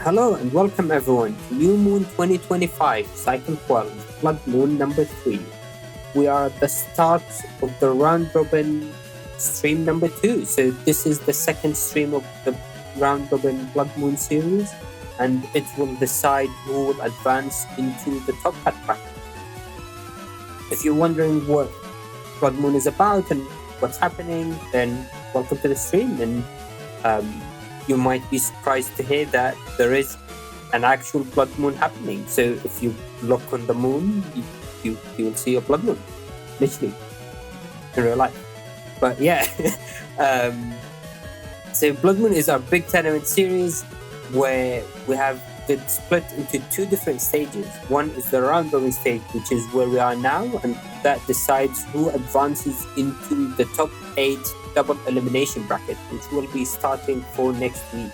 Hello and welcome everyone to New Moon 2025, Cycle 12, Blood Moon number 3. We are at the start of the round robin stream number 2. So this is the second stream of the round robin Blood Moon series, and it will decide who will advance into the top cut bracket. If you're wondering what Blood Moon is about and what's happening, then welcome to the stream. And you might be surprised to hear that there is an actual blood moon happening. So if you look on the moon, you will see a blood moon, literally, in real life. But yeah, so blood moon is our big tournament series where we have it split into two different stages. One is the round robin stage, which is where we are now, and that decides who advances into the top 8 double elimination bracket, which will be starting for next week.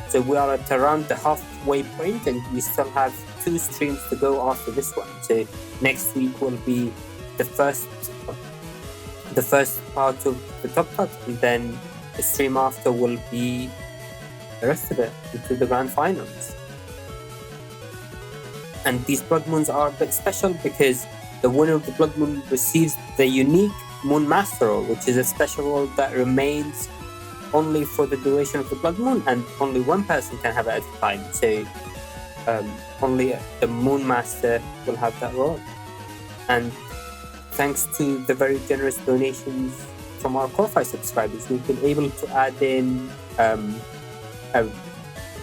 So we are at around the halfway point, and we still have 2 streams to go after this one. So next week will be the first part of the top cut, and then the stream after will be the rest of it into the grand finals. And these blood moons are a bit special because the winner of the blood moon receives the unique Moon Master role, which is a special role that remains only for the duration of the blood moon, and only one person can have it at a time. So only the Moon Master will have that role. And thanks to the very generous donations from our Core subscribers, we've been able to add in a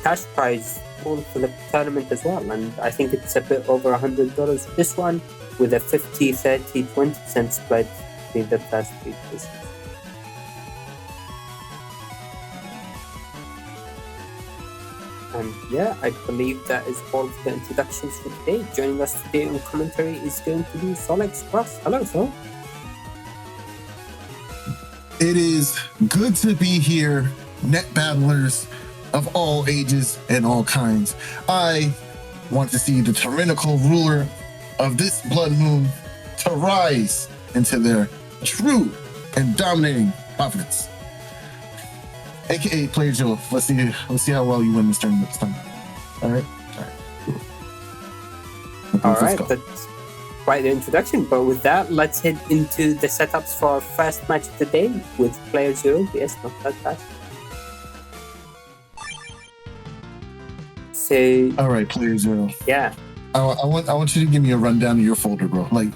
cash prize pool for the tournament as well. And I think it's a bit over $100 for this one, with a 50, 30, 20% split between the first 3 places. And yeah, I believe that is all for the introductions for today. Joining us today on commentary is going to be SoulXCross. Hello, Soul. It is good to be here, net battlers of all ages and all kinds. I want to see the tyrannical ruler of this blood moon to rise into their true and dominating providence. AKA plyerzero. Let's see how well you win this tournament this time. All right. That's quite the introduction. But with that, let's head into the setups for our first match of the day with plyerzero vs Not That Fast. So all right, plyerzero. Yeah. I want you to give me a rundown of your folder, bro. Like,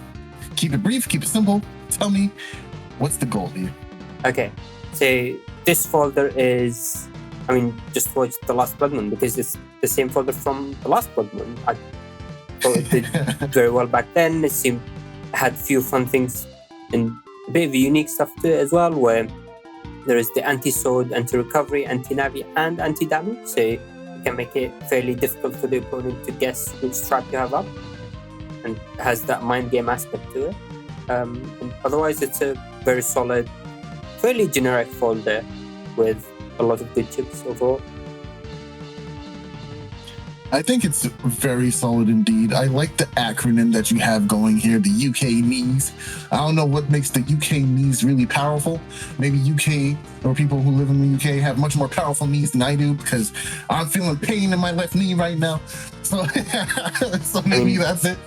keep it brief, keep it simple. Tell me, what's the goal here? Okay, so this folder is, just watch the last blood moon because it's the same folder from the last blood moon. I thought it did very well back then. It seemed had few fun things and a bit of unique stuff to it as well, where there is the anti-sword, anti-recovery, anti-navi, and anti-damage. So you can make it fairly difficult for the opponent to guess which trap you have up, and has that mind game aspect to it. And otherwise, it's a very solid, fairly generic folder with a lot of good chips overall. I think it's very solid indeed. I like the acronym that you have going here, the UK knees. I don't know what makes the UK knees really powerful. Maybe UK or people who live in the UK have much more powerful knees than I do, because I'm feeling pain in my left knee right now. So, so maybe that's it.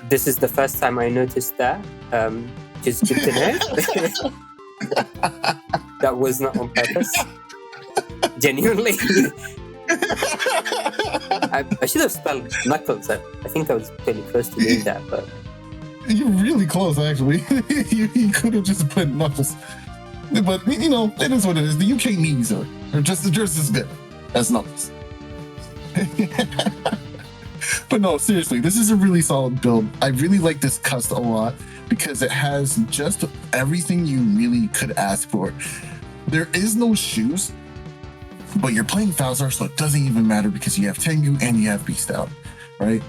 This is the first time I noticed that. Just good to know. That was not on purpose. Genuinely. I should have spelled knuckles. I think I was pretty close to doing that, but you're really close, actually. you could have just put knuckles, but it is what it is. The UK knees are just as good as knuckles. But no, seriously, this is a really solid build. I really like this cust a lot because it has just everything you really could ask for. There is no shoes, but you're playing Falzar, so it doesn't even matter because you have Tengu and you have Beast out, right?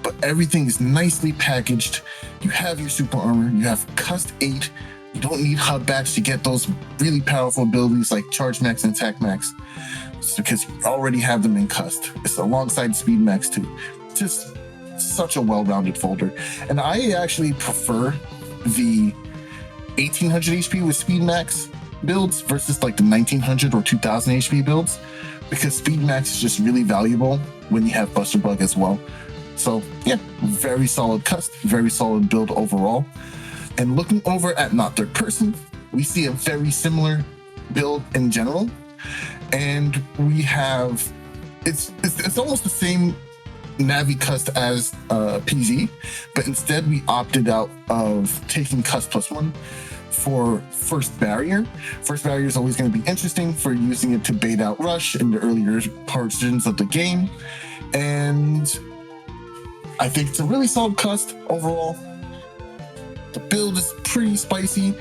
But everything is nicely packaged. You have your super armor, you have Cust 8. You don't need hub batch to get those really powerful abilities like Charge Max and Attack Max. It's because you already have them in Cust. It's alongside Speed Max too. Just such a well-rounded folder. And I actually prefer the 1800 HP with Speed Max builds versus like the 1900 or 2000 HP builds, because speed max is just really valuable when you have Buster Bug as well. So yeah, very solid cust, very solid build overall. And looking over at Not Third Person, we see a very similar build in general. And we have, it's almost the same Navi cust as PZ, but instead we opted out of taking cust +1 for First Barrier. First Barrier is always going to be interesting for using it to bait out Rush in the earlier portions of the game. And I think it's a really solid cust overall. The build is pretty spicy,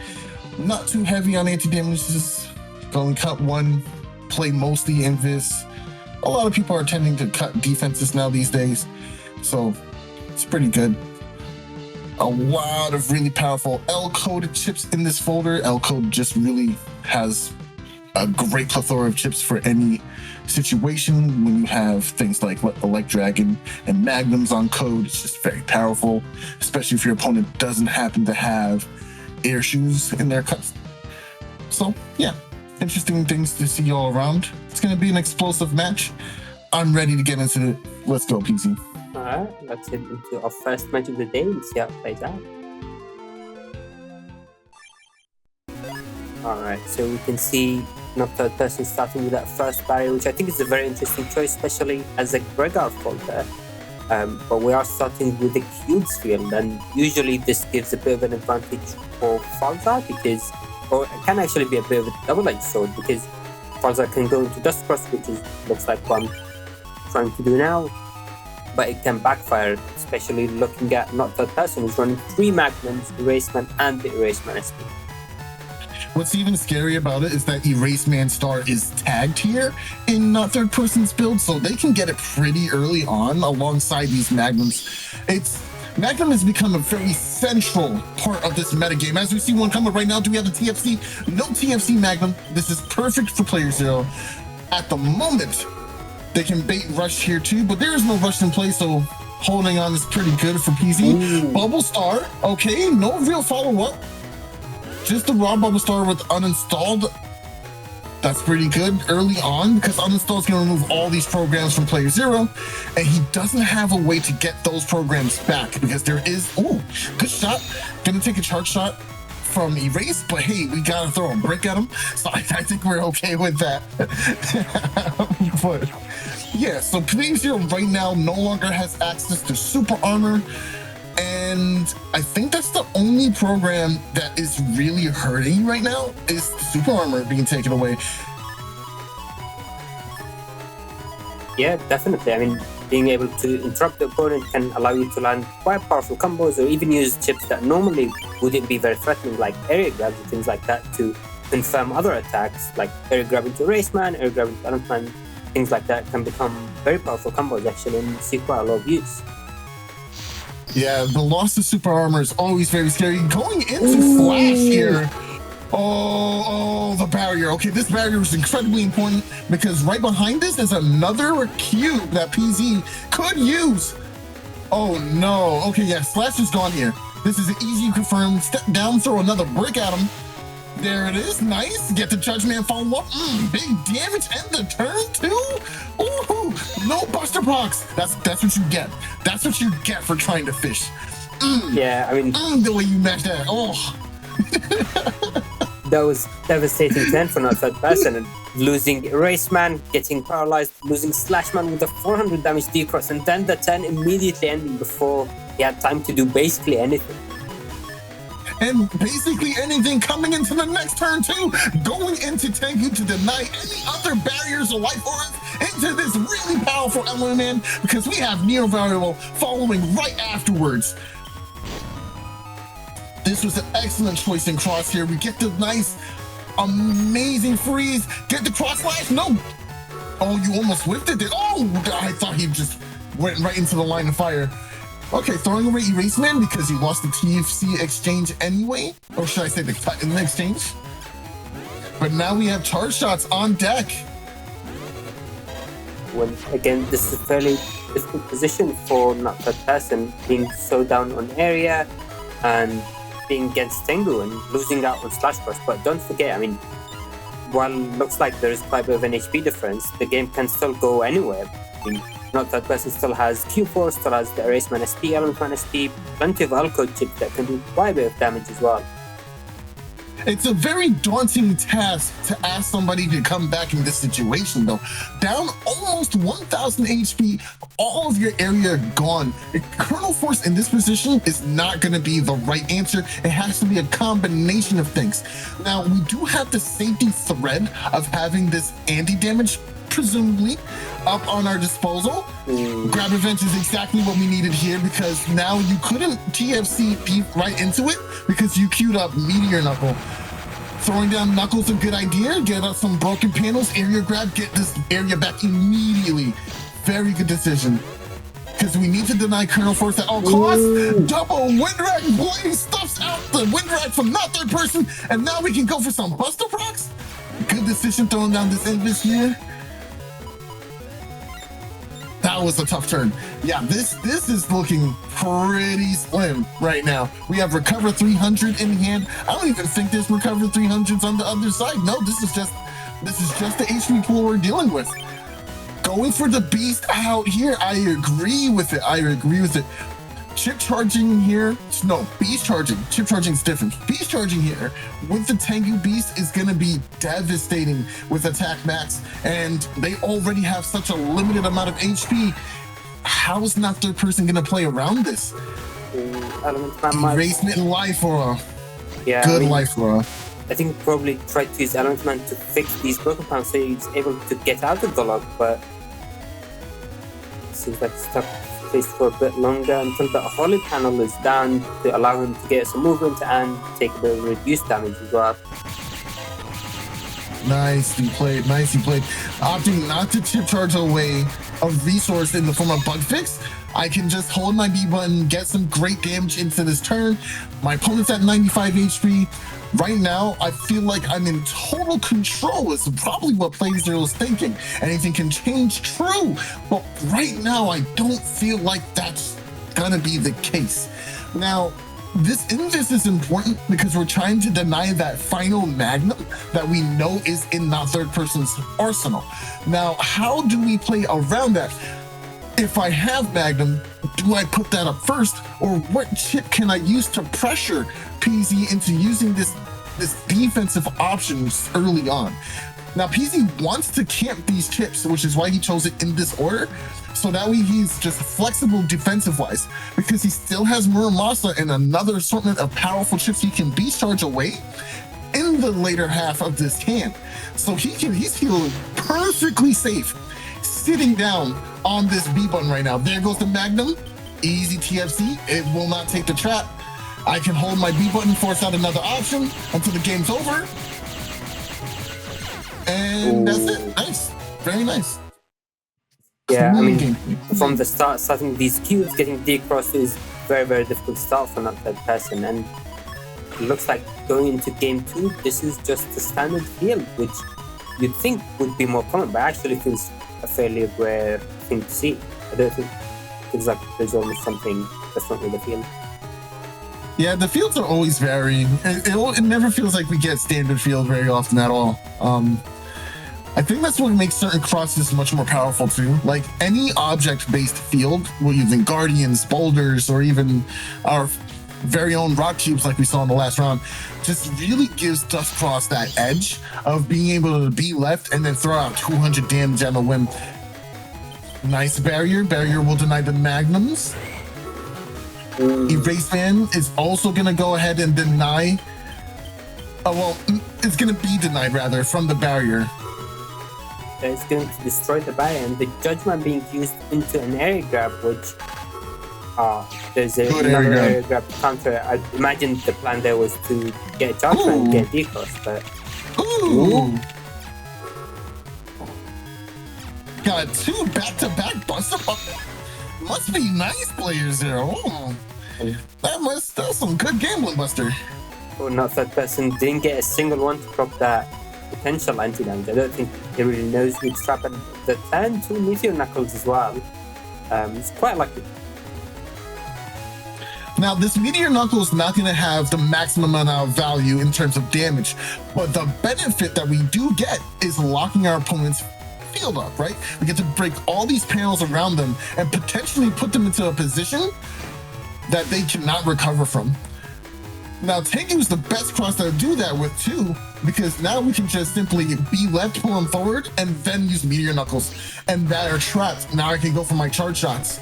not too heavy on anti-damages. Going cut 1, play mostly Invis. A lot of people are tending to cut defenses now these days, so it's pretty good. A lot of really powerful L-coded chips in this folder. L-code just really has a great plethora of chips for any situation. When you have things like Elect Dragon and Magnums on code, it's just very powerful, especially if your opponent doesn't happen to have air shoes in their cuts. So yeah, interesting things to see all around. It's going to be an explosive match. I'm ready to get into it. Let's go, PC. All right, let's head into our first match of the day and see how it plays out. All right, so we can see Not Third Person starting with that first barrier, which I think is a very interesting choice, especially as a Gregar folder. But we are starting with the Cubes field, and usually this gives a bit of an advantage for Falza because, or it can actually be a bit of a double-edged sword because Falza can go into Dust Cross, which looks like what I'm trying to do now, but it can backfire, especially looking at Not Third Person who's running 3 Magnums, Eraseman, and the Eraseman SP. What's even scary about it is that Eraseman Star is tagged here in Not Third Person's build, so they can get it pretty early on alongside these Magnums. Magnum has become a very central part of this metagame. As we see one coming right now, do we have the TFC? No TFC Magnum. This is perfect for playerzero. At the moment, they can bait Rush here too, but there is no Rush in play, so holding on is pretty good for PZ. Ooh. Bubble Star, okay, no real follow-up. Just the raw Bubble Star with uninstalled. That's pretty good early on because uninstall is going to remove all these programs from playerzero, and he doesn't have a way to get those programs back because there is, ooh, good shot. Gonna take a charge shot from Erase, but hey, we gotta throw a brick at him, so I think we're okay with that. But yeah, so playerzero right now no longer has access to super armor, and I think that's the only program that is really hurting right now is the super armor being taken away. Yeah, definitely. I mean, being able to interrupt the opponent can allow you to land quite powerful combos or even use chips that normally wouldn't be very threatening, like area grabs and things like that, to confirm other attacks, like area grab into Raceman, area grab into Elephant, things like that can become very powerful combos actually and see quite a lot of use. Yeah, the loss of super armor is always very scary. Going into Flash here. Oh, the barrier. Okay, this barrier is incredibly important because right behind this is another cube that PZ could use. Oh no. Okay, yeah, Slash is gone here. This is an easy confirm. Step down, throw another brick at him. There it is. Nice. Get the Judgment follow up. Big damage and the turn too. Ooh, no Buster Box. That's what you get. That's what you get for trying to fish. Yeah, I mean, the way you match that. Oh. That was devastating to end for Not Third Person, and losing Eraseman, getting paralyzed, losing Slashman with a 400 damage decross, and then the 10 immediately ending before he had time to do basically anything. And basically anything coming into the next turn too, going into Tengu to deny any other barriers or life auras into this really powerful element, because we have Neo Variable following right afterwards. This was an excellent choice in Cross here. We get the nice, amazing freeze. Get the cross slash. No. Oh, you almost whipped it. Oh, I thought he just went right into the line of fire. Okay, throwing away Eraseman because he lost the TFC exchange anyway. Or should I say the cut in the exchange? But now we have charge shots on deck. Well, again, this is a fairly difficult position for Not Third Person, being so down on area and being against Tengu and losing out on Slash Cross. But don't forget, I mean, while looks like there is quite a bit of an HP difference, the game can still go anywhere. I mean, not that person still has Q4, still has the Eraseman SP, Elementman SP, plenty of alcode chips that can do quite a bit of damage as well. It's a very daunting task to ask somebody to come back in this situation, though. Down almost 1,000 HP, all of your area gone. Colonel Force in this position is not going to be the right answer. It has to be a combination of things. Now, we do have the safety thread of having this anti-damage, presumably, up on our disposal. Grab Revenge is exactly what we needed here, because now you couldn't TFC right into it because you queued up Meteor Knuckle. Throwing down Knuckle's a good idea. Get us some broken panels, area grab, get this area back immediately. Very good decision. Because we need to deny Colonel Force at all costs. Double Windrag Blade stuffs out the Windrag from not third person, and now we can go for some Buster Procs. Good decision throwing down this Invis here. That was a tough turn. Yeah, this is looking pretty slim right now. We have Recover 300 in hand. I don't even think there's Recover 300s on the other side. No, this is just the HP pool we're dealing with. Going for the beast out here. I agree with it. Chip charging here. No, beast charging. Chip charging is different. Beast charging here with the Tengu Beast is going to be devastating with attack max, and they already have such a limited amount of HP. How is not third person going to play around this? Erasement and Life Aura. Yeah, good Life Aura. I think probably tried to use Elementman to fix these broken pounds so he's able to get out of the lock, but it seems like stuck for a bit longer until the Holy Panel is down to allow him to get some movement and take a bit of reduced damage as well. Nicely played. Opting not to chip charge away a resource in the form of bug fix. I can just hold my B button, get some great damage into this turn. My opponent's at 95 HP. Right now, I feel like I'm in total control is probably what plyerzero is thinking. Anything can change, true, but right now I don't feel like that's gonna be the case. Now, this Invis is important because we're trying to deny that final Magnum that we know is in that third person's arsenal. Now, how do we play around that? If I have Magnum, do I put that up first, or what chip can I use to pressure PZ into using this defensive options early on? Now, PZ wants to camp these chips, which is why he chose it in this order. So that way he's just flexible defensive-wise, because he still has Muramasa and another assortment of powerful chips he can beast charge away in the later half of this hand. So he's feeling perfectly safe sitting down on this B button right now. There goes the Magnum. Easy TFC. It will not take the trap. I can hold my B button, force out another option until the game's over. And that's it. Nice. Very nice. Yeah, I mean, from the start, starting these cubes, getting D across is very, very difficult start for that third person. And it looks like going into game 2, this is just the standard field, which you'd think would be more common, but actually feels a fairly rare thing to see. I don't think it feels like there's almost something that's not in the field. Yeah, the fields are always varying. It never feels like we get standard field very often at all. I think that's what makes certain crosses much more powerful too. Like any object-based field, we're using guardians, boulders, or even our very own rock cubes like we saw in the last round, just really gives SoulXCross that edge of being able to be left and then throw out 200 damage on a whim. Nice barrier. Barrier will deny the magnums. Eraseman is also going to go ahead and deny. It's going to be denied rather from the barrier. It's going to destroy the barrier, and the judgment being used into an area grab, which there's another area grab counter. I imagine the plan there was to get a charge and get a decross, but got 2 back-to-back buster. Must be nice, plyerzero. That's some good gambling, Buster. Oh, not that person didn't get a single one to proc that potential anti-damage. I don't think he really knows which trap, and the turn 2 Meteor Knuckles as well. It's quite lucky. Now, this Meteor Knuckle is not going to have the maximum amount of value in terms of damage, but the benefit that we do get is locking our opponent's field up, right? We get to break all these panels around them and potentially put them into a position that they cannot recover from. Now, Tengu is the best cross to do that with too, because now we can just simply be left, pull them forward, and then use Meteor Knuckles. And that are trapped. Now I can go for my charge shots.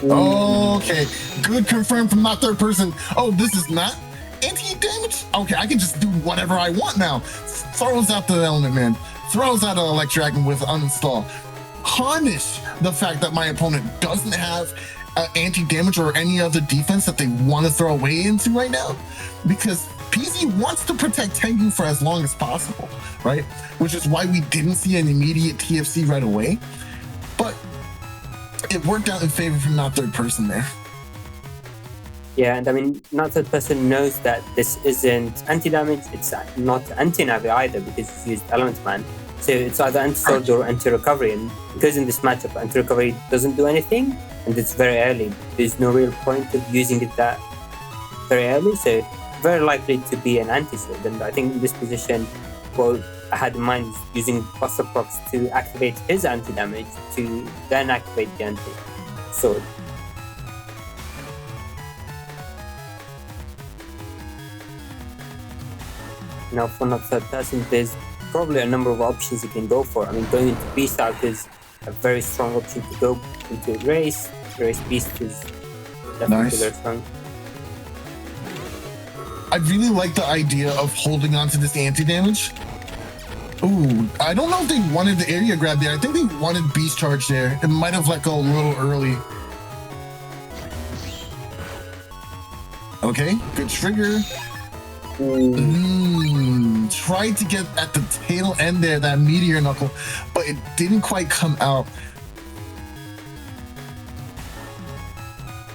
Okay, good confirmed from not third person. Oh, this is not anti-damage? Okay, I can just do whatever I want now. Throws out the element, man. Throws out an Electragon with uninstall. Punish the fact that my opponent doesn't have anti-damage or any other defense that they want to throw away into right now, because PZ wants to protect Tengu for as long as possible, right? Which is why we didn't see an immediate TFC right away, but it worked out in favor from not third person there. Yeah, and I mean, not third person knows that this isn't anti-damage, it's not anti-navi either, because it's used Element Man. So it's either anti-sword or anti-recovery, and because in this matchup anti-recovery doesn't do anything, and it's very early, there's no real point of using it that very early, so very likely to be an anti-sword. And I think in this position, what I had in mind is using SoulXCross to activate his anti-damage to then activate the anti-sword. Now for not third person, there's probably a number of options you can go for. I mean, going into Beast Out is a very strong option to go into Race. Race Beast is definitely very strong. I really like the idea of holding on to this anti-damage. Ooh, I don't know if they wanted the area grab there. I think they wanted Beast Charge there. It might have let go a little early. Okay, good trigger. Tried to get at the tail end there, that Meteor Knuckle, but it didn't quite come out.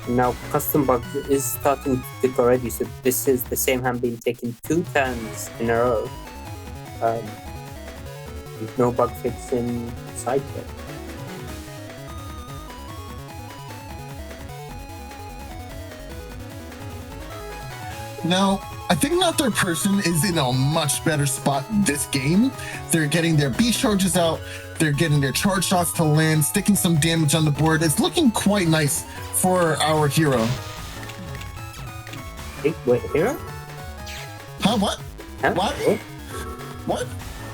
Now custom bug is starting to tick already, so this is the same hand being taken 2 turns in a row. With no bug fix in sight yet. Now, I think not third person is in a much better spot this game. They're getting their beast charges out. They're getting their charge shots to land, sticking some damage on the board. It's looking quite nice for our hero. Wait, hero? Huh? What? Huh? What? What?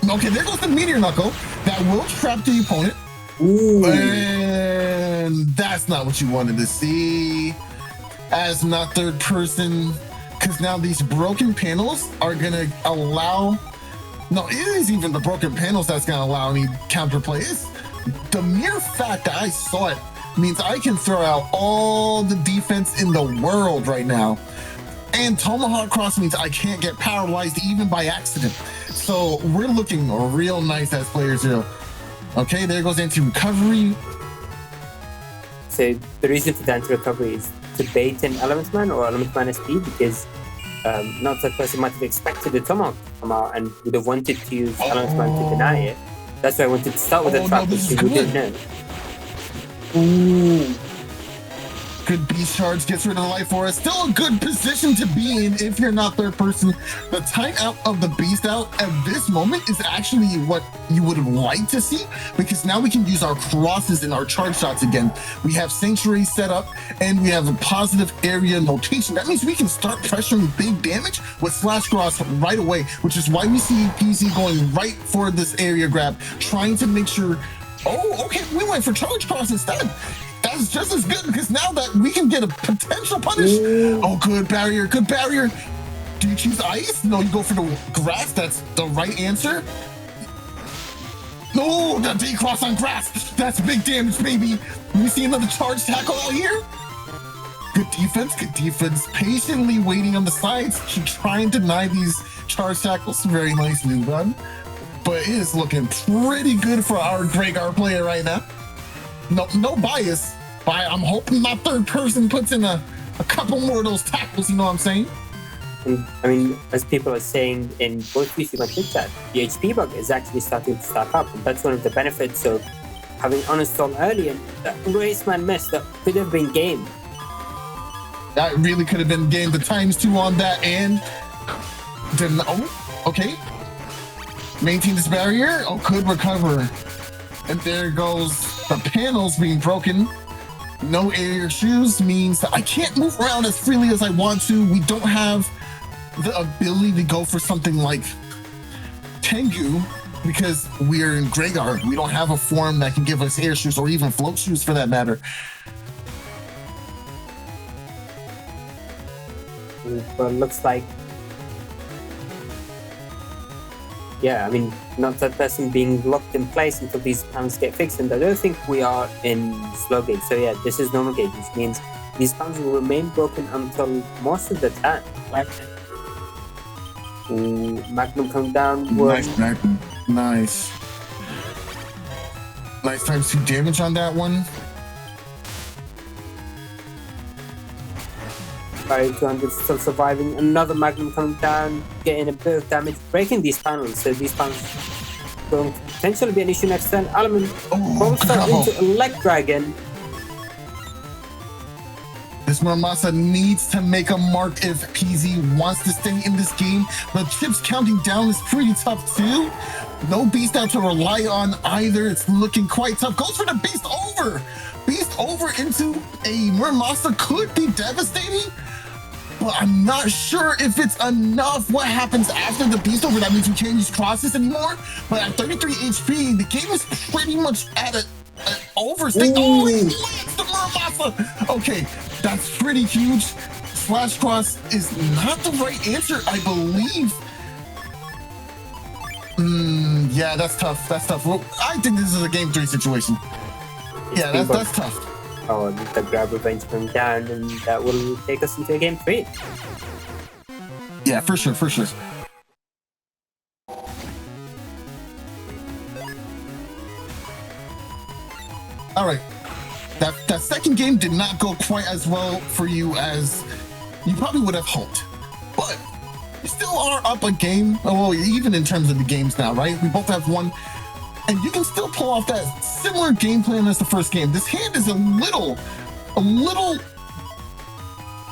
Okay, there goes the Meteor Knuckle. That will trap the opponent. Ooh. And that's not what you wanted to see. As not third person, because now these broken panels are gonna allow, no, it is even the broken panels that's gonna allow any counterplay. It's the mere fact that I saw it means I can throw out all the defense in the world right now. And Tomahawk Cross means I can't get paralyzed even by accident. So we're looking real nice as playerzero. Okay, there goes anti-recovery. So the reason for the anti-recovery is to bait an Element Man or Element Man SP, because not that person might have expected the Tomahawk to come out and would have wanted to use Element Man to deny it. That's why I wanted to start with the trap, because we didn't know. Ooh. Good beast charge, gets rid of the life force. Still a good position to be in if you're not third person. The time out of the beast out at this moment is actually what you would have liked to see, because now we can use our crosses and our charge shots again. We have Sanctuary set up and we have a positive area notation. That means we can start pressuring big damage with SoulXCross right away, which is why we see PZ going right for this area grab, trying to make sure, oh, okay, we went for charge cross instead. That's just as good, because now that we can get a potential punish. Oh, good barrier, good barrier. Do you choose ice? No, you go for the grass. That's the right answer. No, the D-cross on grass. That's big damage, baby. We see another charge tackle out here. Good defense, good defense. Patiently waiting on the sides to try and deny these charge tackles. Very nicely done. But it is looking pretty good for our Gregar player right now. No bias, but I'm hoping my third person puts in a couple more of those tackles, you know what I'm saying? And I mean, as people are saying in both YouTube and TikTok, the HP bug is actually starting to stack up. And that's one of the benefits of having uninstalled early, and that Raceman miss that could have been game. That really could have been game. The ×2 on that, and didn't. Oh, okay. Maintain this barrier. Oh, could recover. And there goes the panels being broken. No air shoes means that I can't move around as freely as I want to. We don't have the ability to go for something like Tengu because we're in Gregar. We don't have a form that can give us air shoes or even float shoes for that matter. But looks like, yeah, I mean, not that person being locked in place until these panels get fixed, and I don't think we are in slow gauge. So yeah, this is normal gauge, which means these panels will remain broken until most of the time. Ooh, Magnum come down. Nice Magnum. Nice. Nice ×2 damage on that one. Barrier 200 still surviving. Another Magnum coming down, getting a bit of damage, breaking these panels. So these panels going to potentially be an issue next turn. Element rolls into a leg dragon. This Muramasa needs to make a mark if PZ wants to stay in this game. The chips counting down is pretty tough too. No beast out to rely on either. It's looking quite tough. Goes for the beast over. Beast over into a Muramasa could be devastating, but I'm not sure if it's enough. What happens after the beast over? That means we can't use crosses anymore. But at 33 HP, the game is pretty much at an overstate. Oh, he lands the Muramasa. Okay, that's pretty huge. /cross is not the right answer, I believe. Yeah, that's tough. That's tough. Well, I think this is a game 3 situation. Yeah, that's tough. Oh, the grab revenge coming down, and that will take us into a game 3. Yeah, for sure, for sure. All right, that second game did not go quite as well for you as you probably would have hoped, but you still are up a game. Well, even in terms of the games now, right? We both have one. And you can still pull off that similar game plan as the first game. This hand is a little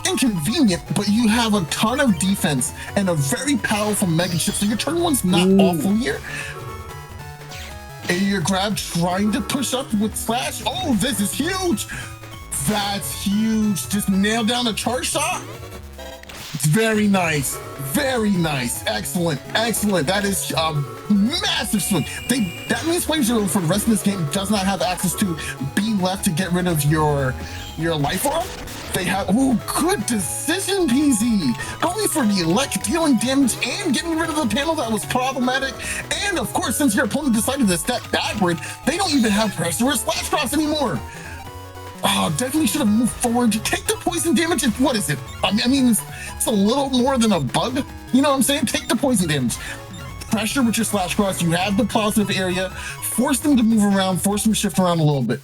inconvenient, but you have a ton of defense and a very powerful mega chip, so your turn one's not awful here. And your grab trying to push up with slash. Oh, this is huge. That's huge. Just nail down a charge shot. It's very nice. Very nice. Excellent. Excellent. That is a massive swing. That means playyerzero for the rest of this game does not have access to B left to get rid of your life orb. They have, good decision, PZ. Going for the elect, dealing damage and getting rid of the panel that was problematic. And of course, since your opponent decided to step backward, they don't even have pressure or /cross anymore. Oh, definitely should have moved forward to take the poison damage. What is it? I mean, it's a little more than a bug. You know what I'm saying? Take the poison damage. Pressure with your /cross. You have the positive area. Force them to move around. Force them to shift around a little bit.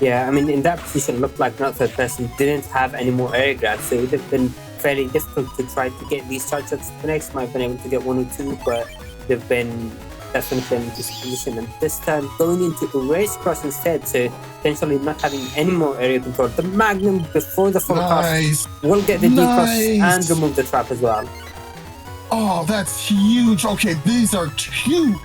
Yeah, I mean, in that position, it looked like not that person didn't have any more area grabs, so it would have been fairly difficult to try to get these charge shots. The next might have been able to get 1 or 2, but they've been definitely in this position. And this time, going into racecross instead, so potentially not having any more area control. The Magnum before the full cost will get the decross and remove the trap as well. Oh, that's huge. Okay, these are two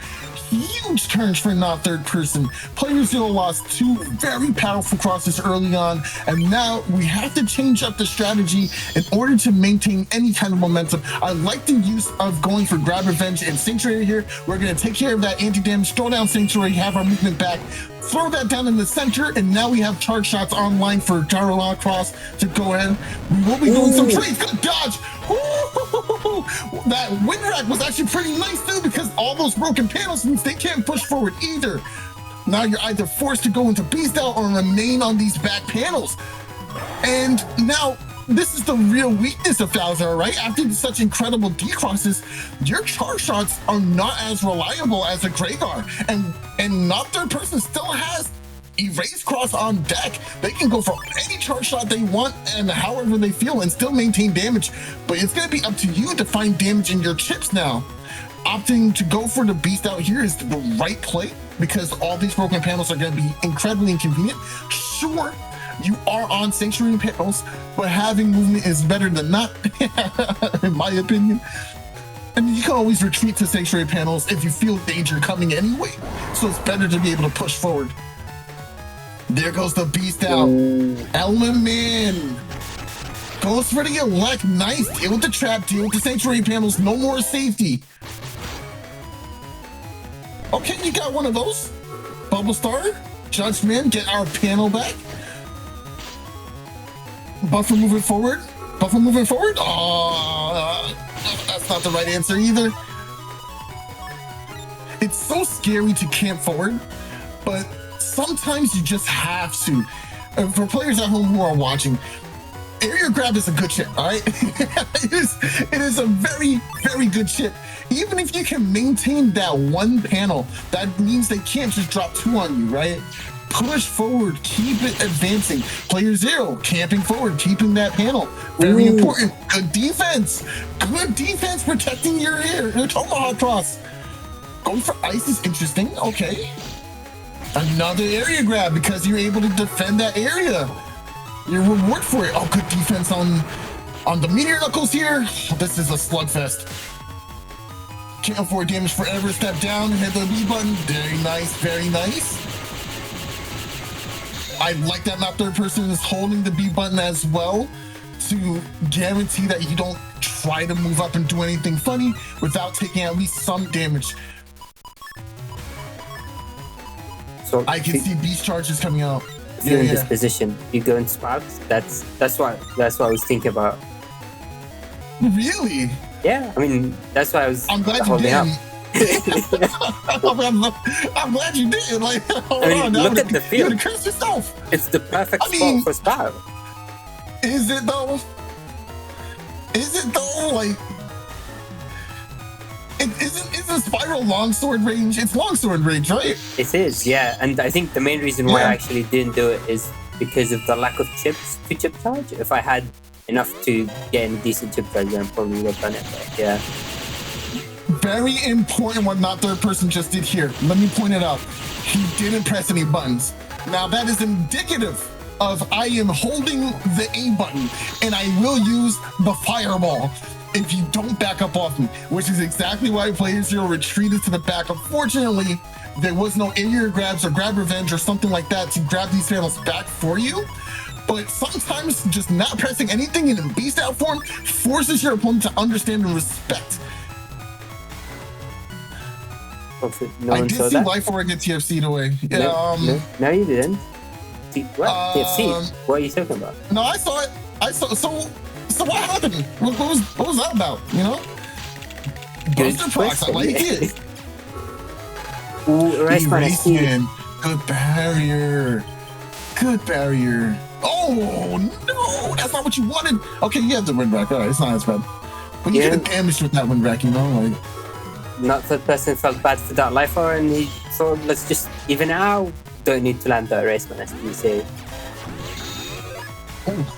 huge turns for not third person. playyerzero lost 2 very powerful crosses early on, and now we have to change up the strategy in order to maintain any kind of momentum. I like the use of going for grab revenge and sanctuary here. We're going to take care of that anti-damage, throw down sanctuary, have our movement back, throw that down in the center, and now we have charge shots online for Cross to go in. We will be doing some trades. Good dodge. That wind rack was actually pretty nice too, because all those broken panels means they can't push forward either. Now you're either forced to go into beast out or remain on these back panels. And now this is the real weakness of plyerzero, right? After such incredible decrosses, your charge shots are not as reliable as a Gregar, and not third person still has erase cross on deck. They can go for any charge shot they want and however they feel and still maintain damage, but it's going to be up to you to find damage in your chips now. Opting to go for the beast out here is the right play. because all these broken panels are going to be incredibly inconvenient. Sure, you are on sanctuary panels, but having movement is better than not, in my opinion. I mean, you can always retreat to sanctuary panels if you feel danger coming anyway, so it's better to be able to push forward. There goes the beast out. Element goes for the elect. Nice. Deal with the trap. Deal with the sanctuary panels. No more safety. Okay, you got one of those. Bubble Star. Judgment. Get our panel back. Buffer moving forward. Buffer moving forward. Oh, that's not the right answer either. It's so scary to camp forward, but sometimes you just have to. For players at home who are watching, area grab is a good chip, all right? it is a very, very good chip. Even if you can maintain that one panel, that means they can't just drop two on you, right? Push forward, keep it advancing. playerzero, camping forward, keeping that panel. Very important. Good defense. Good defense protecting your tomahawk cross. Going for ice is interesting. Okay. Another area grab because you're able to defend that area. Your reward for it. Oh, good defense on the meteor knuckles here. This is a slugfest. Can't afford damage forever. Step down, hit the B button. Very nice, very nice. I like that not third person is holding the B button as well to guarantee that you don't try to move up and do anything funny without taking at least some damage. So I can see beast charges coming out. If you're in this position, you go in sparks. That's what I was thinking about. Really? Yeah, I mean that's why I was. I'm glad you did. I'm glad you did. Like, hold on, look at the field. You curse yourself. It's the perfect spot for spiral. Is it though? Is it though? Like, isn't spiral longsword range? It's longsword range, right? It is, yeah. And I think the main reason why I actually didn't do it is because of the lack of chips to chip charge. If I had enough to get a decent chip charge, then probably would have done it. But yeah. Very important what not third person just did here. Let me point it out. He didn't press any buttons. Now that is indicative of I am holding the A button and I will use the fireball if you don't back up off me, which is exactly why playerzero retreated to the back. Unfortunately, there was no area grabs or grab revenge or something like that to grab these panels back for you. But sometimes just not pressing anything in a beast out form forces your opponent to understand and respect. No I did see that? Life Org get TFC'd away. No, you didn't. What? TFC? What are you talking about? No, I saw it. So what happened? What was that about? You know? Buster procs, I like it. Ooh, Erasement. Good barrier. Good barrier. Oh no, that's not what you wanted. Okay, you have the wind rack. All right, it's not as bad. But you get damaged with that wind rack, you know, like. Not that person felt bad for that life or and he thought let's just even out. Don't need to land the erasement as you say. Oh.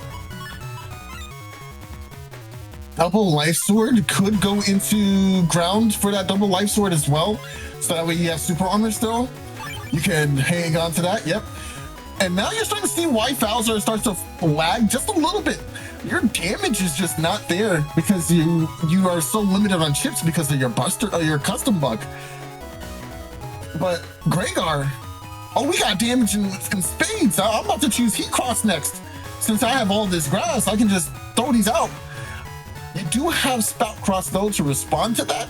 Double life sword could go into ground for that double life sword as well. So that way you have super armor still. You can hang on to that, yep. And now you're starting to see why Falzar starts to lag just a little bit. Your damage is just not there because you are so limited on chips because of your buster or your custom bug. But Gregar, oh, we got damage in spades. I'm about to choose Heat Cross next. Since I have all this grass, I can just throw these out. You do have Spout Cross though to respond to that,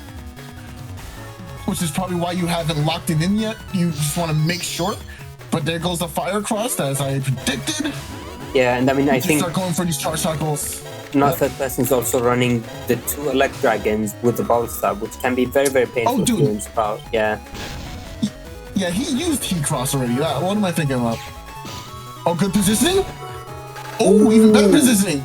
which is probably why you haven't locked it in yet. You just want to make sure. But there goes the Fire Cross as I predicted. Yeah, and I mean, I think start going for these charge cycles. Not third person is also running the 2 elect dragons with the ball stab, which can be very, very painful to install. Yeah. Yeah, he used Heat Cross already. What am I thinking about? Oh, good positioning? Oh, even better positioning.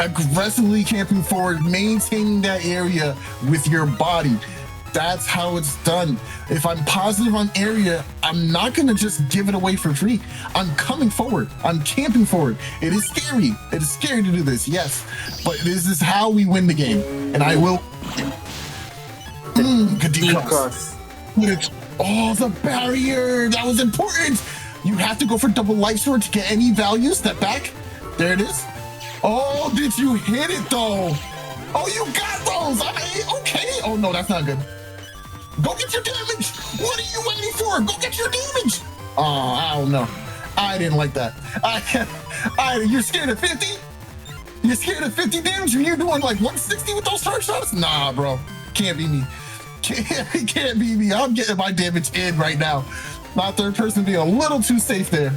Aggressively camping forward, maintaining that area with your body. That's how it's done. If I'm positive on area, I'm not gonna just give it away for free. I'm coming forward. I'm camping forward. It is scary. It is scary to do this, yes. But this is how we win the game. And I will. Good D-Cross. Oh, the barrier! That was important! You have to go for double life sword to get any value. Step back. There it is. Oh, did you hit it though? Oh, you got those! Okay. Oh no, that's not good. Go get your damage! What are you waiting for? Go get your damage! Oh, I don't know. I didn't like that. You're scared of 50? You're scared of 50 damage and you're doing like 160 with those first shots? Nah, bro. Can't be me. Can't be me. I'm getting my damage in right now. My third person being a little too safe there.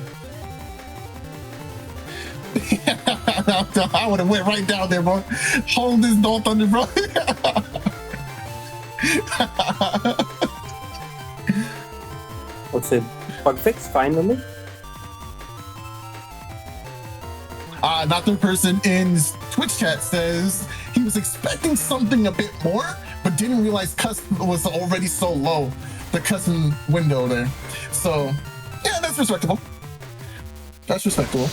I would have went right down there, bro. Hold this North Thunder, bro. What's a bug fix finally? Not third person in Twitch chat says he was expecting something a bit more, but didn't realize custom was already so low, the custom window there. So, yeah, that's respectable. That's respectable.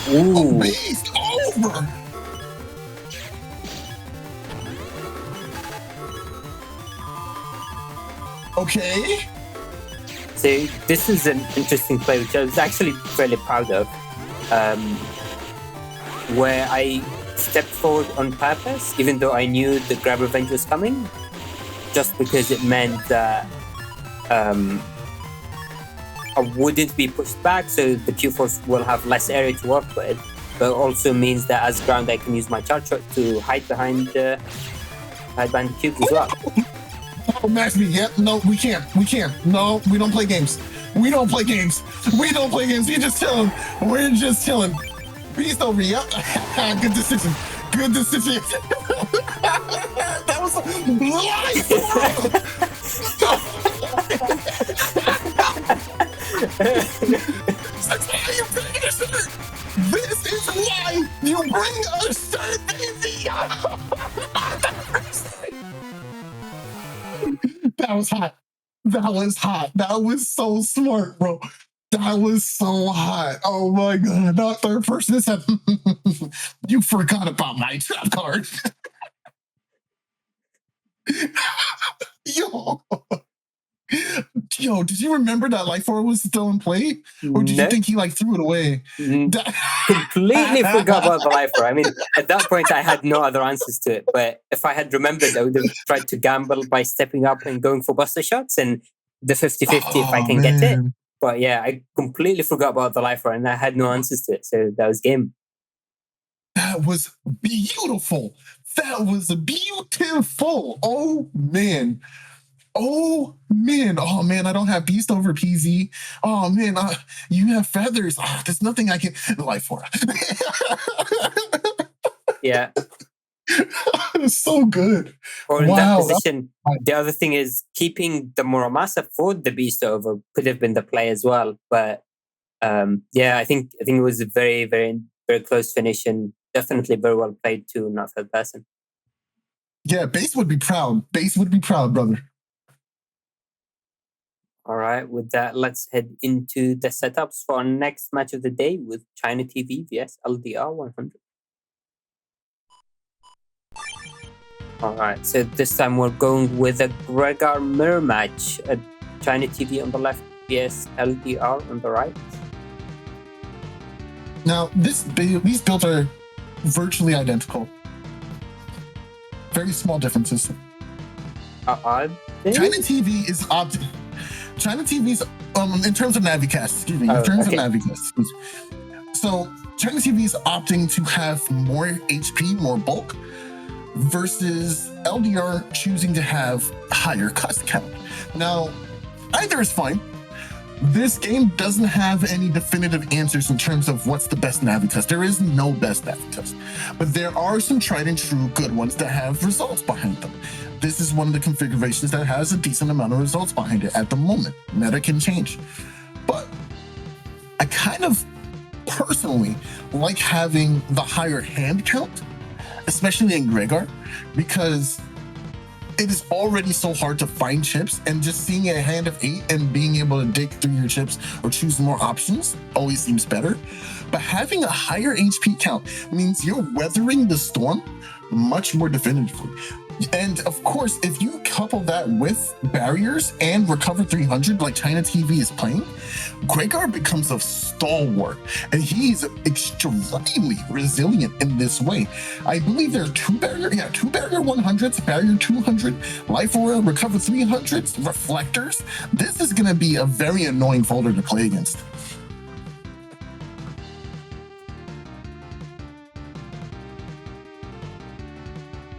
Ooh. Oh, beast over. Okay. So this is an interesting play, which I was actually fairly proud of, where I stepped forward on purpose, even though I knew the grab revenge was coming, just because it meant that I wouldn't be pushed back, so the Q-Force will have less area to work with, but also means that as ground I can use my charge shot to hide behind the cubes as well. Oh, match me. Yep. No, we can't. No, we don't play games. We don't play games. We're just chilling. We're just chilling. Beast over. Yep. Good decision. That was life. This is why you bring us to baby. That was hot. That was so smart, bro. That was so hot. Oh my god. Not third person. This you forgot about my trap card. Yo, did you remember that life orb was still in play? Or did you think he like threw it away? Completely forgot about the life orb. I mean, at that point I had no other answers to it, but if I had remembered, I would have tried to gamble by stepping up and going for buster shots and the 50-50 if I can get it. But yeah, I completely forgot about the life orb and I had no answers to it, so that was game. That was beautiful. Oh man. Oh man, I don't have beast over PZ. Oh man, you have feathers. There's nothing I can life for. Yeah. It's so good. Or in that position, the other thing is keeping the Muramasa for the beast over could have been the play as well. But yeah, I think it was a very, very, very close finish and definitely very well played too, not third person. Yeah, base would be proud. Brother. All right, with that, let's head into the setups for our next match of the day with ChinaTV vs LDR 100. All right, so this time we're going with a Gregor mirror match. ChinaTV on the left vs LDR on the right. Now, these builds are virtually identical. Very small differences. ChinaTV is ChinaTV's in terms of Navicast, So ChinaTV is opting to have more HP, more bulk, versus LDR choosing to have higher cust count. Now, either is fine. This game doesn't have any definitive answers in terms of what's the best Navicast. There is no best Navicast, but there are some tried and true good ones that have results behind them. This is one of the configurations that has a decent amount of results behind it at the moment. Meta can change. But I kind of personally like having the higher hand count, especially in Gregor, because it is already so hard to find chips, and just seeing a hand of 8 and being able to dig through your chips or choose more options always seems better. But having a higher HP count means you're weathering the storm much more definitively. And of course, if you couple that with barriers and recover 300 like ChinaTV is playing, Gregor becomes a stalwart, and he's extremely resilient in this way. I believe there are two barrier 100s, barrier 200, life aura, recover 300s, reflectors. This is going to be a very annoying folder to play against.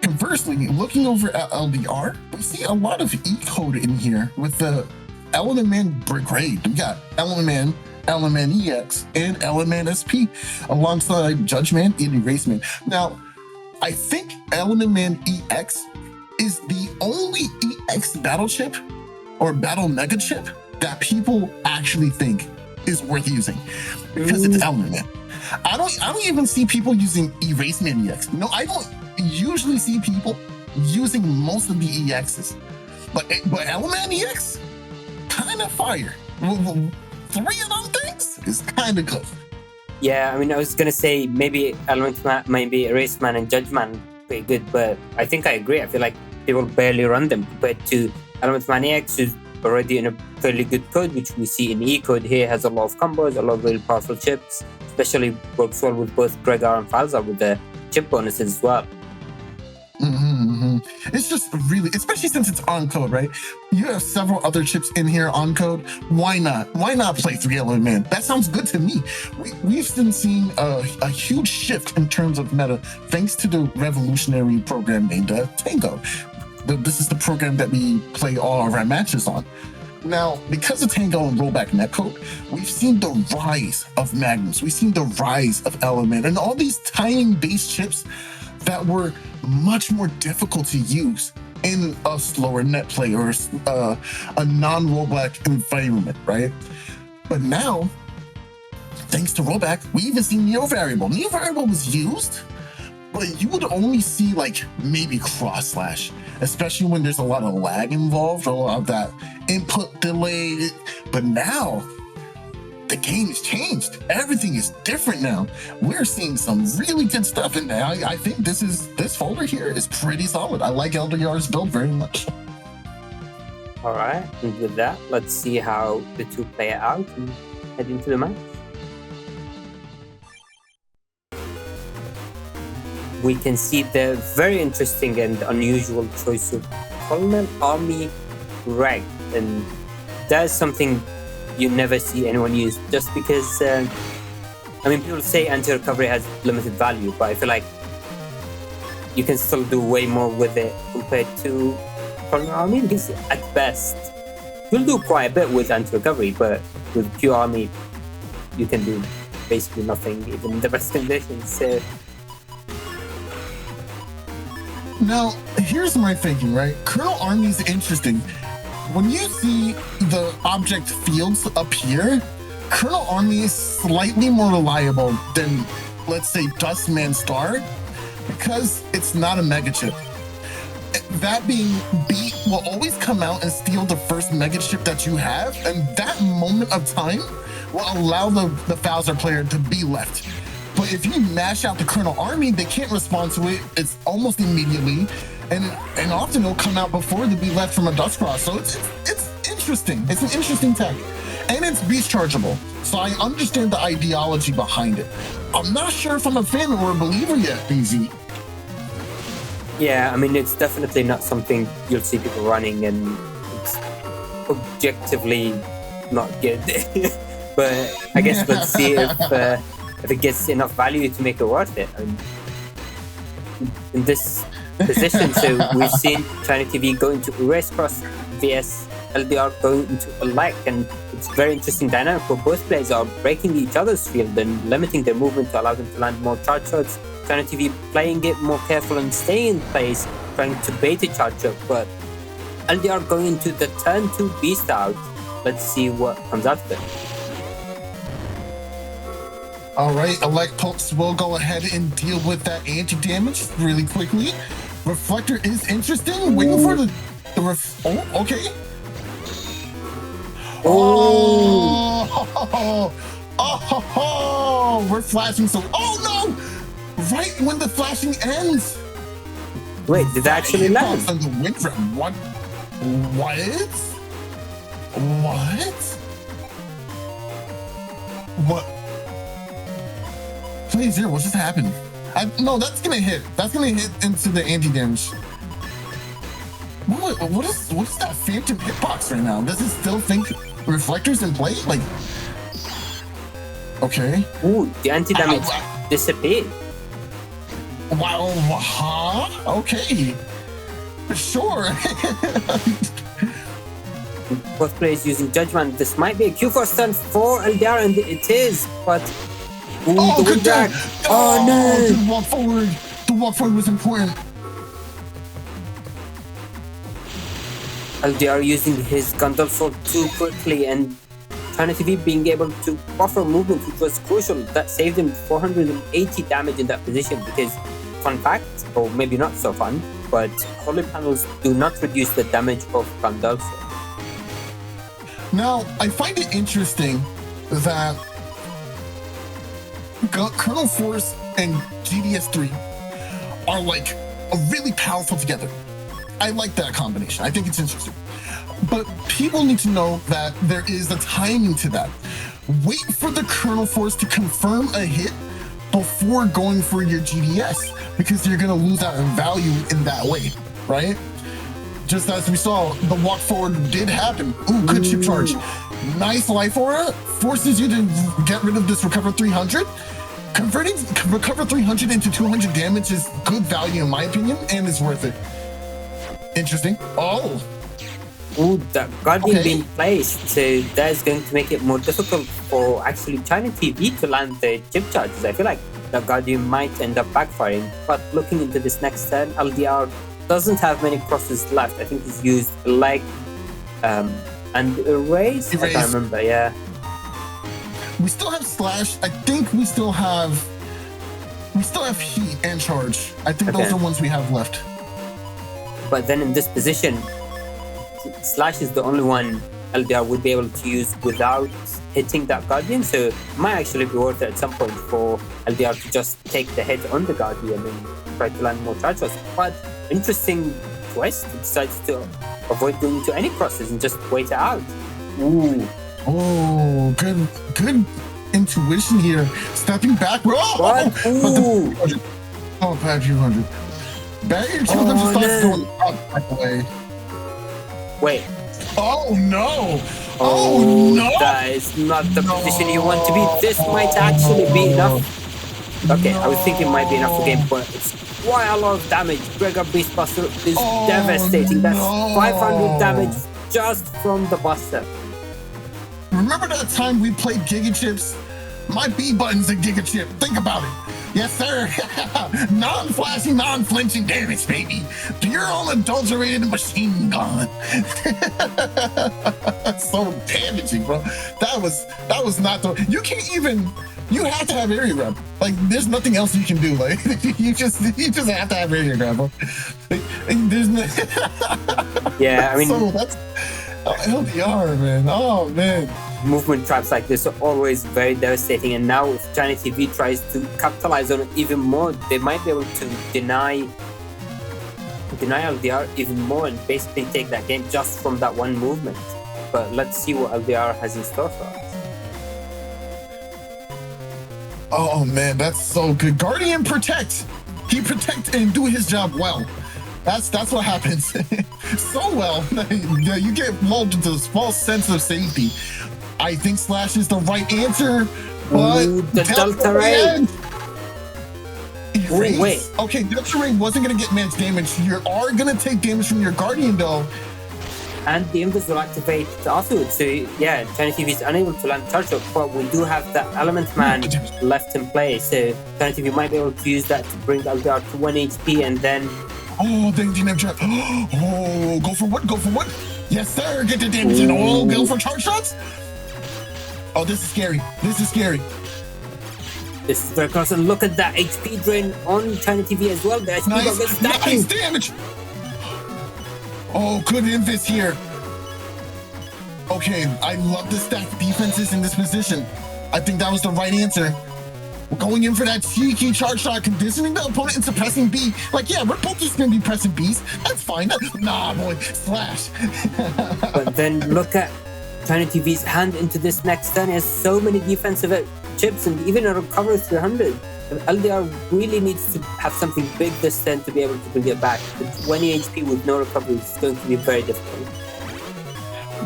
Conversely, looking over at LDR, we see a lot of E-code in here with the Element Man Brigade. We got Element Man, Element EX, and Element SP alongside Judge Man and Erase Man. Now, I think Element Man EX is the only EX battle chip or battle mega chip that people actually think is worth using because it's Element Man. I don't even see people using Erase Man EX. No, I don't usually see people using most of the EXs, but Element EX, kind of fire. 3 of them things is kind of good. Yeah, I mean, I was gonna say maybe maybe Erase Man and Judge Man pretty good, but I think I agree. I feel like people barely run them compared to Element Man EX, who's already in a fairly good code, which we see in E code here, has a lot of combos, a lot of really powerful chips, especially works well with both Gregor and Falza with the chip bonuses as well. It's just really, especially since it's on code, right? You have several other chips in here on code. Why not? Why not play 3 Element Man? That sounds good to me. We've been seeing a huge shift in terms of meta thanks to the revolutionary program named Tango. This is the program that we play all of our matches on. Now, because of Tango and rollback netcode, we've seen the rise of Magnums. We've seen the rise of Element and all these timing based chips that were much more difficult to use in a slower net play or a non-rollback environment, right? But now, thanks to rollback, we even see Neo Variable. Neo Variable was used, but you would only see like maybe cross slash, especially when there's a lot of lag involved, a lot of that input delay. But now, the game has changed. Everything is different now. We're seeing some really good stuff in there. I think this folder here is pretty solid. I like LDR's build very much. All right, and with that, let's see how the two play out and head into the match. We can see the very interesting and unusual choice of Colonel Army Reg, and that's something you never see anyone use, just because I mean, people say anti-recovery has limited value, but I feel like you can still do way more with it compared to Colonel Army, because at best you'll do quite a bit with anti-recovery, but with pure army you can do basically nothing even in the best conditions. So now here's my thinking, right? Colonel Army is interesting. When you see the object fields appear, Colonel Army is slightly more reliable than, let's say, Dustman Star, because it's not a mega chip. That being, Beat will always come out and steal the first mega chip that you have, and that moment of time will allow the Falza player to be left. But if you mash out the Colonel Army, they can't respond to it. It's almost immediately. And often it'll come out before to be left from a SoulXCross. So it's interesting. It's an interesting tech. And it's beast chargeable. So I understand the ideology behind it. I'm not sure if I'm a fan or a believer yet, BZ. Yeah, I mean, it's definitely not something you'll see people running, and it's objectively not good. But I guess let's see if it gets enough value to make it worth it. I mean, in this position, so we've seen ChinaTV go into SoulXCross vs LDR going into a lag, and it's very interesting dynamic where both players are breaking each other's field and limiting their movement to allow them to land more charge shots. ChinaTV playing it more careful and staying in place, trying to bait a charge shot, but LDR going into the turn 2 beast out. Let's see what comes out of it. All right, Elect Pulse will go ahead and deal with that anti-damage really quickly. Reflector is interesting. Waiting for the oh, okay. Oh, we're flashing so. Oh no! Right when the flashing ends. Wait, did that actually land? On the wind wrap. What? What? Playerzero, what just happened? No, that's gonna hit. That's gonna hit into the anti-damage. What is that phantom hitbox right now? Does it still think reflectors in play? Like, okay. Ooh, the anti-damage disappeared. Wow, huh? Okay. Sure. Both players using Judgment. This might be a Q4 stun for LDR, and it is, but oh, the good drag. Oh no! The walk forward. The walk forward was important. LDR using his Gandalf sword too quickly, and ChinaTV being able to buffer movement, which was crucial. That saved him 480 damage in that position. Because, fun fact, or maybe not so fun, but holy panels do not reduce the damage of Gandalf sword. Now, I find it interesting that Colonel Force and GDS3 are like really powerful together. I like that combination. I think it's interesting. But people need to know that there is a timing to that. Wait for the Colonel Force to confirm a hit before going for your GDS, because you're going to lose out in value in that way, right? Just as we saw, the walk forward did happen. Ooh, good chip charge. Nice life aura. Forces you to get rid of this recover 300. Converting recover 300 into 200 damage is good value in my opinion, and it's worth it. Interesting. Oh. Ooh, the Guardian being placed, so that is going to make it more difficult for actually ChinaTV to land the chip charges. I feel like the Guardian might end up backfiring, but looking into this next turn, LDR doesn't have many crosses left. I think he's used leg and erase. I can't remember, yeah. We still have slash. I think we still have heat and charge. I think those are ones we have left. But then in this position, slash is the only one LDR would be able to use without hitting that Guardian, so it might actually be worth it at some point for LDR to just take the hit on the Guardian and try to land more charge shots. But interesting twist, he decides to avoid going to any crosses and just wait it out. Ooh. Oh, good intuition here. Stepping back. Oh, Ooh. Oh, back 200. Barrier 200 starts going up, by the way. Wait. Oh no! Oh no! That is not the position you want to be. This might actually be enough. Okay, I was thinking it might be enough for game, but it's quite a lot of damage. Gregor Beastbuster is devastating. That's 500 damage just from the buster. Remember that time we played Giga Chips? My B button's a Giga Chip. Think about it. Yes, sir. Non-flashy, non-flinching damage, baby. Pure unadulterated machine gun. So damaging, bro. That was not the. You can't even. You have to have area grab. Like, there's nothing else you can do. Like, you just have to have area grab, bro. Like, there's no. Yeah, I mean. So that's LDR, man. Oh man. Movement traps like this are always very devastating, and now if ChinaTV tries to capitalize on it even more, they might be able to deny LDR even more and basically take that game just from that one movement. But let's see what LDR has in store for us. Oh man, that's so good. Guardian protect. He protect and do his job well. That's what happens. So well. You get lulled into this false sense of safety. I think slash is the right answer, but the Delta Ray. Wait. Okay, Delta Ray wasn't gonna get max damage. You are gonna take damage from your Guardian though. And the Invis will activate afterwards. So yeah, ChinaTV is unable to land charge up, but we do have the Element Man left in play. So ChinaTV might be able to use that to bring LDR to 1 HP and then. Oh, they didn't have charge. Oh, go for what? Go for what? Yes, sir. Get the damage in. Oh, go for charge shots. Oh, this is scary. This is scary. This is very close. And look at that HP drain on ChinaTV as well. The HP nice damage. Oh, good invis here. Okay, I love the stacked defenses in this position. I think that was the right answer. We're going in for that cheeky charge shot, conditioning the opponent into pressing B. Like, yeah, we're both just going to be pressing Bs. That's fine. Nah, boy, slash. But then look at ChinaTV's hand into this next turn. He has so many defensive chips and even a recovery 300. LDR really needs to have something big this turn to be able to bring it back. The 20 HP with no recovery is going to be very difficult.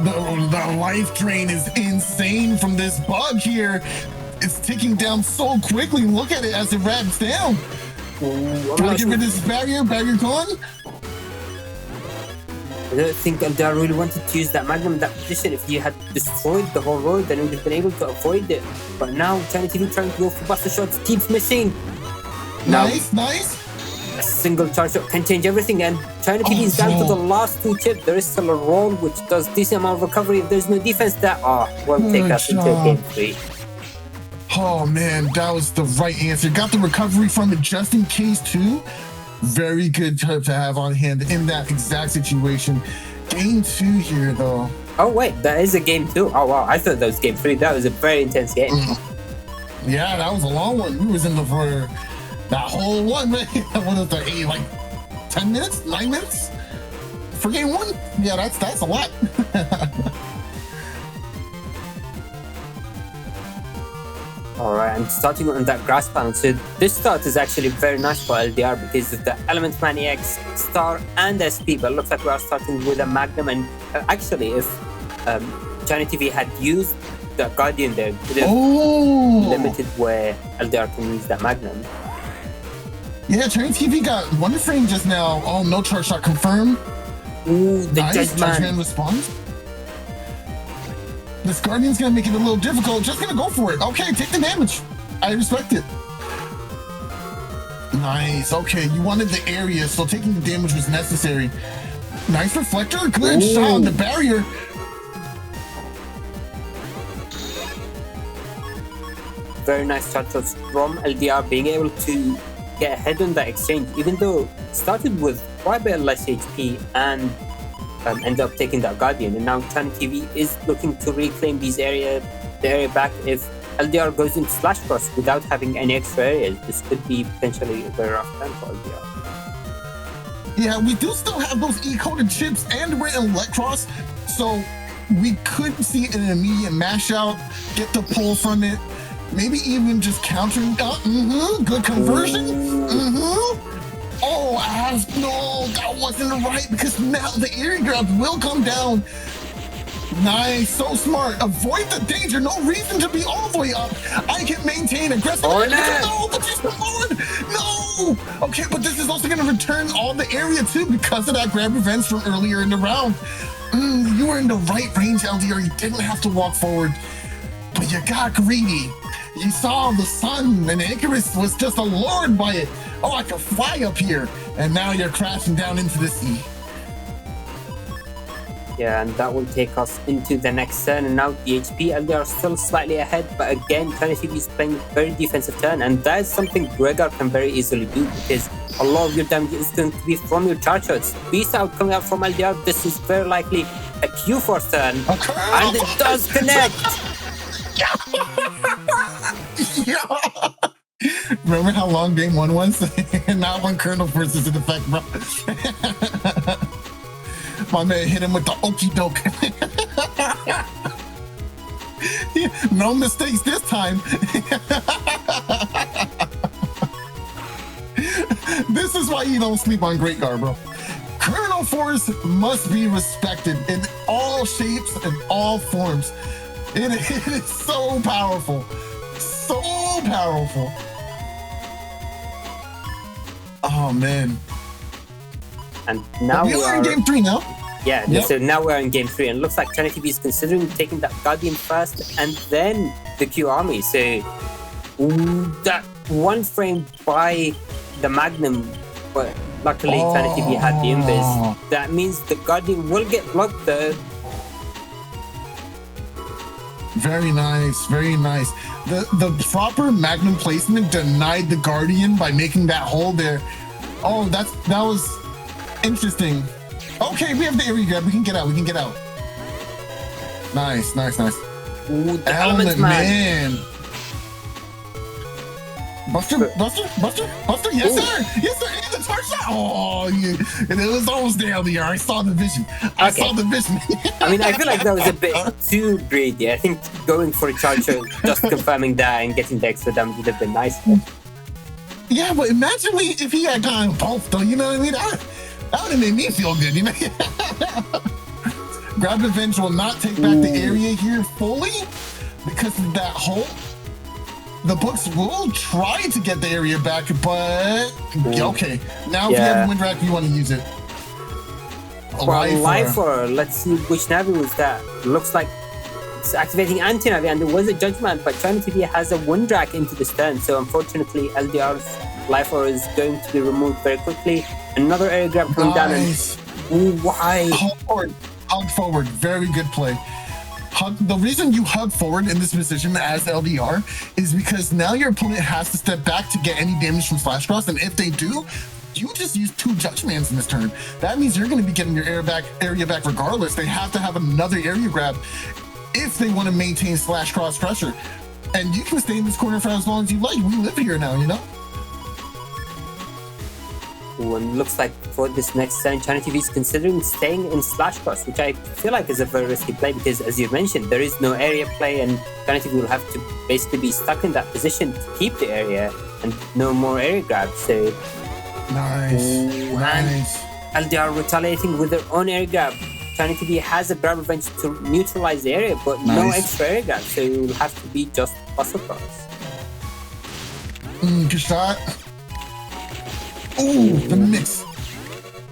The life drain is insane from this bug here. It's ticking down so quickly. Look at it as it wraps down. Gotta get rid of this barrier. Barrier gone. I don't think LDR really wanted to use that Magnum in that position. If he had destroyed the whole road, then he would have been able to avoid it. But now ChinaTV trying to go for buster shots, keeps missing. Nice, nice. A single charge shot can change everything, and ChinaTV is down to the last 2 chips. There is still a roll which does decent amount of recovery. If there's no defense, that will take us into game 3. Oh man, that was the right answer. Got the recovery from it just in case too. Very good to have on hand in that exact situation. Game 2 here though. Oh wait, that is a game 2. Oh wow, I thought that was game 3. That was a very intense game. Yeah, that was a long one. We was in the for that whole one, man. What is the like 10 minutes, 9 minutes for game 1? Yeah, that's a lot. Alright, I'm starting on that grass panel. So this start is actually very nice for LDR because of the Element Man EX, Star, and SP. But it looks like we are starting with a Magnum. And actually, if ChinaTV had used the Guardian there, it would have limited where LDR can use that Magnum. Yeah, ChinaTV got one frame just now. Oh, no charge shot confirmed. Ooh, the nice. Judgment response. This Guardian's gonna make it a little difficult. Just gonna go for it. Okay, take the damage. I respect it. Nice. Okay, you wanted the area, so taking the damage was necessary. Nice reflector. Good shot on the barrier. Very nice shot shots from LDR, being able to get ahead on that exchange, even though it started with quite a bit less HP and ended up taking that Guardian. And now ChinaTV is looking to reclaim the area back. If LDR goes into SoulXCross without having any extra areas, this could be potentially a very rough time for LDR. Yeah, we do still have those E-coded chips and we're in Electros, so we could see an immediate mash out, get the pull from it, maybe even just countering. Good conversion. Oh, no, that wasn't right because now the area grabs will come down. Nice, so smart. Avoid the danger. No reason to be all the way up. I can maintain aggressive. Oh, no, but just forward. No. Okay, but this is also going to return all the area too because of that grab revenge from earlier in the round. You were in the right range, LDR. You didn't have to walk forward, but you got greedy. You saw the sun and Icarus was just allured by it. Oh, I can fly up here. And now you're crashing down into the sea. Yeah, and that will take us into the next turn. And now the HP, and they are still slightly ahead. But again, ChinaTV is playing a very defensive turn. And that is something Gregor can very easily do because a lot of your damage is going to be from your charge shots. Beast out coming out from LDR. This is very likely a Q-Force turn. And it does connect. Remember how long game 1 was? Not when Colonel Force is in effect, bro. My man hit him with the okie doke. No mistakes this time. This is why you don't sleep on Great Guard, bro. Colonel Force must be respected in all shapes and all forms. It is so powerful. So powerful. Oh man. And now we are in game 3 now. Yeah, so now we're in game 3 and it looks like ChinaTV is considering taking that Guardian first and then the Q army. So that one frame by the Magnum, but luckily ChinaTV had the invis. That means the Guardian will get blocked though. Very nice, very nice. The proper Magnum placement denied the Guardian by making that hole there. Oh, that was interesting. Okay, we have the area grab. We can get out. Nice. Ooh, the Element man. Buster, yes sir, and the touchdown. Oh, yeah. And it was almost there, LDR. I saw the vision. I saw the vision. I mean, I feel like that was a bit too greedy. I think going for a charger, just confirming that and getting the extra damage would have been nice. Yeah, but imagine if he had gone both, though. You know what I mean? That would have made me feel good, you know? Grab Revenge will not take back the area here fully because of that hole. The books will try to get the area back, but okay. Now if you have a wind rack, you want to use it. Lifer. Let's see which Navi was that. Looks like it's activating anti-Navi, and there was a judgment, but ChinaTV has a wind rack into the stern, so unfortunately LDR's Lifer is going to be removed very quickly. Another area grab coming down, and why? Hug forward. Very good play. The reason you hug forward in this position as LDR is because now your opponent has to step back to get any damage from SoulXCross, and if they do, you just use 2 judgments in this turn. That means you're going to be getting your area back regardless. They have to have another area grab if they want to maintain SoulXCross pressure, and you can stay in this corner for as long as you like. We live here now, you know. And looks like for this next turn, ChinaTV is considering staying in SoulXCross, which I feel like is a very risky play because, as you mentioned, there is no area play, and ChinaTV will have to basically be stuck in that position to keep the area and no more area grabs. So nice. LDR retaliating with their own area grab. ChinaTV has a grab revenge to neutralize the area, but no extra area grab, so it will have to be just SoulXCross. Good shot. Ooh, the mix.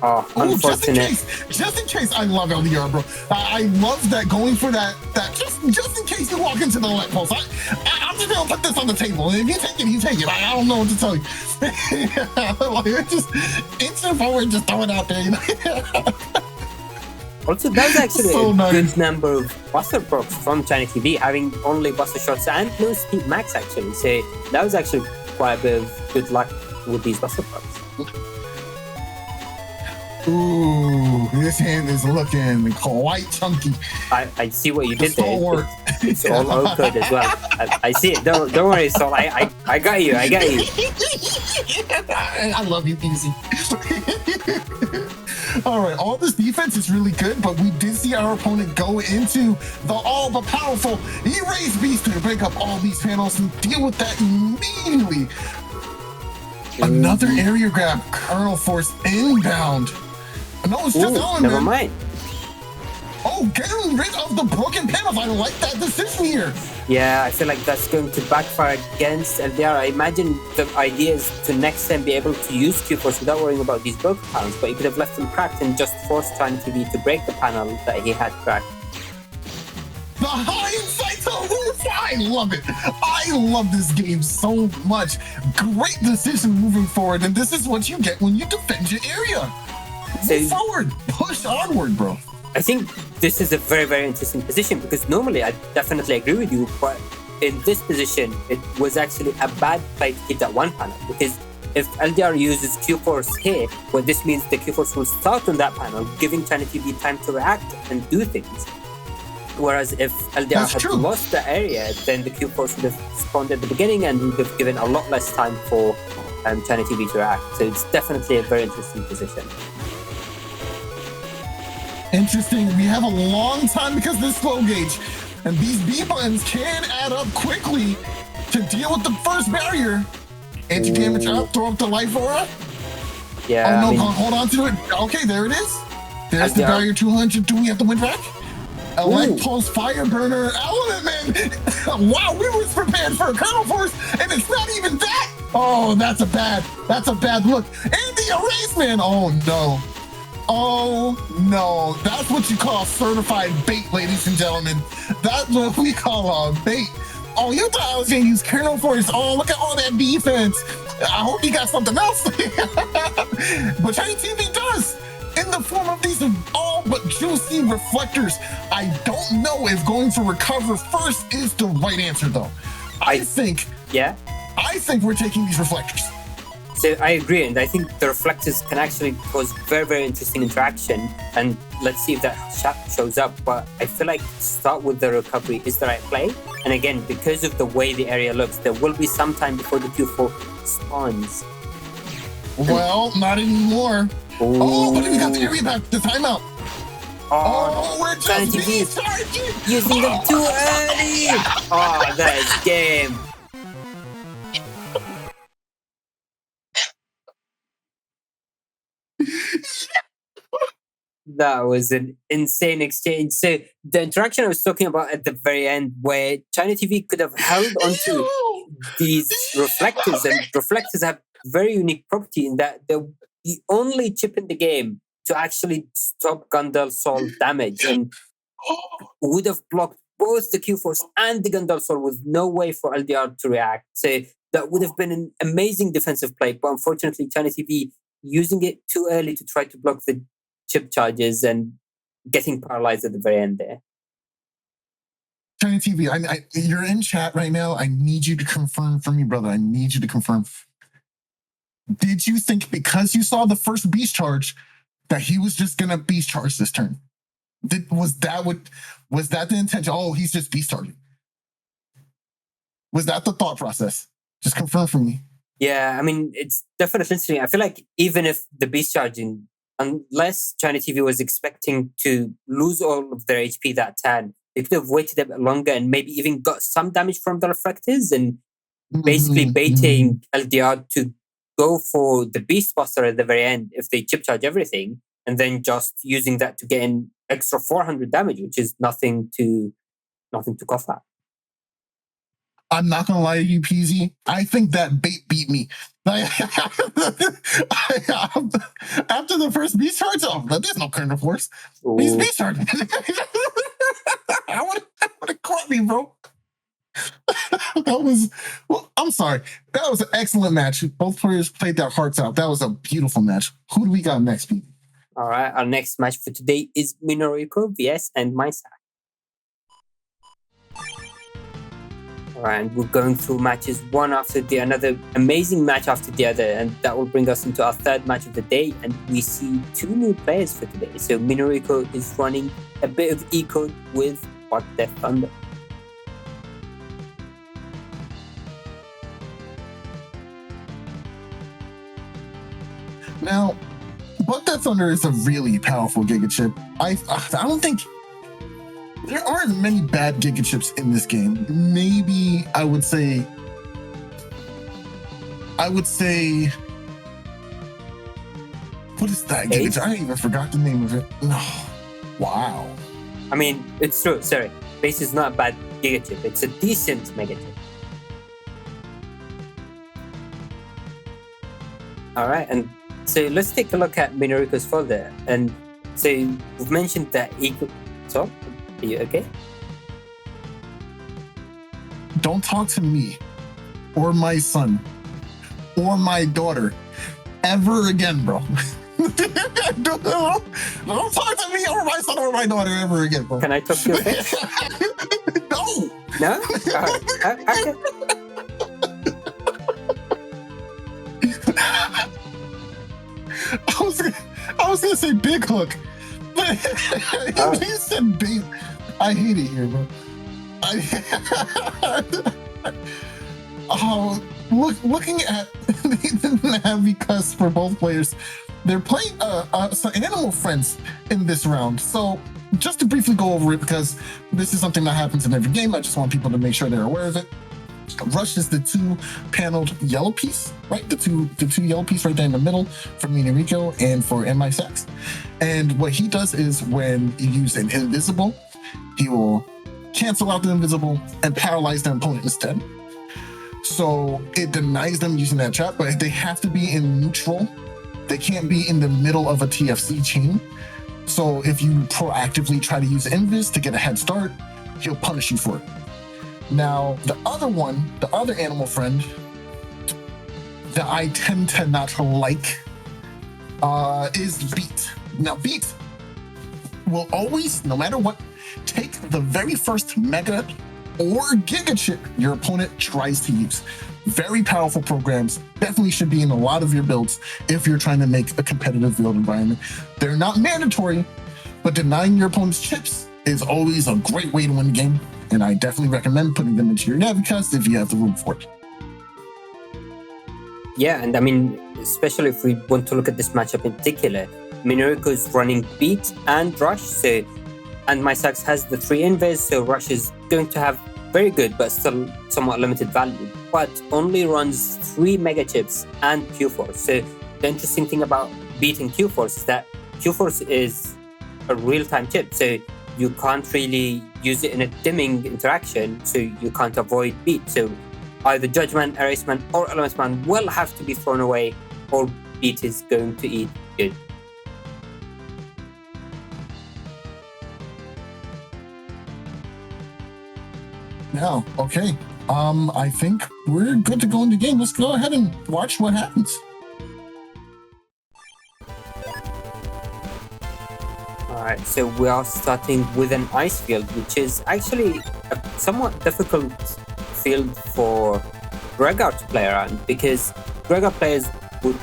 Oh, unfortunate. Just in case. I love LDR, bro. I love that going for that just in case you walk into the light post. I'm just gonna put this on the table. And if you take it, you take it. I don't know what to tell you. Like, just instant forward, just throw it out there, you know? Also, that was actually a good number of buster procs from ChinaTV, having only buster shots and no speed max, actually. So that was actually quite a bit of good luck with these buster procs. Ooh, this hand is looking quite chunky. I see what you did there. It's all O-code as well. I see it. Don't worry, Soul. I got you. I got you. I love you, Easy. All right, all this defense is really good, but we did see our opponent go into the all-but-powerful Erase Beast to break up all these panels and deal with that immediately. Another area grab, Kernel Force inbound. No, it's just Ellen, never mind. Oh, getting rid of the broken panels. I like that decision here. Yeah, I feel like that's going to backfire against LDR. I imagine the idea is to next time be able to use Q-Force without worrying about these broken panels, but he could have left them cracked and just forced ChinaTV to break the panel that he had cracked. The hindsight to I love it. I love this game so much. Great decision moving forward, and this is what you get when you defend your area. Move forward, push onward, bro. I think this is a very, very interesting position because normally I definitely agree with you, but in this position, it was actually a bad play to keep that one panel because if LDR uses Q-Force here, well, this means the Q-Force will start on that panel, giving ChinaTV time to react and do things. Whereas if LDR had lost the area, then the Q-Force would have spawned at the beginning and would have given a lot less time for ChinaTV to react. So it's definitely a very interesting position. Interesting. We have a long time because of this slow gauge. And these B buttons can add up quickly to deal with the first barrier. Anti-damage up, throw up the life aura. Yeah. Oh no, hold on to it. Okay, there it is. There's the barrier 200. Do we have the wind rack? Elect Pulse Fire Burner Element Man. Wow, we was prepared for a Kernel Force, and it's not even that. Oh, that's a bad look. And the Erase Man. Oh no. Oh no. That's what you call certified bait, ladies and gentlemen. That's what we call a bait. Oh, you thought I was gonna use Kernel Force. Oh, look at all that defense. I hope you got something else. But ChinaTV does. In the form of these all but juicy reflectors. I don't know if going for recover first is the right answer though. I think we're taking these reflectors. So I agree, and I think the reflectors can actually cause very, very interesting interaction. and let's see if that shows up. But I feel like start with the recovery is the right play. And again, because of the way the area looks, there will be some time before the Q4 spawns. Well, not anymore. Ooh. Oh, but we got the area back. The timeout. Oh, we're just using them too early. Oh, that is game. That was an insane exchange. So the interaction I was talking about at the very end, where ChinaTV could have held onto these reflectors, and reflectors have very unique property in that they're the only chip in the game to actually stop Gandalf Soul damage, and would have blocked both the Q-Force and the Gandalf Soul with no way for LDR to react. So that would have been an amazing defensive play, but unfortunately ChinaTV using it too early to try to block the chip charges and getting paralyzed at the very end there. ChinaTV, you're in chat right now. I need you to confirm for me, brother. I need you to confirm. Did you think because you saw the first beast charge that he was just gonna beast charge this turn? Was that the intention? Oh, he's just beast charging. Was that the thought process? Just confirm for me. Yeah, I mean, it's definitely interesting. I feel like even if the beast charging, unless ChinaTV was expecting to lose all of their HP that turn, they could have waited a bit longer and maybe even got some damage from the reflectors and basically baiting LDR to go for the beast buster at the very end if they chip charge everything, and then just using that to get an extra 400 damage, which is nothing to cough at. I'm not gonna lie to you, PZ. I think that bait beat me. After the first beast charge, there's no current force. He's beast charging. I would have caught me, bro. I'm sorry. That was an excellent match. Both players played their hearts out. That was a beautiful match. Who do we got next, Pete? All right, our next match for today is Minoriko vsAndMySax. All right, and we're going through matches one after the another, amazing match after the other, and that will bring us into our third match of the day, and we see two new players for today. So Minoriko is running a bit of eco with What Death Thunder. Now, What Death Thunder is a really powerful Giga Chip. I don't think there aren't many bad Giga Chips in this game. Maybe I would say what is that Giga Chip? I even forgot the name of it. No. Wow. I mean, it's true. Sorry. Base is not a bad Giga Chip. It's a decent Mega Chip. All right, and so let's take a look at Minoriko's folder. And so we've mentioned that So, are you okay? Don't talk to me or my son or my daughter ever again, bro. Don't talk to me or my son or my daughter ever again, bro. Can I talk to your face? No. No? Okay. I was gonna say big hook, but you said big. I hate it here, bro. Looking at the heavy cuts for both players, they're playing some animal friends in this round. So just to briefly go over it, because this is something that happens in every game, I just want people to make sure they're aware of it. Rush is the two-paneled yellow piece, right? The two yellow piece right there in the middle for Minoriko and for AndMySax. And what he does is when you use an invisible, he will cancel out the invisible and paralyze the opponent instead. So it denies them using that trap, but they have to be in neutral. They can't be in the middle of a TFC chain. So if you proactively try to use Invis to get a head start, he'll punish you for it. Now, the other animal friend that I tend to not like is Beat. Now, Beat will always, no matter what, take the very first Mega or Giga Chip your opponent tries to use. Very powerful programs, definitely should be in a lot of your builds if you're trying to make a competitive build environment. They're not mandatory, but denying your opponent's chips is always a great way to win the game, and I definitely recommend putting them into your navicast if you have the room for it. Yeah, and I mean, especially if we want to look at this matchup in particular, Minoriko is running beat and rush, so AndMySax has the 3 invis, so rush is going to have very good but still somewhat limited value, but only runs 3 mega chips and Q-Force. So the interesting thing about beating Q-Force is that Q-Force is a real-time chip, so you can't really use it in a dimming interaction, so you can't avoid beat. So either Judgment, Erasement, or Elements Man will have to be thrown away, or beat is going to eat good. Now, okay. I think we're good to go into game. Let's go ahead and watch what happens. Alright, so we are starting with an ice field, which is actually a somewhat difficult field for Gregor to play around, because Gregor players would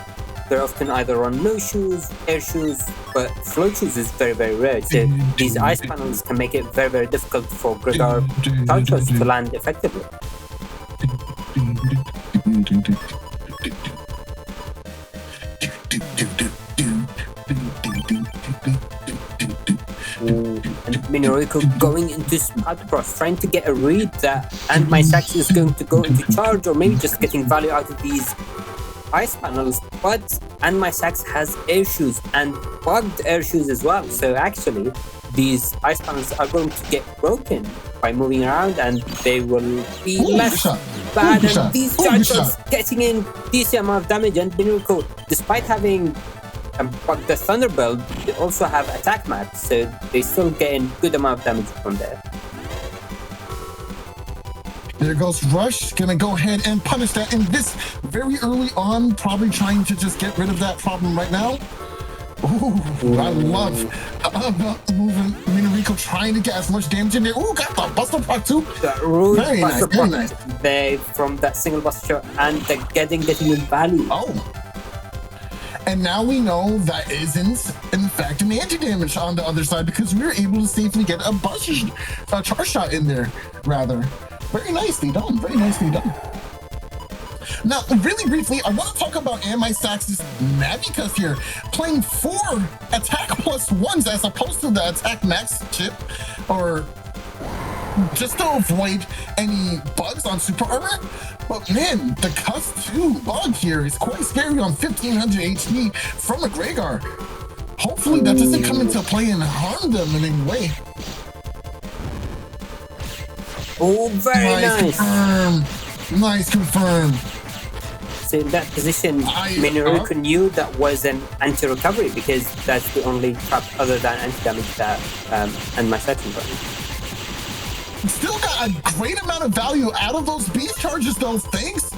very often either run low shoes, air shoes, but float shoes is very, very rare. So these ice panels can make it very, very difficult for Gregor chargers to land effectively. And Minoriko going into SoulXCross, trying to get a read that AndMySax is going to go into charge, or maybe just getting value out of these ice panels. But AndMySax has air shoes and bugged air shoes as well, so actually these ice panels are going to get broken by moving around, and they will be less bad. And these chargers getting in decent amount of damage, and Minoriko, despite having bugged the Thunder build, they also have attack mats, so they still getting good amount of damage from there. There goes Rush, gonna go ahead and punish that in this very early on, probably trying to just get rid of that problem right now. Ooh, I love moving Minoriko, trying to get as much damage in there. Ooh, got the Buster Proc too. Very nice, very nice. They from that single Buster shot, and they're getting in value. Oh. And now we know that isn't, in fact, an anti-damage on the other side, because we were able to safely get a charge shot in there, rather. Very nicely done, very nicely done. Now, really briefly, I want to talk about AndMySax's navicast here, playing 4 attack plus 1s as opposed to the attack max chip, or just to avoid any bugs on super armor. But man, the Cuss 2 bug here is quite scary on 1500 HP from a Gregor. Hopefully that doesn't come into play and harm them in any way. Oh, very nice. Nice confirm. So in that position, Minoriko knew that was an anti-recovery, because that's the only trap other than anti-damage that AndMySax is running. Still got a great amount of value out of those beast charges though, thanks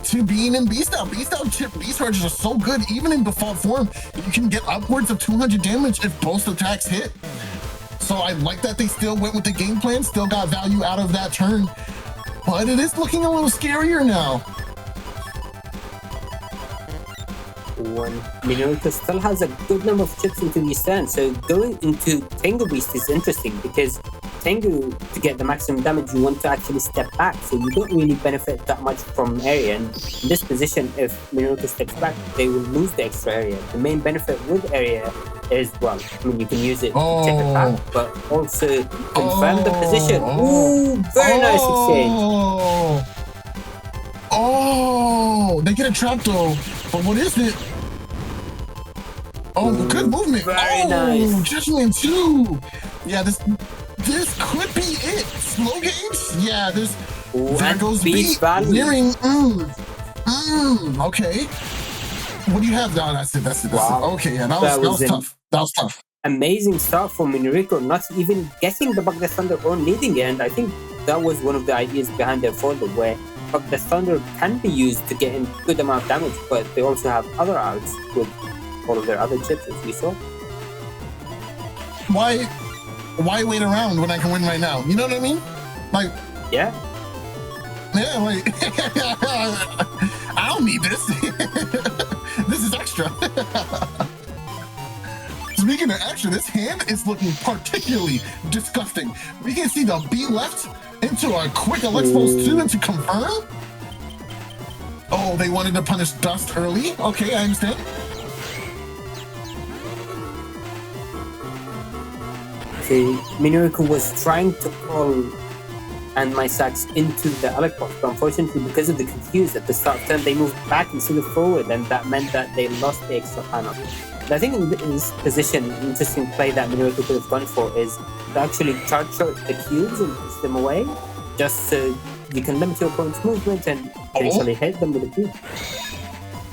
to being in beast out. Beast out chip beast charges are so good, even in default form. You can get upwards of 200 damage if both attacks hit. So I like that they still went with the game plan, still got value out of that turn. But it is looking a little scarier now. When Minoriko still has a good number of chips into the stand, so going into Tengu Beast is interesting, because Tengu, to get the maximum damage, you want to actually step back, so you don't really benefit that much from area. And in this position, if Minoriko steps back, they will lose the extra area. The main benefit with area is, well, I mean, you can use it to check attack, but also confirm the position. Ooh, very nice exchange. Oh, they get a trap though, but what is it? Oh, good movement. Very nice. Judgment too. Yeah, this could be it. Slow gauge? Yeah, there goes beat. Nearing. Okay. What do you have? No, that's it. Wow. Okay, yeah, that was tough. That was tough. Amazing start for Minoriko, not even getting the Bug the Thunder or needing it. And I think that was one of the ideas behind their folder, where Bug the Thunder can be used to get in good amount of damage, but they also have other outs with all of their other chips, as we saw. Why wait around when I can win right now? You know what I mean? Like, yeah, like I don't need this. This is extra. Speaking of extra, this hand is looking particularly disgusting. We can see the B left into a quick Electropulse 2 into confirm. Oh, they wanted to punish Dust early. Okay, I understand. See, Minoriko was trying to pull AndMySax into the Electropulse, but unfortunately, because of the confuse at the start of turn, they moved back instead of forward, and that meant that they lost the extra panel. But I think in this position, an interesting play that Minoriko could have gone for is to actually charge short the cubes and push them away, just so you can limit your opponent's movement and potentially hit them with a cube.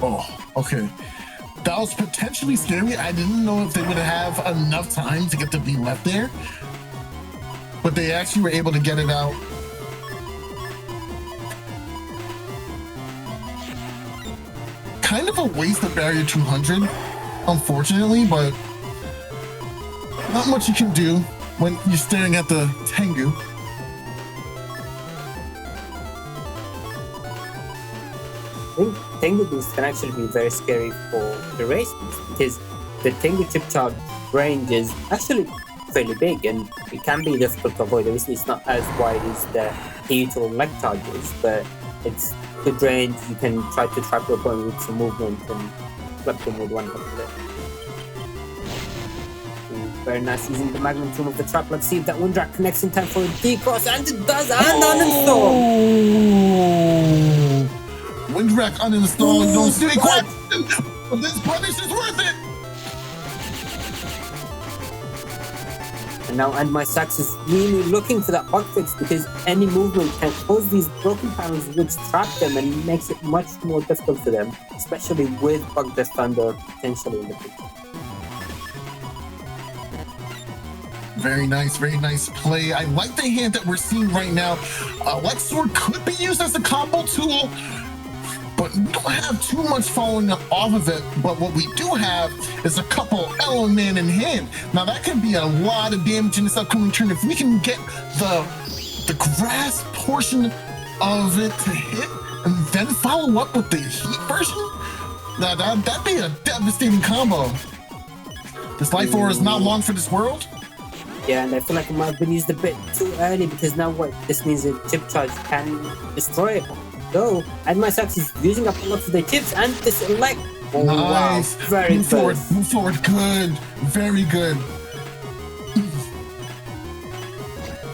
Oh, okay. That was potentially scary. I didn't know if they would have enough time to get the B left there, but they actually were able to get it out. Kind of a waste of barrier 200, unfortunately, but not much you can do when you're staring at the Tengu. I think Tengu boost can actually be very scary for the race boost, because the Tengu chip charge range is actually fairly big and it can be difficult to avoid. Obviously, it's not as wide as the heat or leg charges, but it's good range. You can try to trap your opponent with some movement and flip them with one hit of it. Very nice using the Magnum Tomb of the trap. Let's see if that Windrak connects in time for a D-cross, and it does, and uninstall! Windrak uninstalled, no silly question, but this punish is worth it! And now AndMySax is really looking for that bug fix, because any movement can cause these broken panels which trap them and makes it much more difficult for them, especially with Bug Thunder potentially in the future. Very nice play. I like the hand that we're seeing right now. Lex Sword could be used as a combo tool, but we don't have too much following up off of it. But what we do have is a couple Element in hand. Now that could be a lot of damage in this upcoming turn. If we can get the grass portion of it to hit and then follow up with the heat version, that'd be a devastating combo. This life aura is not long for this world. Yeah, and I feel like it might have been used a bit too early, because now what this means is chip charge can destroy it. Though AndMySax is using up a lot of the chips and this elect. Oh, nice. Wow, very move forward, good, very good.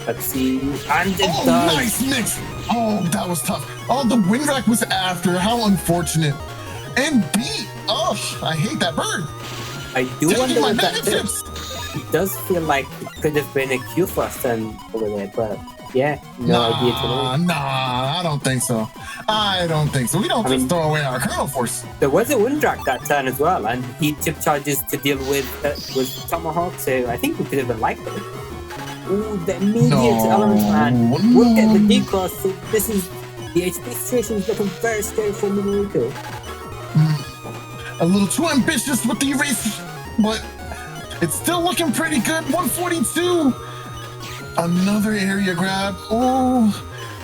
Let's see, and it does. Nice mix. Oh, that was tough. Oh, the Windrak was after. How unfortunate. And B. Oh, I hate that bird. I do wonder my what that chips. is. It does feel like it could have been a Q frost turn over there, but yeah, no idea to know. Nah, I don't think so. We don't just throw away our kernel force. There was a Windrak that turn as well, and he chip charges to deal with Tomahawk, so I think we could have been like it. Ooh, the immediate element man will get the D-cross, so this is the HP situation is looking very scary for Minoriko. A little too ambitious with the erase, but it's still looking pretty good. 142. Another area grab. Oh,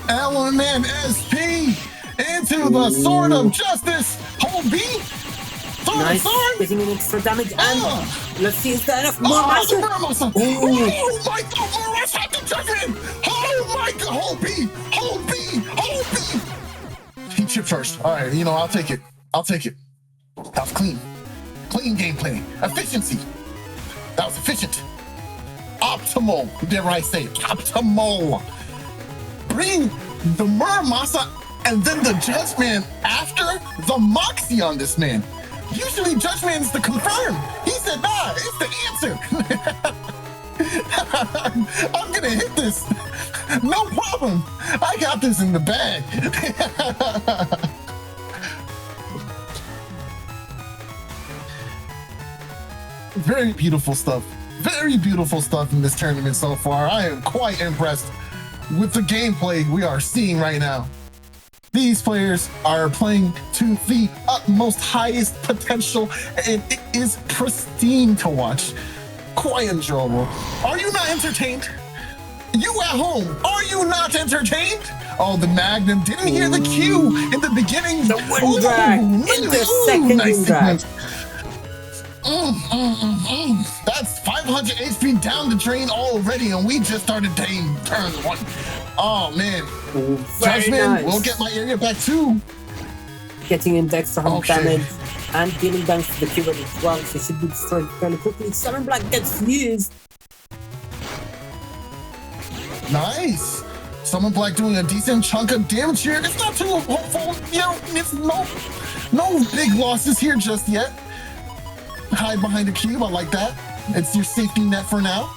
Element SP into the Sword of Justice. Hold B. Nice, getting an extra damage, and let's see, is that enough? More Master! Oh my god, Morasa had to jump in! Oh my god, hold B! He chip charged. Alright, I'll take it. That was clean. Clean gameplay. Efficiency. That was efficient. Optimal. Dare I say optimal. Bring the Muramasa and then the Judgment after the Moxie on this man. Usually Judgment's the confirm. He said, nah, it's the answer. I'm gonna hit this. No problem. I got this in the bag. Very beautiful stuff. Very beautiful stuff in this tournament so far. I am quite impressed with the gameplay we are seeing right now. These players are playing to the utmost highest potential, and it is pristine to watch. Quite enjoyable. Are you not entertained? You at home, are you not entertained? Oh, the Magnum didn't hear the cue in the beginning. The Windrak in the second nice Windrak. That's 500 HP down the drain already, and we just started turn 1. Oh man. Judgment nice. will get my area back too. Getting in extra damage and dealing damage to the keyword as well, so it should be destroyed fairly quickly. Summon Black gets used. Nice. Summon Black doing a decent chunk of damage here. It's not too hopeful. You know, it's no big losses here just yet. Hide behind a cube. I like that. It's your safety net for now.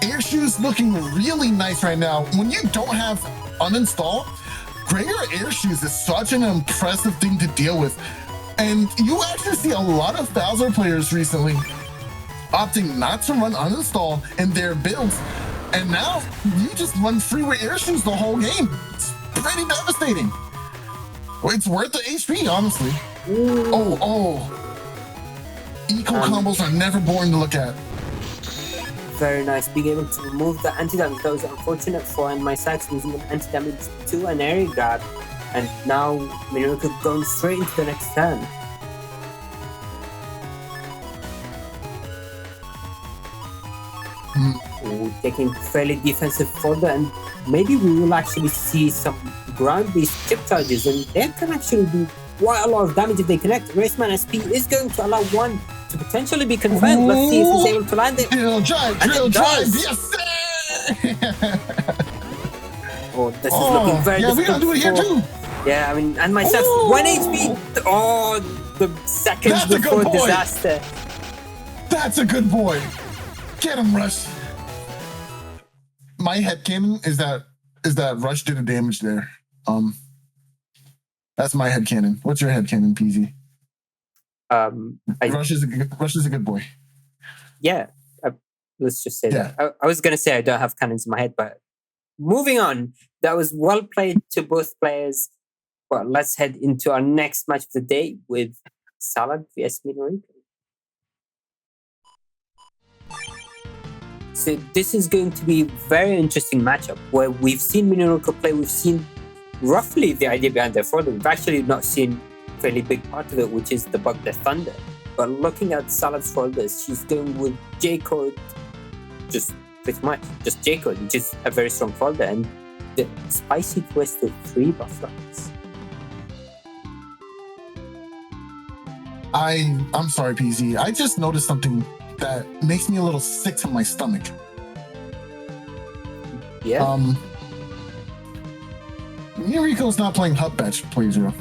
Air Shoes looking really nice right now. When you don't have uninstall, Gregor Air Shoes is such an impressive thing to deal with. And you actually see a lot of Bowser players recently opting not to run uninstall in their builds. And now you just run free with Air Shoes the whole game. It's pretty devastating. It's worth the HP, honestly. Oh. Eco combos are never boring to look at. Very nice. Being able to remove the anti-damage. That was unfortunate for AndMySax losing an anti-damage to an area grab. And now Minoriko going straight into the next turn. Taking fairly defensive further, and maybe we will actually see some ground-based chip charges, and they can actually do quite a lot of damage if they connect. Raceman SP is going to allow one to potentially be confirmed. Let's see if he's able to land it. Drill drive, yes! This is looking very difficult. Yeah, we gotta do it here too. Yeah, I mean, AndMySax, 1 HP. Oh, the seconds before disaster. That's a good boy. Get him, Rush. My headcanon is that Rush did a damage there. That's my headcanon. What's your headcanon, PZ? Rush is a good boy. Yeah, let's just say that. I was gonna say I don't have cannons in my head, but moving on. That was well played to both players. Well, let's head into our next match of the day with Salad vs Minoriko. So this is going to be a very interesting matchup where we've seen Minoriko play, we've seen roughly the idea behind their forward. We've actually not seen a fairly big part of it, which is the bug the thunder. But looking at Salad's folders, she's going with J-code, just pretty much just J-code, which is a very strong folder, and the spicy twist of 3 buffers. I'm sorry, PZ. I just noticed something that makes me a little sick to my stomach. Yeah. Minoriko's not playing Hub Batch PlayerZero.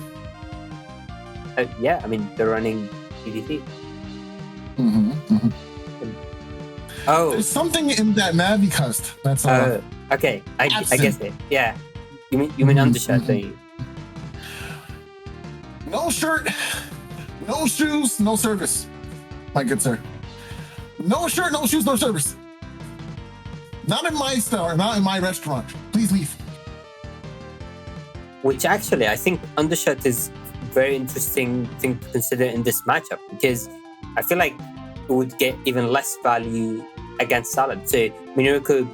Yeah, I mean they're running PvP. Oh, there's something in that Navi cust that's okay. I guess it. Yeah. You mean undershirt, don't you? No shirt, no shoes, no service. My good sir. No shirt, no shoes, no service. Not in my store, not in my restaurant. Please leave. Which actually, I think undershirt is a very interesting thing to consider in this matchup, because I feel like it would get even less value against Salad. So Minoriko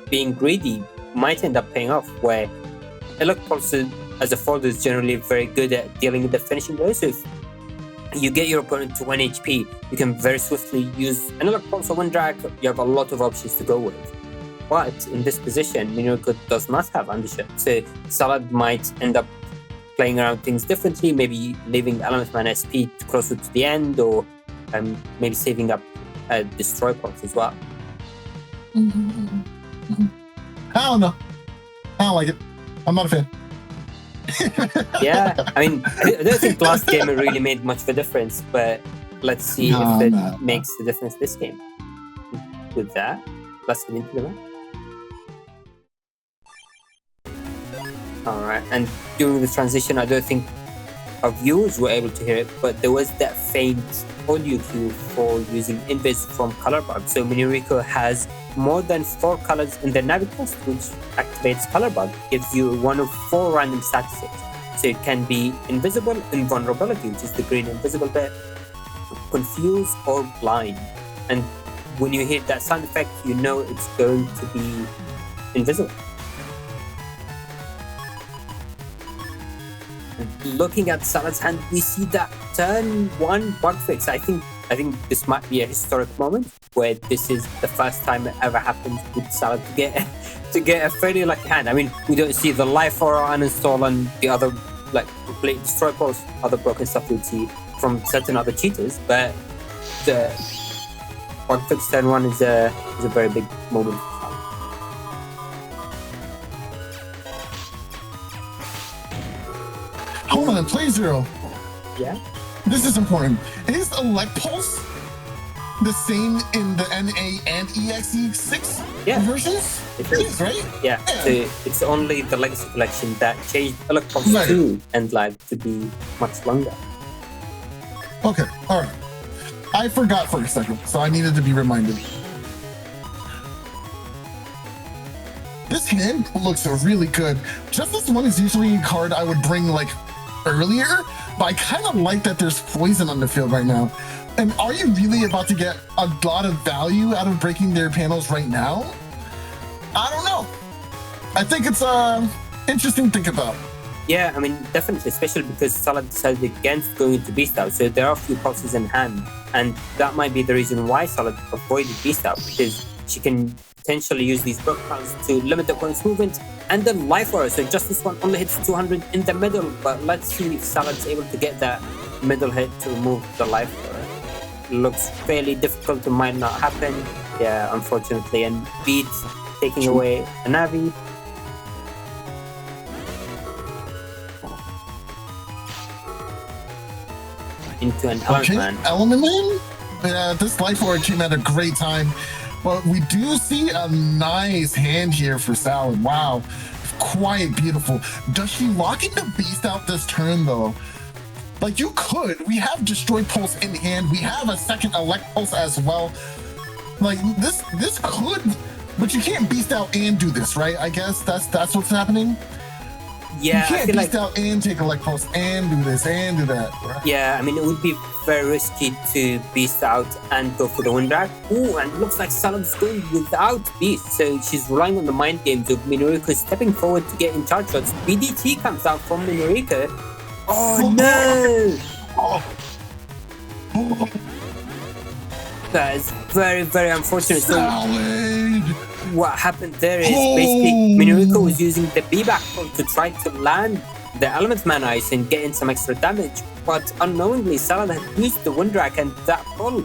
being greedy might end up paying off, where Electropulse as a folder is generally very good at dealing with the finishing blows. So if you get your opponent to 1 HP, you can very swiftly use an Electropulse or 1 drag. You have a lot of options to go with. But in this position, Minoriko does not have undershirt. So Salad might end up playing around things differently, maybe leaving Element Man SP closer to the end, or maybe saving up a Destroy Pulse as well. I don't know. I don't like it. I'm not a fan. Yeah, I mean, I don't think last game it really made much of a difference, but let's see if it makes the difference this game. With that, let's get into the match. Alright, and during the transition, I don't think our viewers were able to hear it, but there was that faint audio cue for using invis from Colorbug. So Minoriko has more than 4 colors in their Navicast, which activates Colorbug, gives you one of 4 random statistics. So it can be invisible, invulnerability, which is the green invisible bit, confused, or blind. And when you hear that sound effect, you know it's going to be invisible. Looking at Salad's hand, we see that turn 1 bug fix. I think I think this might be a historic moment where this is the first time it ever happened with Salad to get a fairly lucky hand. I mean, we don't see the life aura uninstall and the other like complete destroy pulse, other broken stuff we'd see from certain other cheaters, but the bug fix turn 1 is a very big moment. Hold on, playerzero. Yeah. This is important. Is Elect Pulse the same in the NA and EXE6 versions? It is, right? Yeah. So it's only the Legacy Collection that changed Elect Pulse 2 and Live to be much longer. Okay, all right. I forgot for a second, so I needed to be reminded. This hand looks really good. Justice 1 is usually a card I would bring like earlier, but I kind of like that there's poison on the field right now. And are you really about to get a lot of value out of breaking their panels right now? I don't know. I think it's interesting to think about. Yeah, I mean, definitely, especially because Salad decided against going into Beast Out, so there are a few pulses in hand, and that might be the reason why Salad avoided Beast Out, because she can potentially use these broke panels to limit the opponent's movement, and then Life Aura, so Justice 1 only hits 200 in the middle, but let's see if Salad's able to get that middle hit to remove the Life Aura. Looks fairly difficult, it might not happen, yeah, unfortunately, and Beat taking away a Navi. Into an Element Man. Element Man? Yeah, this Life Aura came at a great time. But we do see a nice hand here for Salad. Wow. Quite beautiful. Does she lock into Beast Out this turn, though? Like, you could. We have Destroy Pulse in hand. We have a second Elect Pulse as well. Like, this could... But you can't Beast Out and do this, right? I guess that's what's happening? Yeah, you can't Beast Out and take Elect Pulse and do this and do that, right? Yeah, I mean, it would be very risky to Beast Out and go for the Wind Drag. Ooh, and it looks like Salad's going without Beast, so she's relying on the mind games of Minoriko stepping forward to get in charge shots. BDT comes out from Minoriko. Oh no! That is very, very unfortunate. Salad! So what happened there is basically Minoriko was using the B-back pull to try to land the Element Man Ice and get in some extra damage, but unknowingly Salad had used the Wind Drag, and that pull,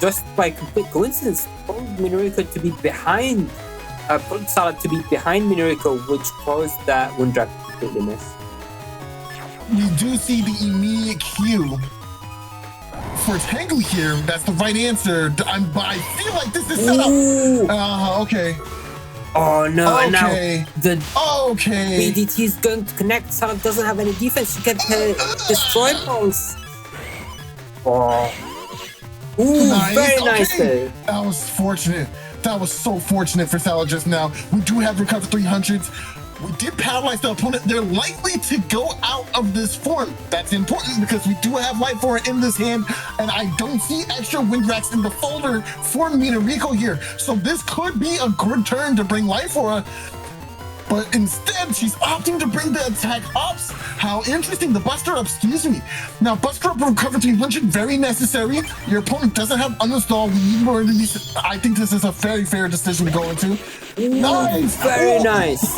just by complete coincidence, pulled Minoriko to be behind, pulled Salad to be behind Minoriko, which caused that Wind Drag to completely miss. We do see the immediate cue for Tango here. That's the right answer. But I feel like this is set up. Okay. Oh no, and now the Okay. BDT is going to connect. Salad doesn't have any defense. She can destroy pulse. Oh. Ooh, nice. Very nice there. That was fortunate. That was so fortunate for Salad just now. We do have recover 300s. We did paralyze the opponent. They're likely to go out of this form. That's important because we do have Life Aura in this hand, and I don't see extra Wind Drags in the folder for Minoriko here. So this could be a good turn to bring Life Aura, but instead she's opting to bring the attack ups. How interesting, the Buster Up, excuse me. Now Buster Up recover 300, very necessary. Your opponent doesn't have uninstall. We need more of these. I think this is a very fair decision to go into. Nice! Very nice.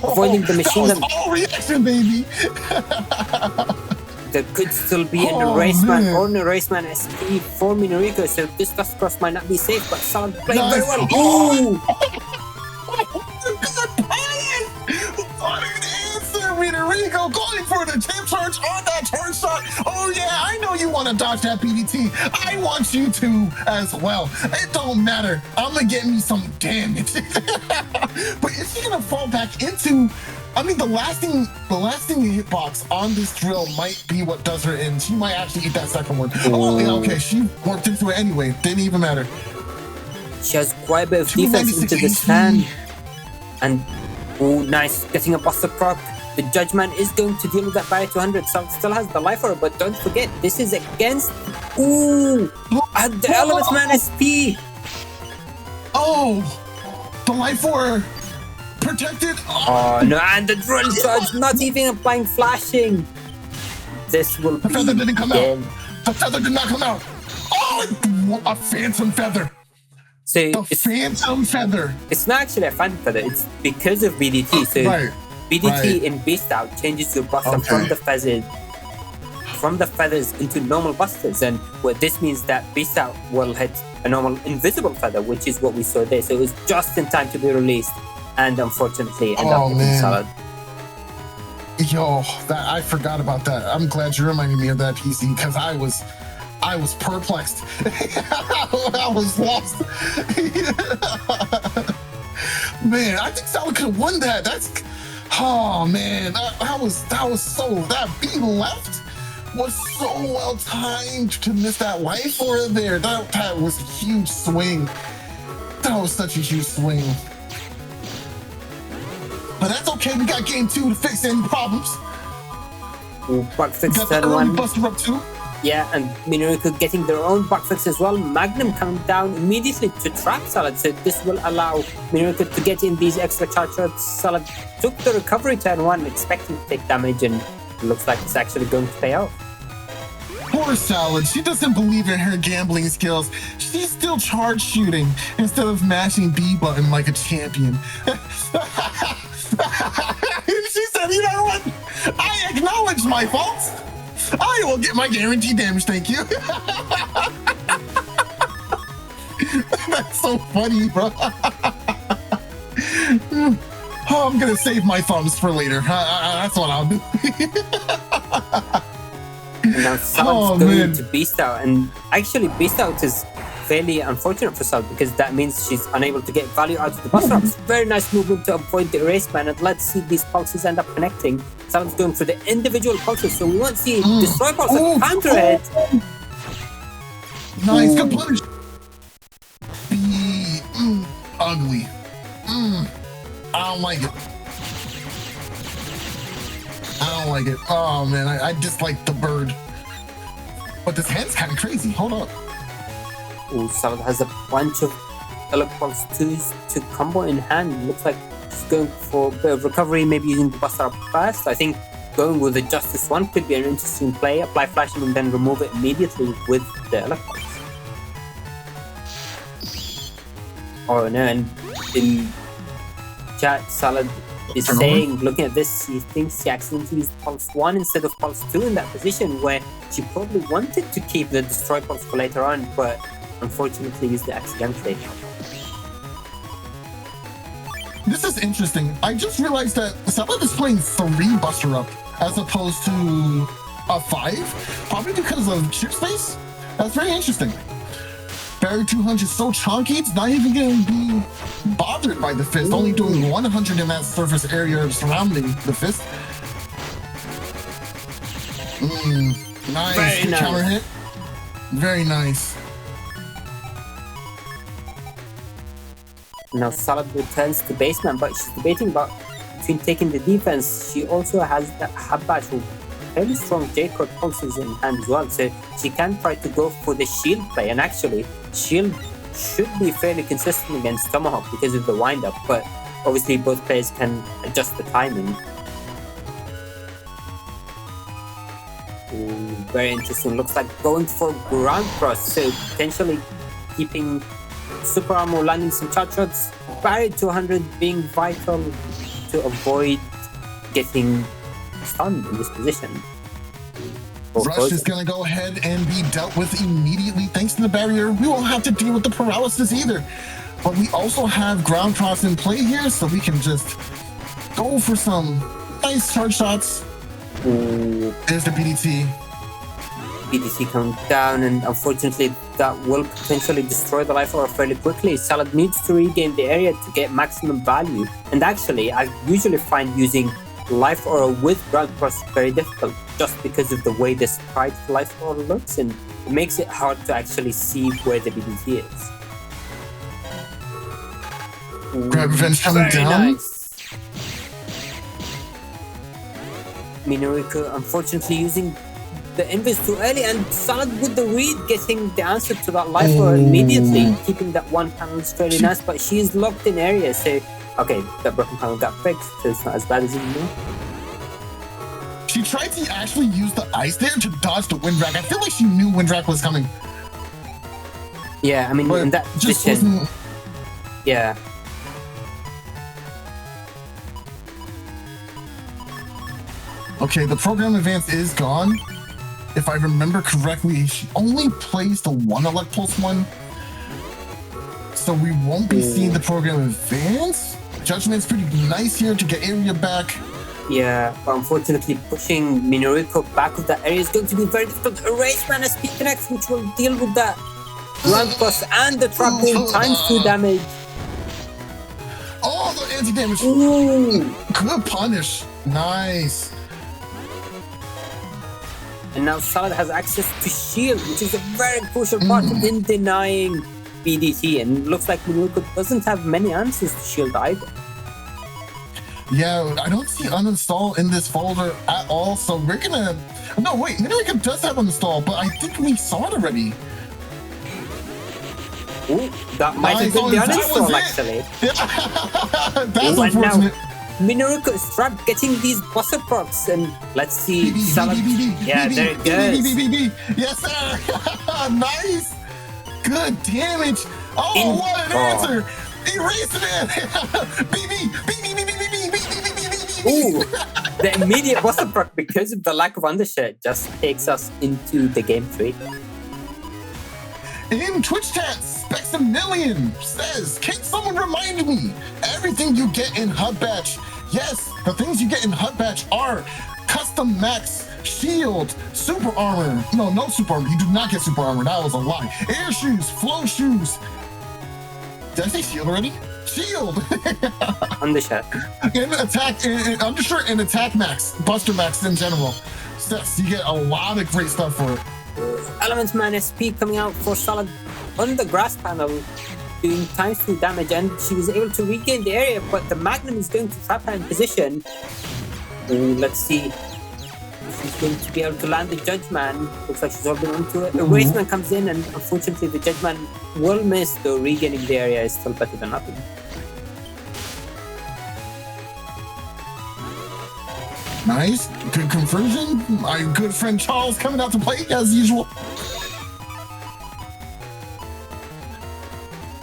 Avoiding the machine gun. All reaction, baby. There could still be an Eraseman or an Eraseman SP for Minoriko, so this SoulXCross might not be safe, but Salad played very well. Ooh! Minoriko going for the tip charge on that turn shot. Oh yeah, I know you want to dodge that BDT. I want you to as well. It don't matter. I'm gonna get me some damage. But is she gonna fall back into? I mean, the lasting hitbox on this drill might be what does her in. She might actually eat that second one. Oh yeah, okay. She worked into it anyway. Didn't even matter. She has quite a bit of defense into this hand. And oh, nice, getting a Buster Proc. The Judgment is going to deal with that barrier 200. Salad still has the Life Aura, but don't forget, this is against... Ooh! And the Element Man SP! Oh! The Life Aura! Protected! Oh no, and the Drill Charge not even applying flashing! This will be... The feather didn't come out! The feather did not come out! Oh! Salad, a phantom feather. So The phantom feather. It's not actually a phantom feather. It's because of BDT. So BDT in Beast Out changes your buster from the feathers into normal busters, and what this means that Beast Out will hit a normal invisible feather, which is what we saw there. So it was just in time to be released, and unfortunately ended up with Salad. Yo, I forgot about that. I'm glad you reminded me of that, PC, because I was perplexed. I was lost. Man, I think Salad could have won that. Oh man, that B left was so well timed to miss that life order there. That was a huge swing. That was such a huge swing. But that's okay. We got game 2 to fix any problems. Bug fix got the early buster up too. Yeah, and Minoriko getting their own bug fix as well. Magnum coming down immediately to trap Salad, so this will allow Minoriko to get in these extra charge shots. Salad took the recovery turn 1, expecting to take damage, and it looks like it's actually going to pay off. Poor Salad, she doesn't believe in her gambling skills. She's still charge shooting instead of mashing B button like a champion. She said, you know what? I acknowledge my faults. I will get my guaranteed damage, thank you. That's so funny, bro. Oh, I'm gonna save my thumbs for later. That's what I'll do. Now Salad's going to Beast Out, and actually Beast Out is fairly unfortunate for Salad because that means she's unable to get value out of the buster ups. Very nice movement to avoid the erase ban, and let's see these pulses end up connecting. Salad's going for the individual pulses, so we won't see destroy pulse counter hit. Nice, good punish. Ugly. I don't like it. I don't like it. Oh man, I dislike the bird. But this hand's kind of crazy. Hold up. Salad has a bunch of Pulse 2s to combo in hand. Looks like she's going for a bit of recovery, maybe using the buster up first. I think going with the Justice 1 could be an interesting play. Apply flashing and then remove it immediately with the Pulse. Oh no, and in chat, Salad is saying, looking at this, he thinks he accidentally used Pulse 1 instead of Pulse 2 in that position where she probably wanted to keep the Destroy Pulse for later on, but unfortunately used it accidentally. This is interesting. I just realized that Salad is playing 3 Buster Up as opposed to a 5, probably because of chip space. That's very interesting. Barrier 200 is so chunky, it's not even going to be bothered by the fist, only doing 100 in that surface area surrounding the fist. Nice. Very nice. Counter hit. Very nice. Now Salad returns to basement, but she's debating about between taking the defense. She also has the Habbash with fairly strong J-Code pulses in hand as well, so she can try to go for the shield play, and actually shield should be fairly consistent against Tomahawk because of the wind-up, but obviously both players can adjust the timing. Very interesting. Looks like going for ground cross, so potentially keeping super armor, landing some charge shots. Barrier 200 being vital to avoid getting stunned in this position. Rush is going to go ahead and be dealt with immediately thanks to the barrier. We won't have to deal with the paralysis either. But we also have ground cross in play here, so we can just go for some nice charge shots. There's the BDT. BDT coming down, and unfortunately that will potentially destroy the life aura fairly quickly. Salad needs to regain the area to get maximum value, and actually I usually find using life aura with ground cross very difficult just because of the way the sprite life aura looks, and it makes it hard to actually see where the BDT is. Grab Revenge coming down. Nice. Minoriko unfortunately using the invis too early, and Salad with the read getting the answer to that life aura immediately, keeping that one panel is fairly nice, but she is locked in area, so okay, that broken panel got fixed, so it's not as bad as it knew. She tried to actually use the ice there to dodge the wind rack. I feel like she knew wind rack was coming. Yeah, I mean, But in that just position, wasn't. yeah. Okay, the program advance is gone. If I remember correctly, she only plays the one Elect Pulse one. So we won't be seeing the program advance. Judgment's pretty nice here to get area back. Yeah, but unfortunately, pushing Minoriko back of that area is going to be very difficult. Erase Man SP connects, which will deal with that run cost and the trap doing ×2 damage. Oh, the anti-damage. Ooh. Good punish. Nice. And now Salad has access to shield, which is a very crucial part in denying BDT. And it looks like Minoriko doesn't have many answers to shield either. Yeah, I don't see uninstall in this folder at all, so we're gonna... No, wait, Minoriko does have uninstall, but I think we saw it already. Ooh, that might have been the uninstall, actually. That's unfortunate. Minoriko is trapped getting these buzzer procs, and let's see. Yeah, there it goes. Yes, sir. Nice. Good damage. Oh, what an answer. Erase it. Ooh, the immediate buzzer proc because of the lack of undershirt just takes us into the game 3. In Twitch chat, Spexamillion says, can someone remind me? Everything you get in HUD Batch. Yes, the things you get in HUD Batch are custom max, shield, super armor. No super armor. You do not get super armor. That was a lie. Air shoes, flow shoes. Did I say shield already? Shield. Undershirt. And attack, and undershirt and attack max, buster max in general. So you get a lot of great stuff for it. Elements Man SP coming out for Salad on the grass panel, doing ×2 damage, and she was able to regain the area, but the Magnum is going to trap her in position. Let's see if she's going to be able to land the Judgeman. Looks like she's holding onto it. Erase Man comes in, and unfortunately the Judgeman will miss, though regaining the area is still better than nothing. Nice, good conversion. My good friend Charles coming out to play as usual.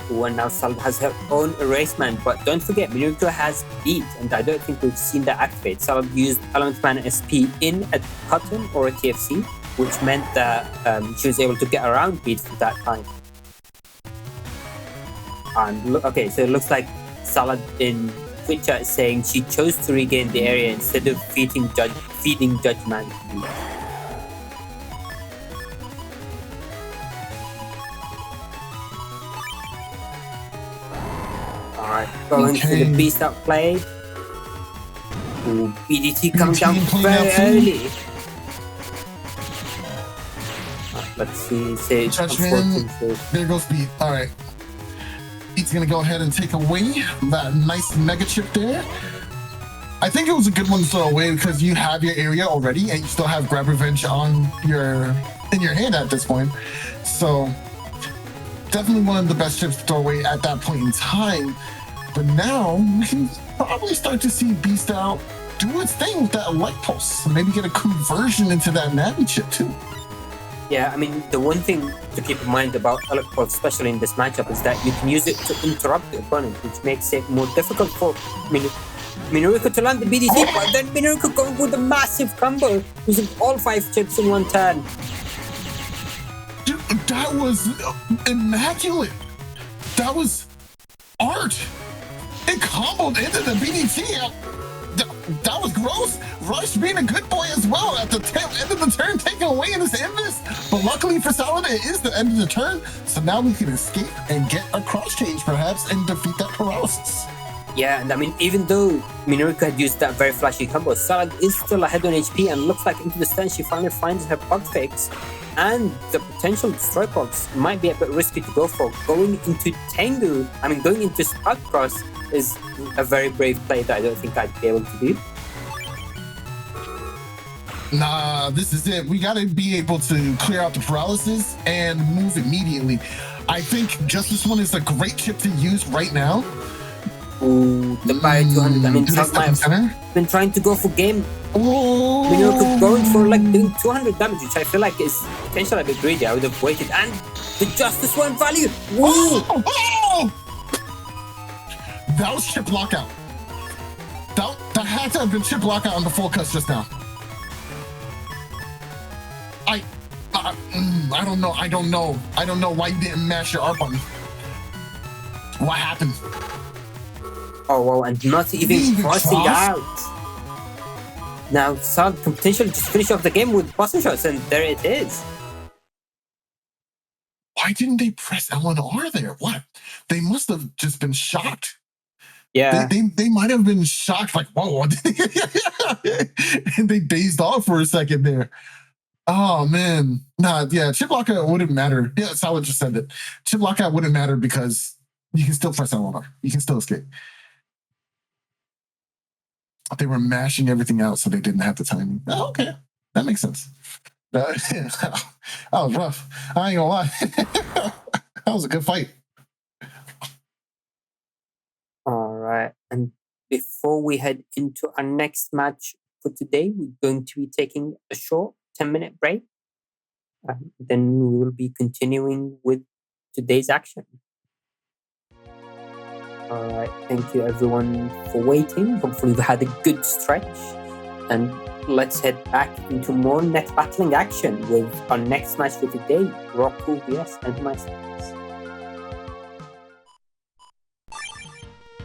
And now Salad has her own Erasement, but don't forget, Minoriko has Beat, and I don't think we've seen that activate. Salad used Element Man SP in a Cotton or a TFC, which meant that she was able to get around Beat for that time. And okay, so it looks like Salad in Twitter is saying she chose to regain the area instead of feeding Judgeman. Alright, going to the beast out play. Ooh, BDT comes down very early. Let's see, Judgment. There goes Beat. Alright. He's gonna go ahead and take away that nice mega chip there. I think it was a good one to throw away because you have your area already and you still have Grab Revenge in your hand at this point. So definitely one of the best chips to throw away at that point in time. But now we can probably start to see Beast Out do its thing with that Elect Pulse. Maybe get a conversion into that Navi chip too. Yeah, I mean, the one thing to keep in mind about Elect Pulse, especially in this matchup, is that you can use it to interrupt the opponent, which makes it more difficult for Minoriko to land the BDT, but then Minoriko going with a massive combo, using all 5 chips in one turn. Dude, that was immaculate. That was art. It comboed into the BDT. That was gross. Rush being a good boy as well at the tail end of the turn, taking away in this Invis. But luckily for Salad, it is the end of the turn. So now we can escape and get a cross change perhaps and defeat that paralysis. Yeah, and I mean, even though Minoriko had used that very flashy combo, Salad is still ahead on HP and looks like into the stand she finally finds her bug fix. And the potential destroy box might be a bit risky to go for. Going into SoulXCross is a very brave play that I don't think I'd be able to do. Nah, this is it. We gotta be able to clear out the paralysis and move immediately. I think just this one is a great chip to use right now. Ooh, the Fire 200. I mean, I've been trying to go for game. Minoriko going for like doing 200 damage, which I feel like is potentially a bit greedy. I would have waited, and The Justice One value! Woo! Oh! Oh! That was chip lockout. That had to have been chip lockout on the full cuts just now. I don't know. I don't know why you didn't mash your R button. What happened? Oh, wow, and not even crossing out. Now, Solid can potentially just finish off the game with button shots, and there it is. Why didn't they press L and R there? What? They must have just been shocked. Yeah. They might have been shocked, like, whoa. And they dazed off for a second there. Oh, man. Nah, yeah, chip lockout wouldn't matter. Yeah, Solid just said it. Chip lockout wouldn't matter because you can still press L and R. You can still escape. They were mashing everything out, so they didn't have the timing. Oh, okay. That makes sense. That was rough. I ain't gonna lie. That was a good fight. All right. And before we head into our next match for today, we're going to be taking a short 10-minute break. Then we will be continuing with today's action. All right. Thank you, everyone, for waiting. Hopefully, we had a good stretch. And let's head back into more net battling action with our next match for today, Rocku vs AndMySax.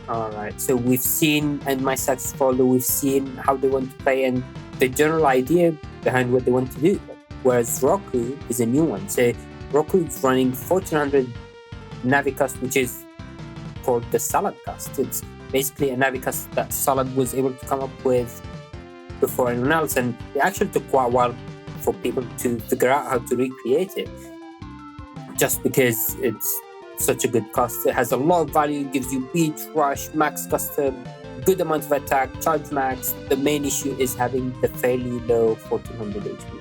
Alright, so we've seen AndMySax follow, we've seen how they want to play and the general idea behind what they want to do. Whereas Rocku is a new one. So Rocku is running 1400 Navicast, which is called the Salad Cast. It's basically a Navicast that Salad was able to come up with before anyone else, and it actually took quite a while for people to figure out how to recreate it, just because it's such a good cost. It has a lot of value, gives you beat, rush, max custom, good amount of attack, charge max. The main issue is having the fairly low 1400 HP.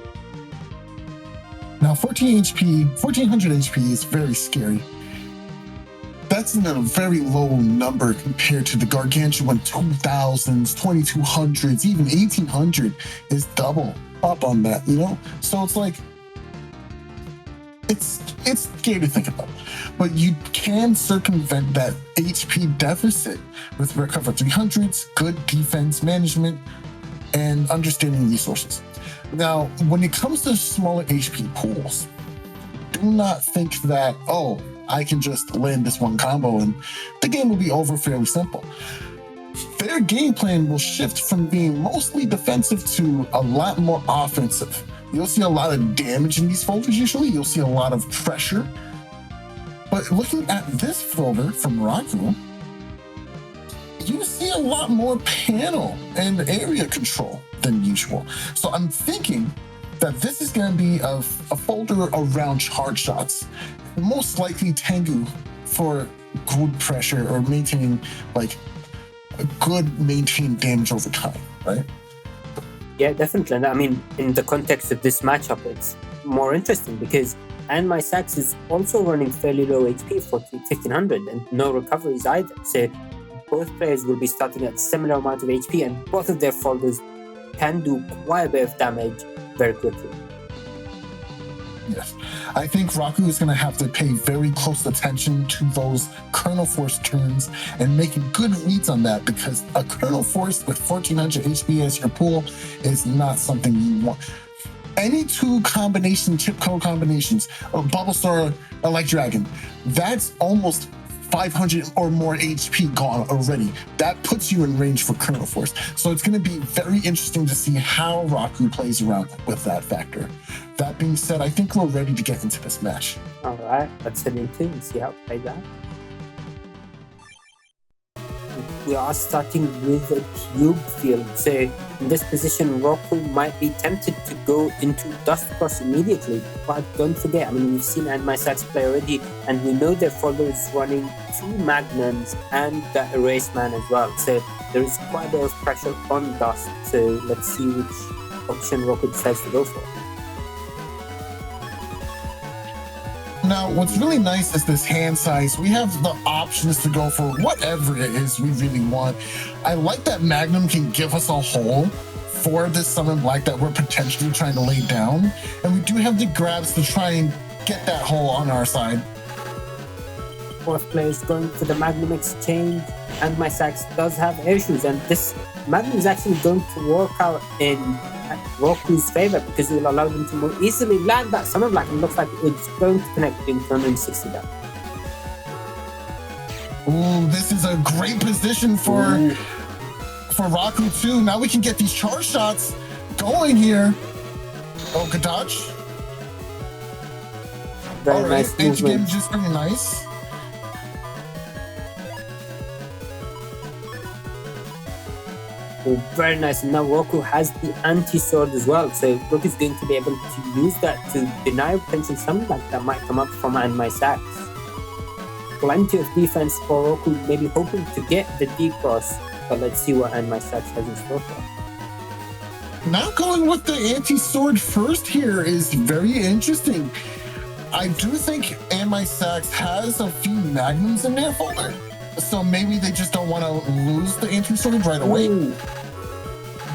Now 1400 HP is very scary. That's in a very low number compared to the gargantuan 2000s, 2200s, even 1800 is double up on that, you know? So it's like, it's scary to think about. But you can circumvent that HP deficit with Recover 300s, good defense management, and understanding resources. Now, when it comes to smaller HP pools, do not think that, oh, I can just land this one combo and the game will be over fairly simple. Their game plan will shift from being mostly defensive to a lot more offensive. You'll see a lot of damage in these folders usually. You'll see a lot of pressure. But looking at this folder from Rocku, you see a lot more panel and area control than usual. So I'm thinking that this is going to be a folder around charge shots. Most likely Tengu for good pressure or maintaining like a good maintained damage over time, right? Yeah, definitely. And I mean, in the context of this matchup, it's more interesting because AndMySax is also running fairly low HP for 1500 and no recoveries either. So both players will be starting at similar amount of HP and both of their folders can do quite a bit of damage very quickly. Yes. I think Rocku is going to have to pay very close attention to those Kernel Force turns and making good reads on that, because a Kernel Force with 1400 HP as your pool is not something you want. Any two combination, chip code combinations, Bubble Star, Elect Dragon, that's almost 500 or more HP gone already. That puts you in range for Kernel Force. So it's going to be very interesting to see how Rocku plays around with that factor. That being said, I think we're ready to get into this match. All right, let's head into and see how it plays out. We are starting with a cube field. So in this position, Rocku might be tempted to go into Dust Cross immediately. But don't forget, I mean, we've seen AndMySax play already, and we know their follower is running 2 Magnums and the Erase Man as well. So there is quite a bit of pressure on Dust. So let's see which option Rocku decides to go for. Now, what's really nice is this hand size. We have the options to go for whatever it is we really want. I like that Magnum can give us a hole for this Summon Black that we're potentially trying to lay down. And we do have the grabs to try and get that hole on our side. Fourth player is going for the Magnum exchange, and AndMySax does have air shoes, and this Magnum is actually going to work out in Rocku's favor because it will allow them to more easily land that Summer Black, and looks like it's going to connect in 260 down. Ooh, this is a great position for Rocku too. Now we can get these charge shots going here. Oh, good dodge. Very nice H movement. game just pretty nice. Oh, very nice. And now Rocku has the anti-sword as well, so Rocku is going to be able to use that to deny potential something like that might come up from AndMySax. Plenty of defense for Rocku, maybe hoping to get the D-cross, but let's see what AndMySax has in store for him. Now going with the anti-sword first here is very interesting. I do think AndMySax has a few magnums in their folder, so maybe they just don't want to lose the anti-sword right away. Ooh.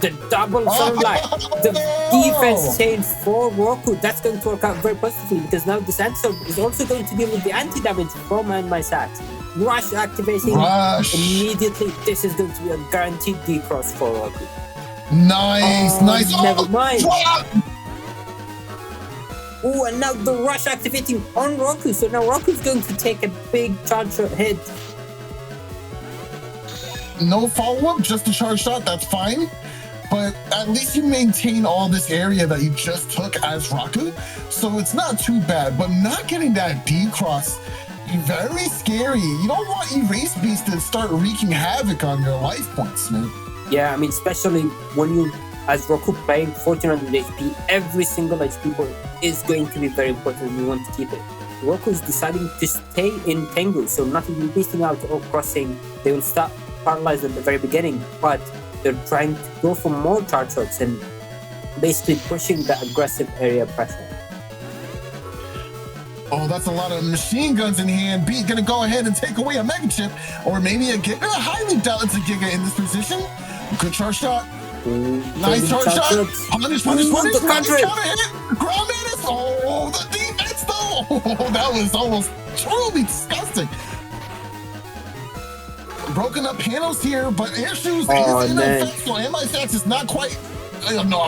The double sunlight, the defense chain for Rocku, that's going to work out very positively because now this anti-sword is also going to deal with the anti-damage from AndMySax. Rush activating immediately. This is going to be a guaranteed D-cross for Rocku. Nice, nice. Never mind. Oh, and now the rush activating on Rocku. So now Rocku's going to take a big charge shot hit. No follow-up, just a charge shot, that's fine. But at least you maintain all this area that you just took as Rocku. So it's not too bad, but not getting that D-cross, very scary. You don't want Erase Beast to start wreaking havoc on your life points, man. Yeah, I mean, especially when you, as Rocku playing 1400 HP, every single HP point is going to be very important and you want to keep it. Rocku is deciding to stay in Tengu, so not even beasting out or crossing. They will start paralyzed at the very beginning, but they're trying to go for more charge shots and basically pushing the aggressive area pressure. Oh, that's a lot of machine guns in hand. B gonna go ahead and take away a Mega Chip, or maybe a Giga. I highly doubt it's a Giga in this position. Good charge shot. Nice charge shot. Punish. The counter hit. Ground menace. Oh, the defense though. Oh, that was almost truly disgusting. Broken up panels here, but air shoes is in effect, so AndMySax is not quite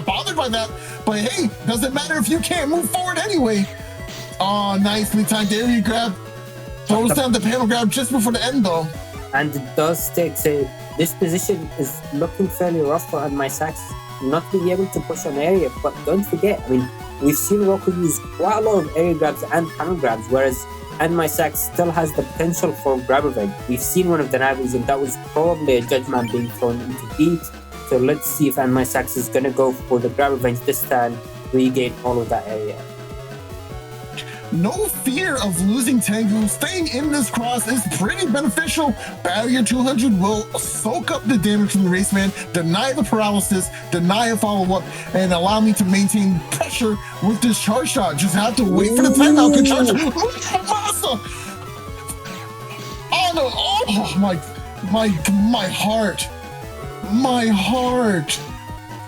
bothered by that. But hey, doesn't matter if you can't move forward anyway. Oh, nicely timed area grab. Throws down the panel grab just before the end though. And it does stick, so this position is looking fairly rough for AndMySax, not being able to push on area. But don't forget, I mean, we've seen Rocku use quite a lot of area grabs and panel grabs, whereas AndMySax still has the potential for grab revenge. We've seen one of the navvies, and that was probably a judgment being thrown into beat. So let's see if AndMySax is going to go for the grab revenge this time, regain all of that area. No fear of losing Tengu. Staying in this cross is pretty beneficial. Barrier 200 will soak up the damage from the Raceman, deny the paralysis, deny a follow-up, and allow me to maintain pressure with this charge shot. Just have to wait for the timeout. Good charge shot. Oh no! Oh my heart! My heart!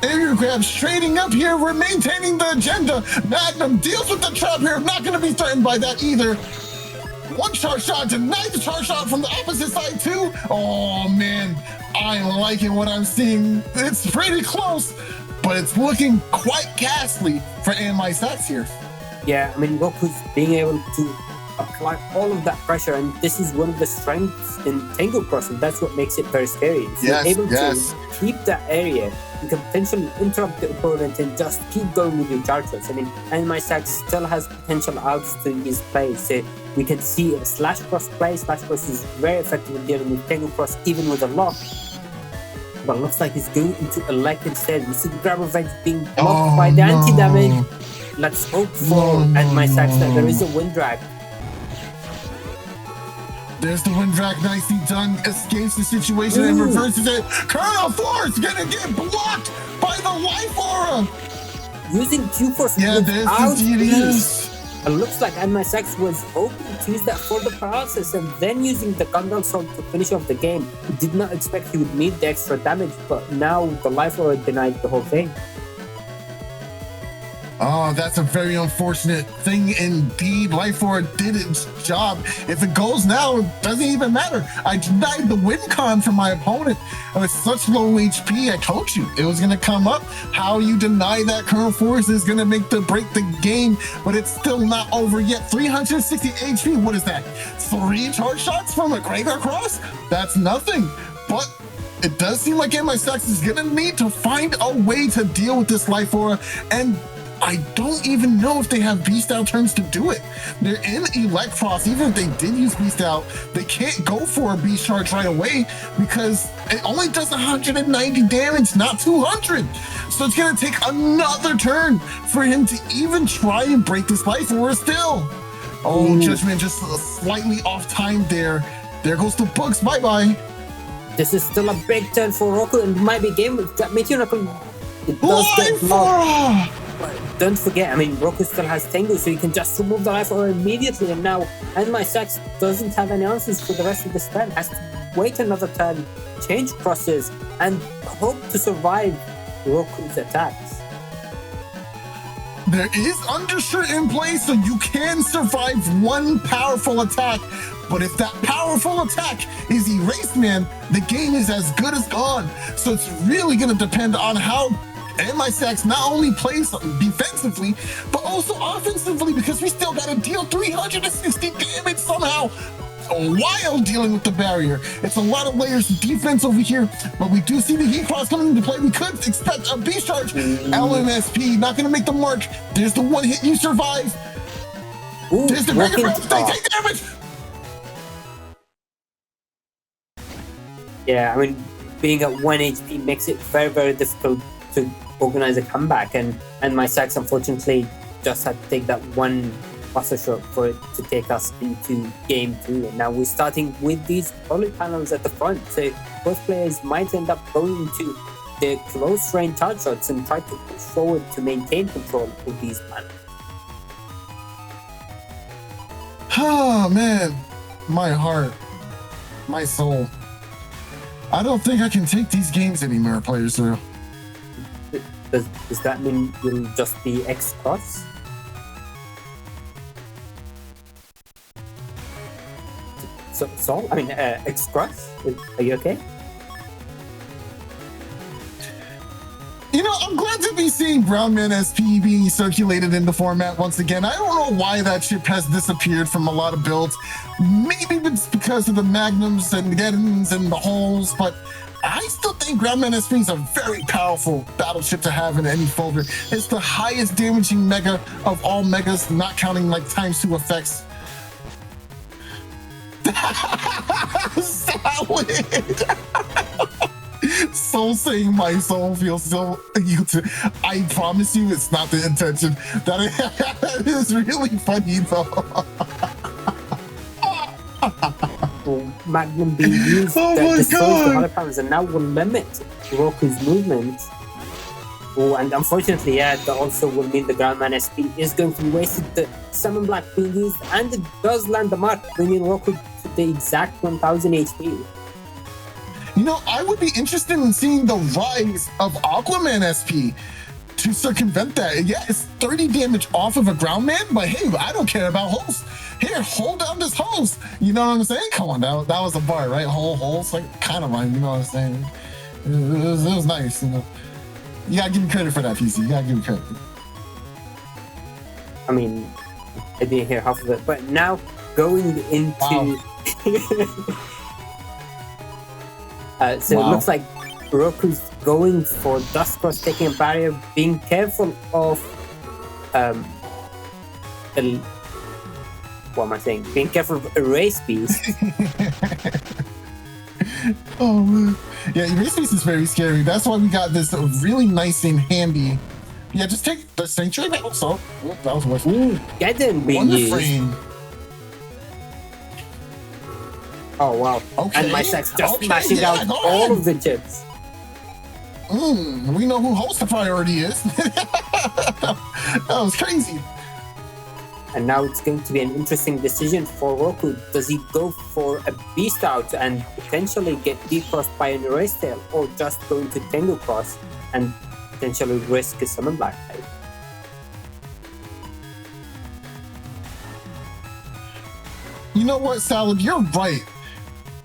Area grabs trading up here. We're maintaining the agenda. Magnum deals with the trap here. Not going to be threatened by that either. One charge shot, denied the charge shot from the opposite side too. Oh man, I'm liking what I'm seeing. It's pretty close, but it's looking quite ghastly for AndMySax here. Yeah, I mean, Rocku's being able to apply all of that pressure, and this is one of the strengths in Tengu Cross, and that's what makes it very scary. If you're able to keep that area, you can potentially interrupt the opponent and just keep going with your charge shots. I mean, AndMySax still has potential outs to his plays. So we can see a slash cross play. Slash cross is very effective in dealing with Tengu Cross, even with a lock. But it looks like he's going into a leg instead. We see the grab revenge being blocked by the anti-damage. Let's hope for AndMySax that there is a wind drag. There's the wind drag, nicely done. Escapes the situation and reverses it. Colonel Force gonna get blocked by the life aura. Using Q-Force without ease. It looks like AndMySax was hoping to use that for the paralysis and then using the Gundam Sword to finish off the game. He did not expect he would need the extra damage, but now the life aura denied the whole thing. Oh, that's a very unfortunate thing indeed. Life Aura did its job. If it goes now, it doesn't even matter. I denied the win con from my opponent. It was such low HP. I told you it was going to come up. How you deny that current force is going to break the game, but it's still not over yet. 360 HP. What is that? 3 charge shots from a graveyard cross? That's nothing. But it does seem like AndMySax is going to need to find a way to deal with this Life Aura, and I don't even know if they have Beast Out turns to do it. They're in Electros. Even if they did use Beast Out, they can't go for a Beast Charge right away because it only does 190 damage, not 200. So it's going to take another turn for him to even try and break this Life Aura still. Oh, Judgment just slightly off time there. There goes the books. Bye-bye. This is still a big turn for Rocku, and might be game with that Minoriko. It does get Life Aura! Don't forget, I mean, Rocku still has Tengu, so you can just remove the Life Aura immediately, and now AndMySax doesn't have any answers for the rest of this turn, has to wait another turn, change crosses, and hope to survive Rocku's attacks. There is Undershirt in place, so you can survive one powerful attack, but if that powerful attack is Erased Man, the game is as good as gone. So it's really going to depend on how AndMySax not only plays defensively, but also offensively, because we still got to deal 360 damage somehow while dealing with the barrier. It's a lot of layers of defense over here, but we do see the Heat Cross coming into play. We could expect a Beast Charge. LMSP, not going to make the mark. There's the one hit you survive. There's the Graveyard Cross. They take damage. Yeah, I mean, being at 1 HP makes it very, very difficult to organize a comeback, and AndMySax unfortunately just had to take that one buzzer shot for it to take us into game 2, and now we're starting with these poly panels at the front, so both players might end up going to the close range charge shots and try to push forward to maintain control of these panels. Oh man, my heart, my soul. I don't think I can take these games anymore, players. Does that mean you'll just be X-Cross? So I mean, X-Cross? Are you okay? You know, I'm glad to be seeing Brownman SP being circulated in the format once again. I don't know why that ship has disappeared from a lot of builds. Maybe it's because of the Magnums and Geddons and the holes, but I still think Groundman SP is a very powerful battleship to have in any folder. It's the highest damaging mega of all megas, not counting like ×2 effects. Salad! Soul saying my soul feels so YouTube. I promise you it's not the intention. That is really funny though. Magnum being used that destroys the holograms and now will limit Rocku's movement. Oh, and unfortunately, yeah, that also will mean the Groundman SP is going to be wasted. The Summon Black being used, and it does land the mark, bringing Rocku to the exact 1000 HP. You know, I would be interested in seeing the rise of Aquaman SP to circumvent that. Yeah, it's 30 damage off of a Groundman, but hey, I don't care about holes. Here, hold down this hose. You know what I'm saying? Come on, that was a bar, right? Holes, like kind of rhyme, you know what I'm saying? It was nice, you know. You gotta give me credit for that, PC. You gotta give me credit. I mean, I didn't hear half of it, but now going into... Wow. So It looks like Rocku's going for Dust Cross, taking a barrier, being careful of... what am I saying? Being careful of Erase Beast. Oh, man. Yeah, Erase Beast is very scary. That's why we got this really nice and handy. Yeah, just take the Sanctuary Battle. So, that was worth it. Get in being used. Frame. Oh, wow. Okay. AndMySax just smashing out all of the chips. We know who host the priority is. That was crazy. And now it's going to be an interesting decision for Rocku. Does he go for a Beast Out and potentially get decrossed by an Erase Tail, or just go into Tengu Cross and potentially risk a Summon Black type? You know what, Salad? You're right.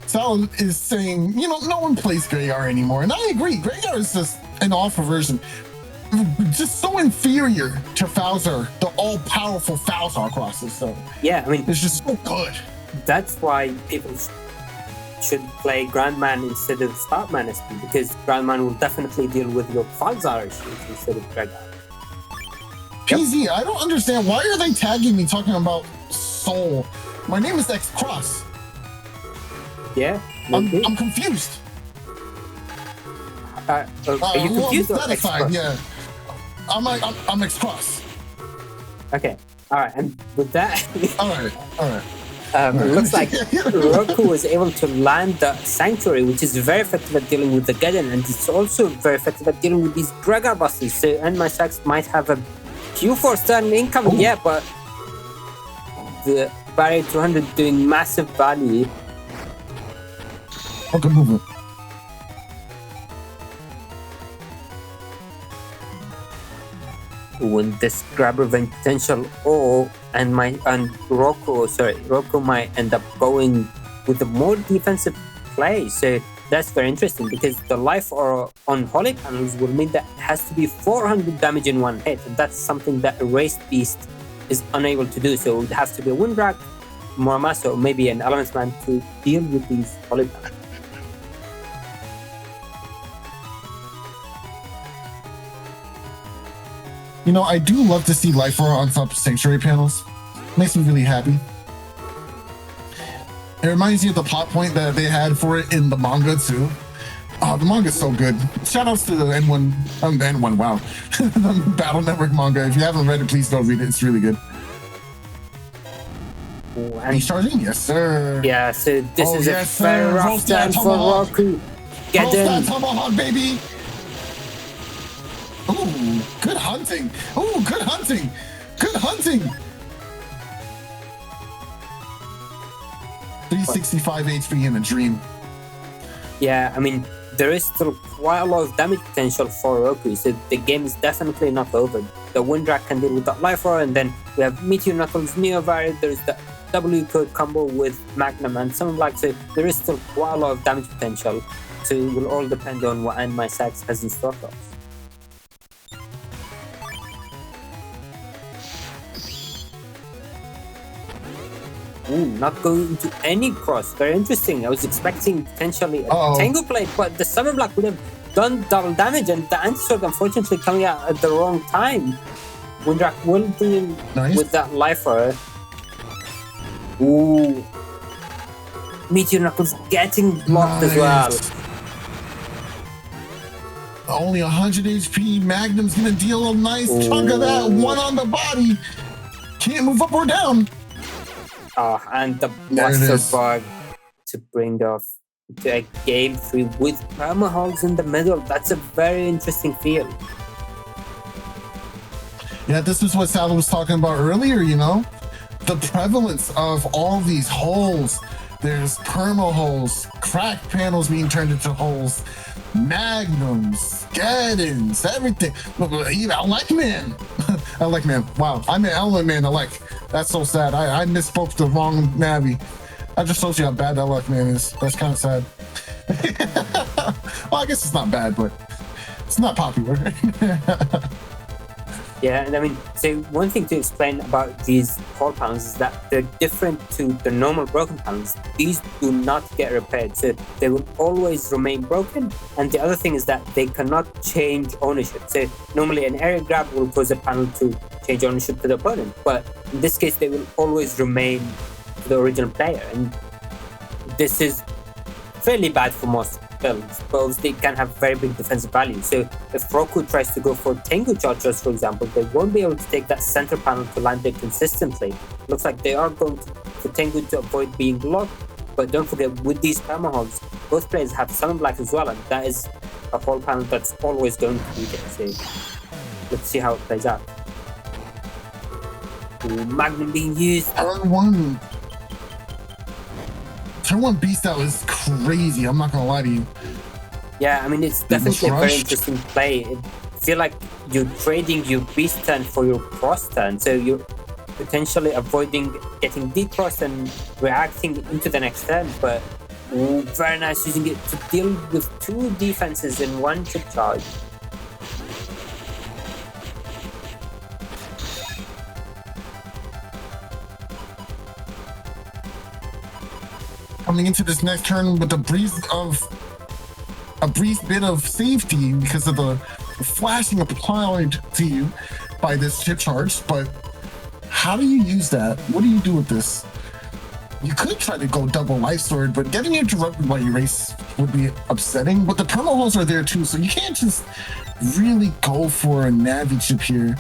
Salad is saying, you know, no one plays Greygar anymore. And I agree. Greygar is just an alpha version. Just so inferior to Falzar, the all-powerful Falzar crosses. So yeah, I mean, it's just so good. That's why people should play Grandman instead of Startman SP, because Grandman will definitely deal with your Falzar issues instead of Greygar. PZ, I don't understand. Why are they tagging me talking about Soul? My name is SoulXCross. Yeah, I'm confused. Are you confused or SoulXCross? Yeah, I'm SoulXCross. Okay, all right, and with that, all right. It looks like Rocku was able to land the Sanctuary, which is very effective at dealing with the Geddon, and it's also very effective at dealing with these Greygar bosses. So AndMySax might have a Q4 turn incoming, yeah, but the Barrier 200 doing massive value. Okay, move it. When this grab revenge potential, Rocku might end up going with a more defensive play. So that's very interesting, because the life or on holy panels will mean that it has to be 400 damage in one hit, and that's something that Erased Beast is unable to do. So it has to be a Windrak, Muramasa, or maybe an Elements Man to deal with these holy panels. You know, I do love to see Life Aura on top of Sanctuary panels. Makes me really happy. It reminds me of the plot point that they had for it in the manga too. Oh, the manga's so good. Shoutouts to the N1, wow. The Battle Network manga. If you haven't read it, please go read it. It's really good. Ooh, and he's charging? Yes, sir. Yeah, so this is a very rough time for Rocku. Get in. Roast that tomahawk, baby. Ooh, good hunting. Ooh, good hunting. Good hunting. 365 HP in a dream. Yeah, I mean, there is still quite a lot of damage potential for Rocku, so the game is definitely not over. The Windrak can deal with that Life Aura, and then we have Meteor Knuckles, Neo Variant, there's the W code combo with Magnum and something like so. There is still quite a lot of damage potential, so it will all depend on what AndMySax has in store for us. Ooh, not going into any cross. Very interesting. I was expecting potentially a Tango play, but the Summon Block would have done double damage, and the Anti-Sword unfortunately coming out at the wrong time. Windrak will deal with that Life Aura. Ooh. Meteor Knuckles getting blocked as well. Only 100 HP. Magnum's gonna deal a nice chunk of that. One on the body. Can't move up or down. And the Blaster Bug to bring off to a game 3 with Permahogs in the middle. That's a very interesting feel. Yeah, this is what Sal was talking about earlier, you know? The prevalence of all these holes. There's perma holes, cracked panels being turned into holes, magnums, Geddons, everything. Even Elect Man. Elect Man. Wow, I meant Element Man Elect. That's so sad. I misspoke the wrong Navi. I just told you how bad that Elect Man is. That's kind of sad. Well, I guess it's not bad, but it's not popular. Yeah, and I mean, so one thing to explain about these hole panels is that they're different to the normal broken panels. These do not get repaired, so they will always remain broken. And the other thing is that they cannot change ownership. So normally an area grab will cause a panel to change ownership to the opponent, but in this case, they will always remain the original player. And this is fairly bad for most builds, but they can have very big defensive value. So if Rocku tries to go for Tengu Chargers, for example, they won't be able to take that center panel to land it consistently. It looks like they are going for Tengu to avoid being blocked, but don't forget, with these Permahogs, both players have Summon Black as well, and that is a whole panel that's always going to be there. So let's see how it plays out. Ooh, Magnum being used. Turn one beast out is crazy. I'm not gonna lie to you. Yeah, I mean, it's definitely a very interesting play. I feel like you're trading your beast turn for your cross turn. So you're potentially avoiding getting decrossed and reacting into the next turn. But very nice using it to deal with two defenses in one chip charge. Coming into this next turn with a brief bit of safety because of the flashing applied to you by this chip charge, but how do you use that? What do you do with this? You could try to go double life sword, but getting interrupted by erase would be upsetting. But the perma holes are there too, so you can't just really go for a Navi chip here.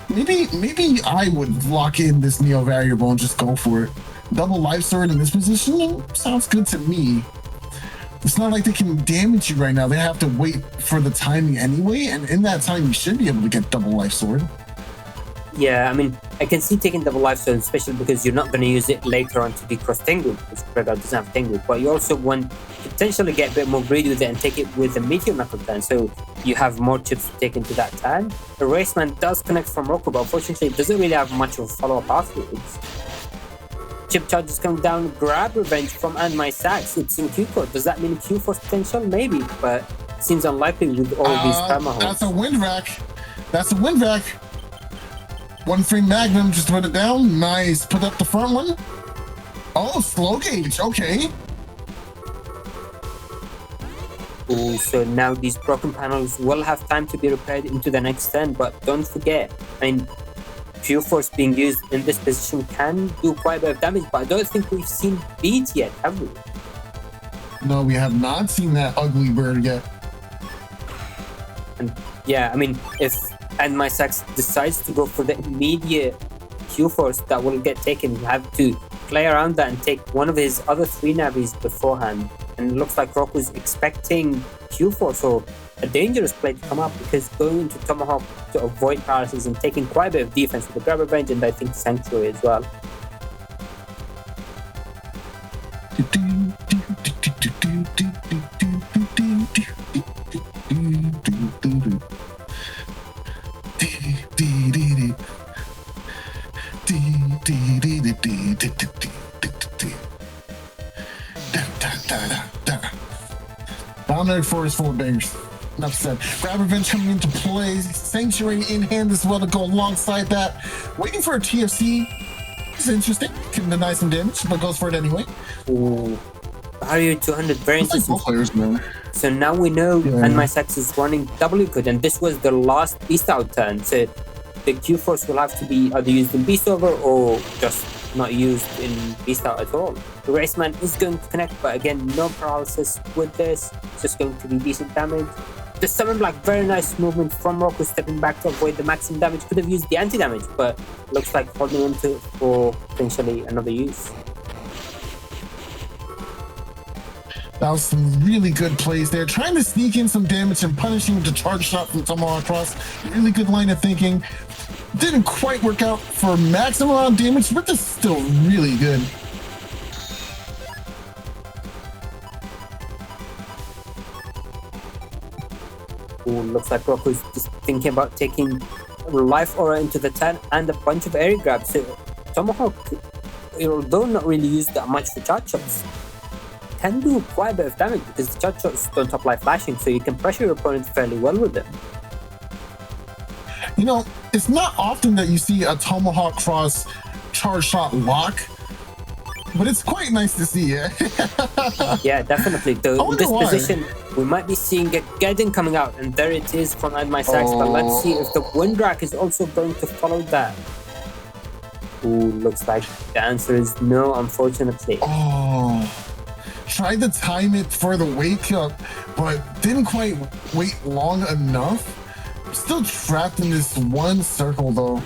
Maybe I would lock in this Neo variable and just go for it. Double life sword in this position sounds good to me. It's not like they can damage you right now. They have to wait for the timing anyway, and in that time you should be able to get double life sword. Yeah, I mean, I can see taking double life sword, especially because you're not going to use it later on to decross Tengu, because Prega doesn't have Tengu, but you also want to potentially get a bit more greedy with it and take it with a Meteor Knuckle turn, so you have more chips to take into that turn. The Raceman does connect from Rocku, but unfortunately it doesn't really have much of a follow-up afterwards. Chip charge is coming down, grab revenge from AndMySax. It's in Q code. Does that mean Q force potential? Maybe, but it seems unlikely with all of these perma holes. That's a wind rack. That's a wind rack. One frame magnum, just put it down. Nice. Put up the front one. Oh, slow gauge. Okay. Ooh, so now these broken panels will have time to be repaired into the next turn, but don't forget, I mean, Q force being used in this position can do quite a bit of damage, but I don't think we've seen beat yet, have we? No, we have not seen that ugly bird yet. And yeah, I mean, if AndMySax decides to go for the immediate Q force that will get taken, you have to play around that and take one of his other three navis beforehand. And it looks like Rocku's expecting Q force or a dangerous play to come up, because going into Tomahawk to avoid paralysis and taking quite a bit of defense with the grab revenge and I think Sanctuary as well. Boundary Forest full of bangers. Enough said. Grab Revenge coming into play. Sanctuary in hand as well to go alongside that. Waiting for a TFC is interesting. Can deny some damage, but goes for it anyway. Ooh. Barrier 200 very interesting. Both players, man. So now we know AndMySax is running W code, and this was the last Beast Out turn. So the Q Force will have to be either used in Beast Over or just not used in Beast Out at all. The Raceman is going to connect, but again, no paralysis with this. It's just going to be decent damage. The Summon Black, very nice movement from Rocku, stepping back to avoid the maximum damage. Could have used the anti-damage, but looks like holding on to it for potentially another use. That was some really good plays there. Trying to sneak in some damage and punishing with the charge shot from Tomahawk Cross. Really good line of thinking. Didn't quite work out for maximum amount of damage, but this is still really good. Ooh, looks like Rocku's just thinking about taking Life Aura into the turn and a bunch of area grabs. So Tomahawk, although not really used that much for charge shots, can do quite a bit of damage because the charge shots don't apply flashing, so you can pressure your opponent fairly well with them. You know, it's not often that you see a Tomahawk Cross charge shot lock, but it's quite nice to see it. Yeah, definitely. Though in this position, we might be seeing a Gaiden coming out, and there it is from AndMySax. But let's see if the Windrak is also going to follow that. Ooh, looks like the answer is no, unfortunately. Oh, tried to time it for the wake up, but didn't quite wait long enough. Still trapped in this one circle though.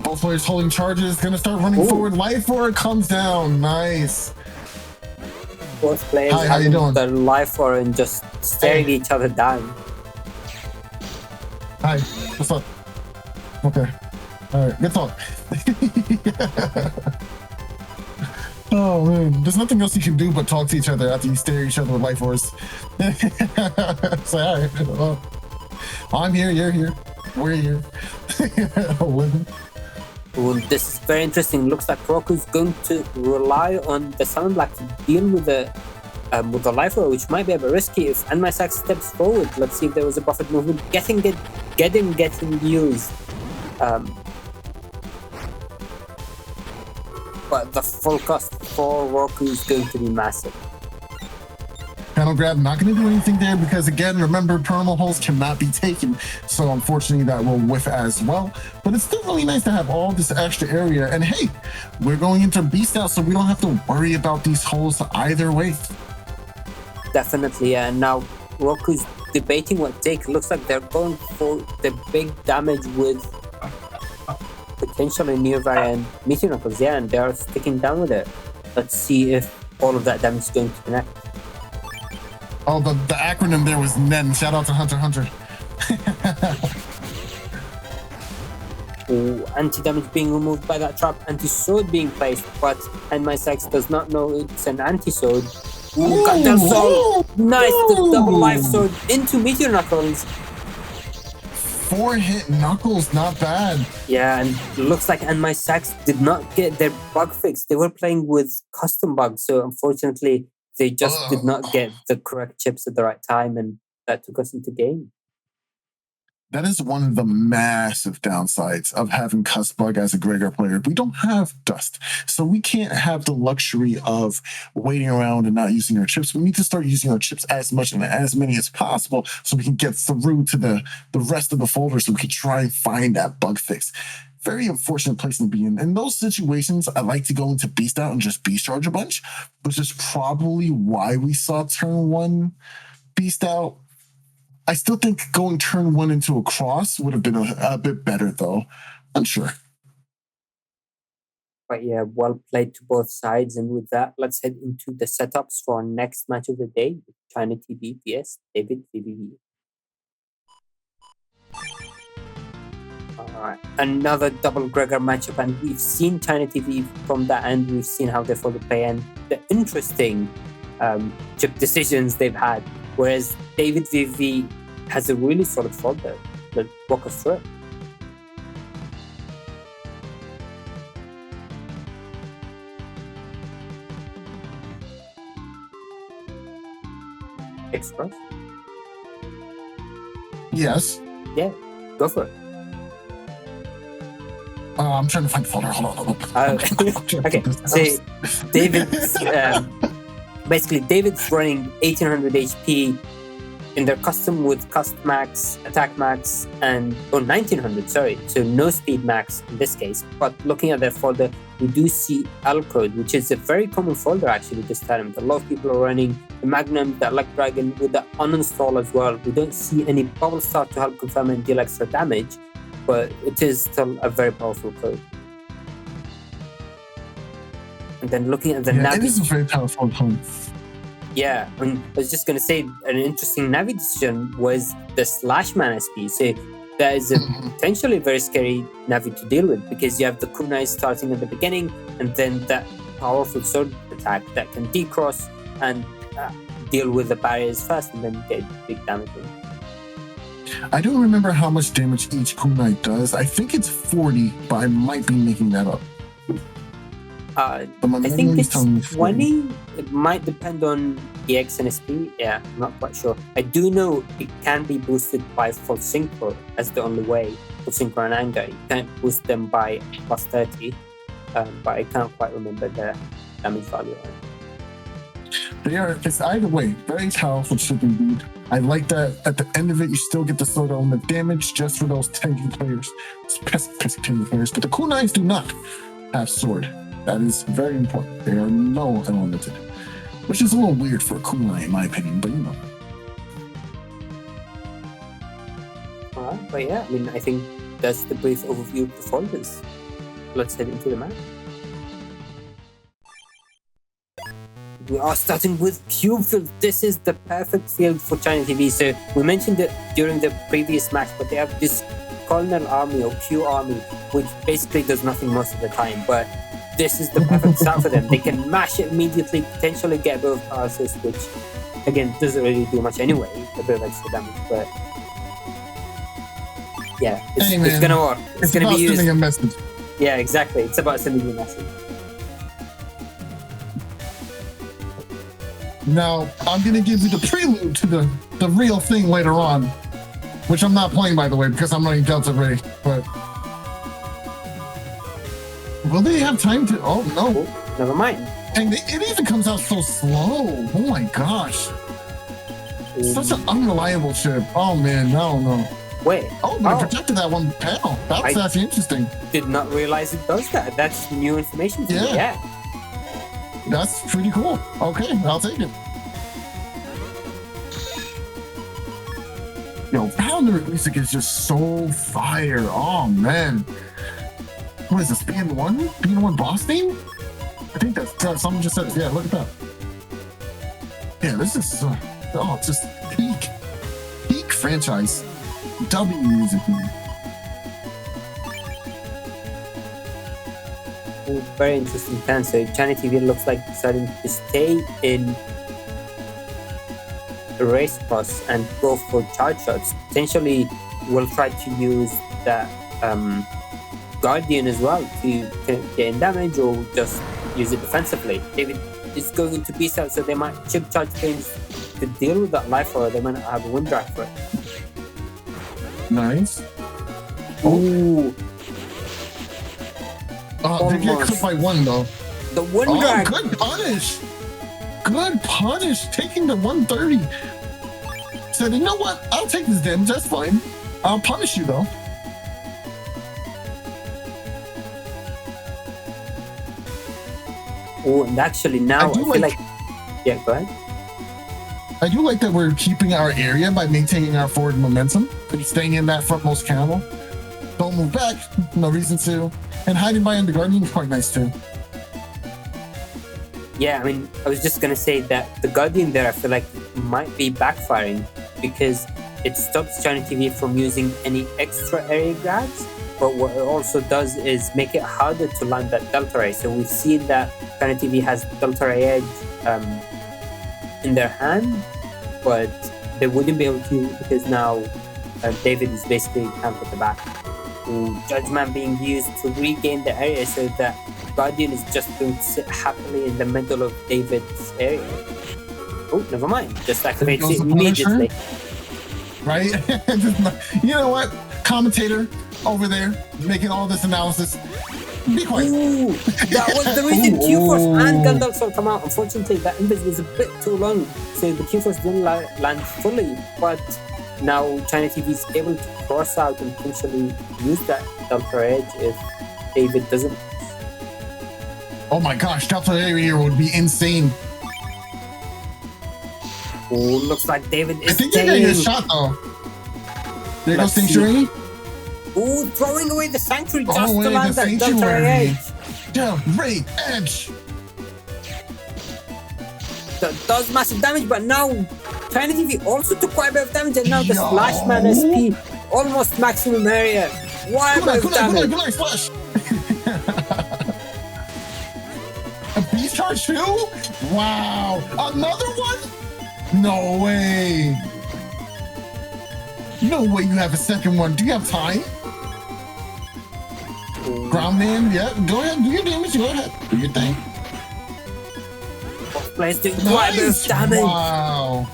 Both players holding charges, gonna start running forward. Life Aura comes down, nice. Both players having their Life Aura and just staring each other down. Hi, what's up? Okay, all right, good talk. Oh man, there's nothing else you can do but talk to each other after you stare at each other with Life Force. It's like, all right, well, I'm here, you're here. We're here. 11. Ooh, this is very interesting. Looks like Rocku's going to rely on the Summon Black to deal with the life roll, which might be a bit risky if AndMySax steps forward. Let's see if there was a buffered movement. Getting used. But the full cost for Rocku is going to be massive. Panel grab, not going to do anything there because, again, remember, terminal holes cannot be taken. So, unfortunately, that will whiff as well. But it's still really nice to have all this extra area. And, hey, we're going into Beast out, so we don't have to worry about these holes either way. Definitely, yeah. And now Rocku's debating what take. Looks like they're going for the big damage with potentially new variant Minoriko, yeah, and they're sticking down with it. Let's see if all of that damage is going to connect. Oh, the acronym there was NEN. Shout out to Hunter Hunter. Ooh, anti-damage being removed by that trap, anti-sword being placed, but AndMySax does not know it's an anti-sword. Ooh, got their sword. Nice, the double life sword into Meteor Knuckles. 4-hit Knuckles, not bad. Yeah, and it looks like AndMySax did not get their bug fixed. They were playing with custom bugs, so unfortunately, they just did not get the correct chips at the right time, and that took us into game. That is one of the massive downsides of having Cuss Bug as a Gregor player. We don't have Dust, so we can't have the luxury of waiting around and not using our chips. We need to start using our chips as much and as many as possible so we can get through to the rest of the folder so we can try and find that bug fix. Very unfortunate place to be in. In those situations, I like to go into Beast Out and just Beast Charge a bunch, which is probably why we saw turn 1 Beast Out. I still think going turn 1 into a cross would have been a bit better, though. Unsure. But yeah, well played to both sides. And with that, let's head into the setups for our next match of the day, ChinaTV vs davidvvv. Alright, another double Gregor matchup, and we've seen ChinaTV from that end. We've seen how they follow the play and the interesting chip decisions they've had. Whereas davidvvv has a really solid folder. Let's walk us through it. Express? Yes. Yeah, go for it. I'm trying to find the folder. Hold on. Okay, so David's basically David's running 1800 HP in their custom with Cust Max, Attack Max, and 1900. Sorry, so no Speed Max in this case. But looking at their folder, we do see L Code, which is a very common folder actually this time. A lot of people are running the Magnum, the Elect Dragon with the uninstall as well. We don't see any Bubble Star to help confirm and deal extra damage, but it is still a very powerful code. And then looking at the Navi, it is a very powerful code. Yeah, and I was just going to say an interesting Navi decision was the Slash Man SP. So that is a potentially very scary Navi to deal with because you have the kunai starting at the beginning and then that powerful sword attack that can decross and deal with the barriers first and then get big damage in. I don't remember how much damage each kunai does. I think it's 40, but I might be making that up. I think it's 20. It might depend on EX and SP. Yeah, I'm not quite sure. I do know it can be boosted by full synchro as the only way. Full synchro and anger. You can't boost them by plus 30, but I can't quite remember the damage value. It's either way, very powerful chip indeed. I like that at the end of it, you still get the sword element damage just for those tanky players. It's pesky tanky players, but the kunais do not have sword. That is very important. They are no unlimited, which is a little weird for a kunai in my opinion, but you know. Alright, but yeah, I mean, I think that's the brief overview of the folders. Let's head into the map. We are starting with Cube Field. This is the perfect field for ChinaTV. So we mentioned it during the previous match, but they have this Colonel Army or Q Army, which basically does nothing most of the time, but this is the perfect start for them. They can mash it immediately, potentially get a bit of power assist, which again doesn't really do much anyway, a bit of extra damage, but Yeah, Hey, it's man, gonna work. It's gonna about be used. sending a message. Yeah, exactly. It's about sending a message. Now, I'm gonna give you the prelude to the real thing later on, which I'm not playing, by the way, because I'm running Delta Ray, but will they have time to? Oh no, Oh, never mind. and it even comes out so slow. Oh my gosh, such an unreliable chip. Oh man, I don't know. Wait. Oh, but I protected that one panel. That's actually interesting. Did not realize it does that. That's new information to me. Yeah. That's pretty cool. Okay, I'll take it. Yo, Pounder music is just so fire. Oh man. What is this? BN1? BN1 boss theme? I think that's someone just said it. Yeah, look at that. Yeah, this is just peak franchise. W music, man. Very interesting plan. So ChinaTV looks like deciding to stay in race cross and go for charge shots. Potentially, we'll try to use that Guardian as well to gain damage or just use it defensively. David is going into beast out, so they might chip charge things to deal with that life, or they might not have a wind drag for it. Nice. Ooh. They get clipped by one though. The wind drag. Good punish. Good punish. Taking the 130. Said, you know what? I'll take this damage. That's fine. I'll punish you though. Oh, and actually now I feel like yeah, go ahead. I do like that we're keeping our area by maintaining our forward momentum and staying in that frontmost channel. Don't move back, no reason to. And hiding behind the Guardian is quite nice too. Yeah, I mean, I was just gonna say that the Guardian there, I feel like might be backfiring because it stops ChinaTV from using any extra area grabs, but what it also does is make it harder to land that Delta Ray. So we've seen that ChinaTV has Delta Ray Edge in their hand, but they wouldn't be able to because now David is basically camped at the back. Judgment being used to regain the area, so that Guardian is just going to sit happily in the middle of David's area. Oh, never mind. Just activates it immediately. Right? You know what? Commentator over there making all this analysis. Be quiet. Ooh, that was the reason Q-Force and Gandalf will come out. Unfortunately, that invis was a bit too long, so the Q-Force didn't land fully, but now ChinaTV is able to cross out and potentially use that Delta Edge if David doesn't. Oh my gosh, Delta Area would be insane. Oh, looks like David is I think you're getting a shot though. There goes Sanctuary. Oh, throwing away the Sanctuary just to land that Delta Edge. Delta Edge. That does massive damage, but now ChinaTV also took quite a bit of damage, and now the Splash Man SP almost maximum area. Why about damage? Good night, Splash. A beast charge too? Wow. Another one? No way. No way you have a second one. Do you have time? Ground man, yeah. Go ahead, do your damage. Go ahead. Do your thing. Players doing quite a bit of damage. Wow.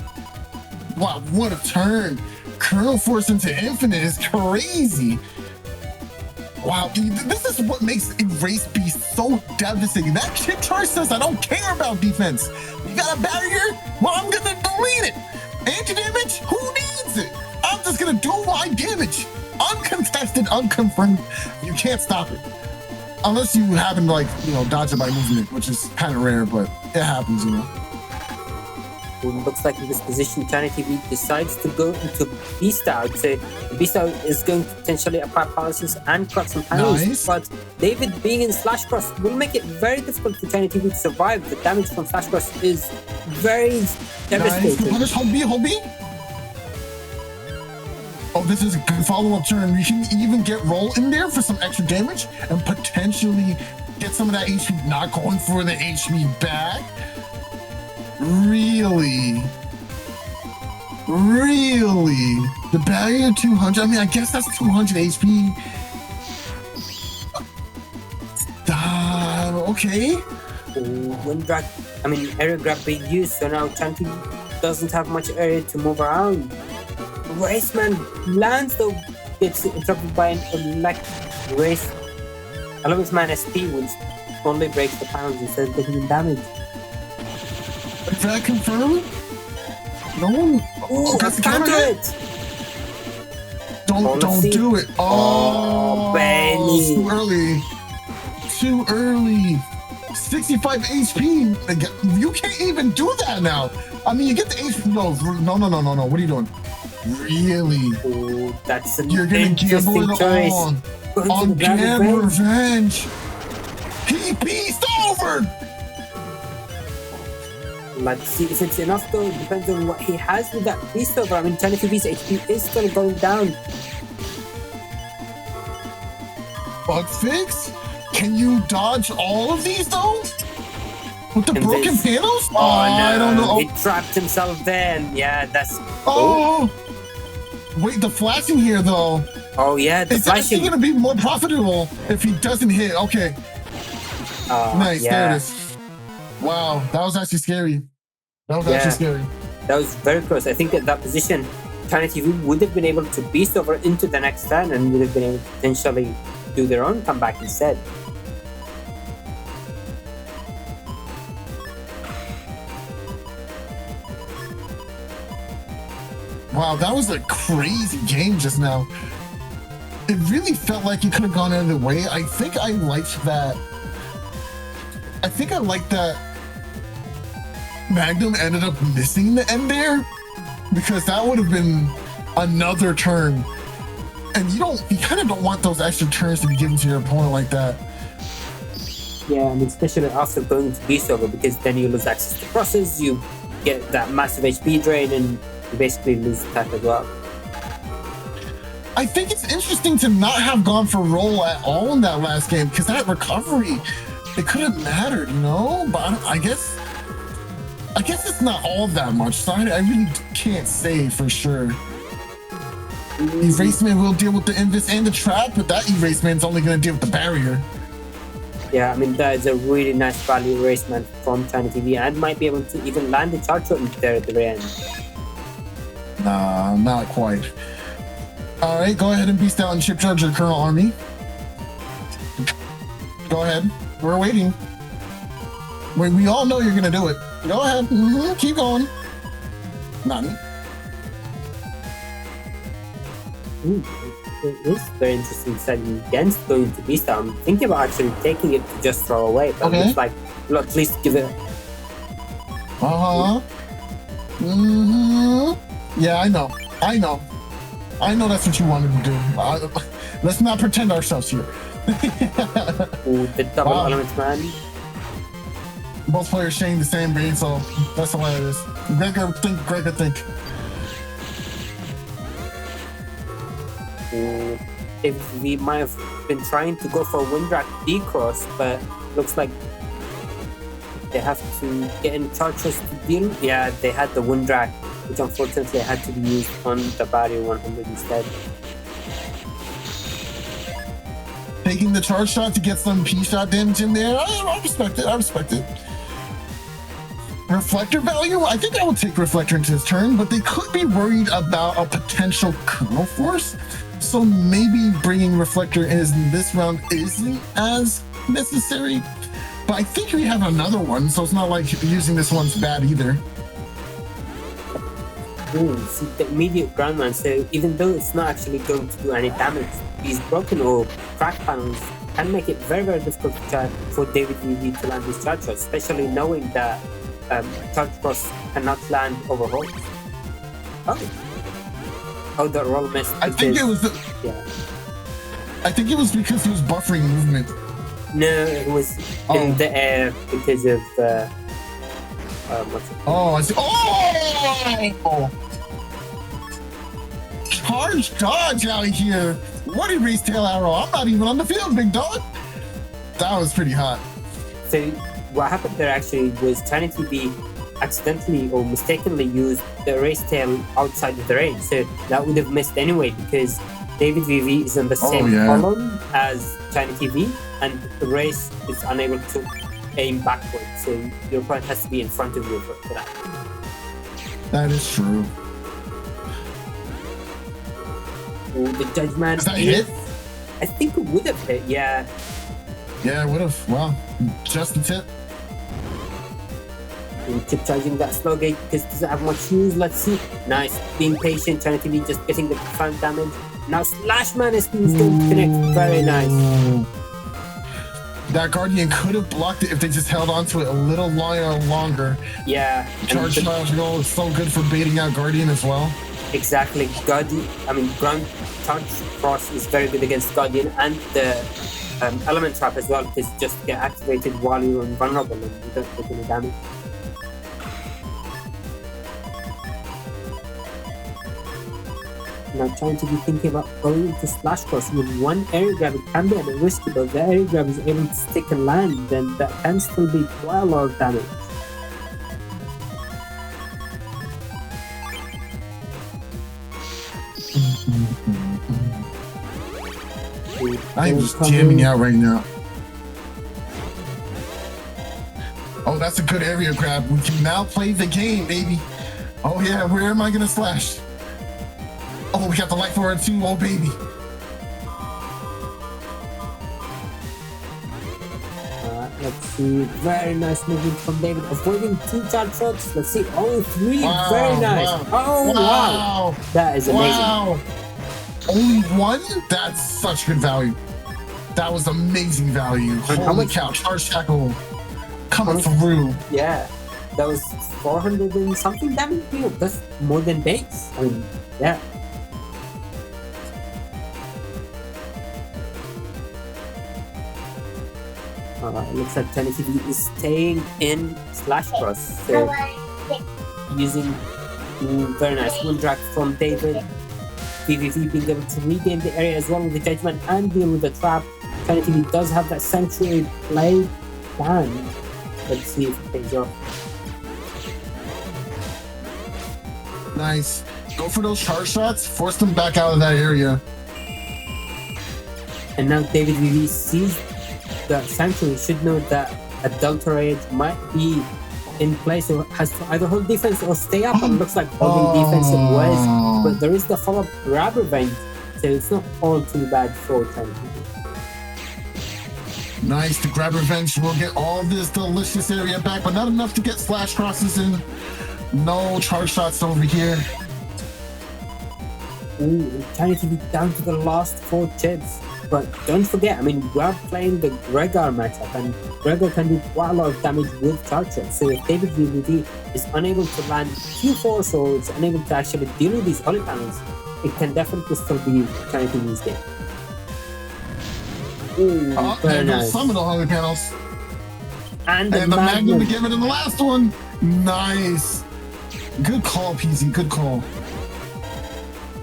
Wow, what a turn. Colonel Force into Infinite is crazy. Wow, this is what makes Erase be so devastating. That chip charge says I don't care about defense. You got a barrier? Well, I'm gonna delete it. Anti-damage? Who needs it? I'm just gonna do my damage. Uncontested, unconfirmed. You can't stop it. Unless you happen to, like, you know, dodge it by movement, which is kind of rare, but it happens, you know. It looks like in this position, ChinaTV decides to go into Beast Out. So Beast Out is going to potentially apply paralysis and crack some panels. Nice. But David being in Slash Cross will make it very difficult for ChinaTV to survive. The damage from Slash Cross is very devastating. Nice. Hold B. Oh, this is a good follow-up turn. You can even get roll in there for some extra damage and potentially get some of that HP. Not going for the HP back. Really? Really? The barrier 200? I mean, I guess that's 200 HP. Okay. Wind drag, I mean, area grab being used, so now ChinaTV doesn't have much area to move around. Raceman lands though, gets interrupted by an electric race. Allows man SP, which only breaks the pounds instead of taking damage. Is that confirmed? No. Ooh, counter it! Don't do it. Oh, Benny. too early. Too early. 65 HP. You can't even do that now. I mean, you get the HP. No. What are you doing? Really? Oh, that's an You're gonna gamble it all on Gam Revenge. He beast over. Let's see if it's enough though. Depends on what he has with that beast over. I mean, ChinaTV's HP is still going down. Bug fix? Can you dodge all of these though? With the broken panels? Oh, no. I don't know. He trapped himself then. Yeah, that's... Oh! Wait, the flashing here though. Oh yeah, the it's flashing. It's actually going to be more profitable if he doesn't hit. Okay. Nice, yeah. there it is. Wow, that was actually scary. That was actually scary. That was very close. I think at that position, ChinaTV would have been able to beast over into the next turn and would have been able to potentially do their own comeback instead. Wow, that was a crazy game just now. It really felt like it could have gone either way. I think I liked that. I think I liked that Magnum ended up missing the end there, because that would have been another turn. And you kind of don't want those extra turns to be given to your opponent like that. Yeah, and especially after going to beast over, because then you lose access to crosses, you get that massive HP drain, and you basically lose attack as well. I think it's interesting to not have gone for roll at all in that last game, because that recovery, it could have mattered, you know? But I guess it's not all that much, so I really can't say for sure. Eraseman will deal with the invis and the trap, but that Eraseman's only going to deal with the barrier. Yeah, I mean, that is a really nice value Eraseman from ChinaTV, and might be able to even land the charge shot there at the very end. Nah, not quite. Alright, go ahead and beast out and chip charge your Colonel Army. Go ahead. We're waiting. We all know you're going to do it. Go ahead. Keep going. None. It is very interesting setting against going to beast out. I'm thinking about actually taking it to just throw away, but okay. it's like, well, at least give it. Yeah, I know that's what you wanted to do. Let's not pretend ourselves here. Ooh, the double element man. Both players sharing the same brain, so that's hilarious. Gregor think. If we might have been trying to go for Windrak D-Cross, but looks like they have to get in charges to deal. Yeah, they had the Windrak, which unfortunately had to be used on the barrier 100 instead. Taking the charge shot to get some P-shot damage in there. I respect it. Reflector value? I think I would take Reflector into his turn, but they could be worried about a potential Colonel Force. So maybe bringing Reflector in this round isn't as necessary. But I think we have another one, so it's not like using this one's bad either. See, the immediate groundman, so even though it's not actually going to do any damage, these broken or cracked panels can make it very, very difficult for davidvvv to land his charge shot, especially knowing that charge cross cannot land over holes. Oh, the roll missed. I think it was because he was buffering movement. No, it was in the air because of what's it called? I see. Oh! Charge dodge out here. What a race tail arrow. I'm not even on the field, big dog. That was pretty hot. So what happened there actually was ChinaTV accidentally or mistakenly used the race tail outside of the range. So that would have missed anyway because davidvvv is in the same column as ChinaTV, and the race is unable to aim backwards. So your opponent has to be in front of you for that. That is true. Oh, the judgment. Does that hit? I think it would have hit, yeah. Yeah, it would have. Well, just the tip. Keep charging that slow gate because it doesn't have much use. Let's see. Nice. Being patient, ChinaTV just getting the confirmed damage. Now Slashman is going to connect. Very nice. That Guardian could have blocked it if they just held on to it a little longer. Yeah. Charge roll is so good for baiting out Guardian as well. Exactly. Ground touch cross is very good against Guardian and the element trap as well, because just get activated while you're invulnerable and you don't take any damage. Now trying to be thinking about going into SoulXCross with one area grab, it can be a bit risky, but if the area grab is able to stick and land, then that can still be quite a lot of damage. I'm just jamming out right now. Oh, that's a good area grab. We can now play the game, baby. Oh yeah, where am I gonna slash? Oh, we got the light for it too, oh baby. Let's see, very nice movement from David, avoiding 2 charge shots. Let's see, oh, 3, wow, very nice. Wow. Oh, wow. That is amazing. Wow. Only 1? That's such good value. That was amazing value. And holy cow, charge tackle coming through. Yeah, that was 400 and something damage. That's more than base. I mean, yeah. Looks like ChinaTV is staying in SoulXCross. So using very nice one drag from David. vvv being able to regain the area as well with the judgment and deal with the trap. ChinaTV does have that sanctuary play planned. Let's see if it pays off. Nice. Go for those charge shots. Force them back out of that area. And now davidvvv sees the sanctuary, should know that adulterate might be in place, or has to either hold defense or stay up, and looks like holding defense it was, but there is the follow-up grab revenge, so it's not all too bad for ChinaTV. Nice, the grab revenge will get all this delicious area back, but not enough to get SoulXCrosses in. No charge shots over here. Ooh, ChinaTV down to the last 4 chips. But don't forget, I mean, we're playing the Gregor matchup, and Gregor can do quite a lot of damage with charge shots. So if davidvvv is unable to land Q4 or is unable to actually deal with these holy panels, it can definitely still be ChinaTV's game. Ooh, very nice. Some of the holy panels. And the Magnum to give it in the last one. Nice. Good call, PZ. Good call.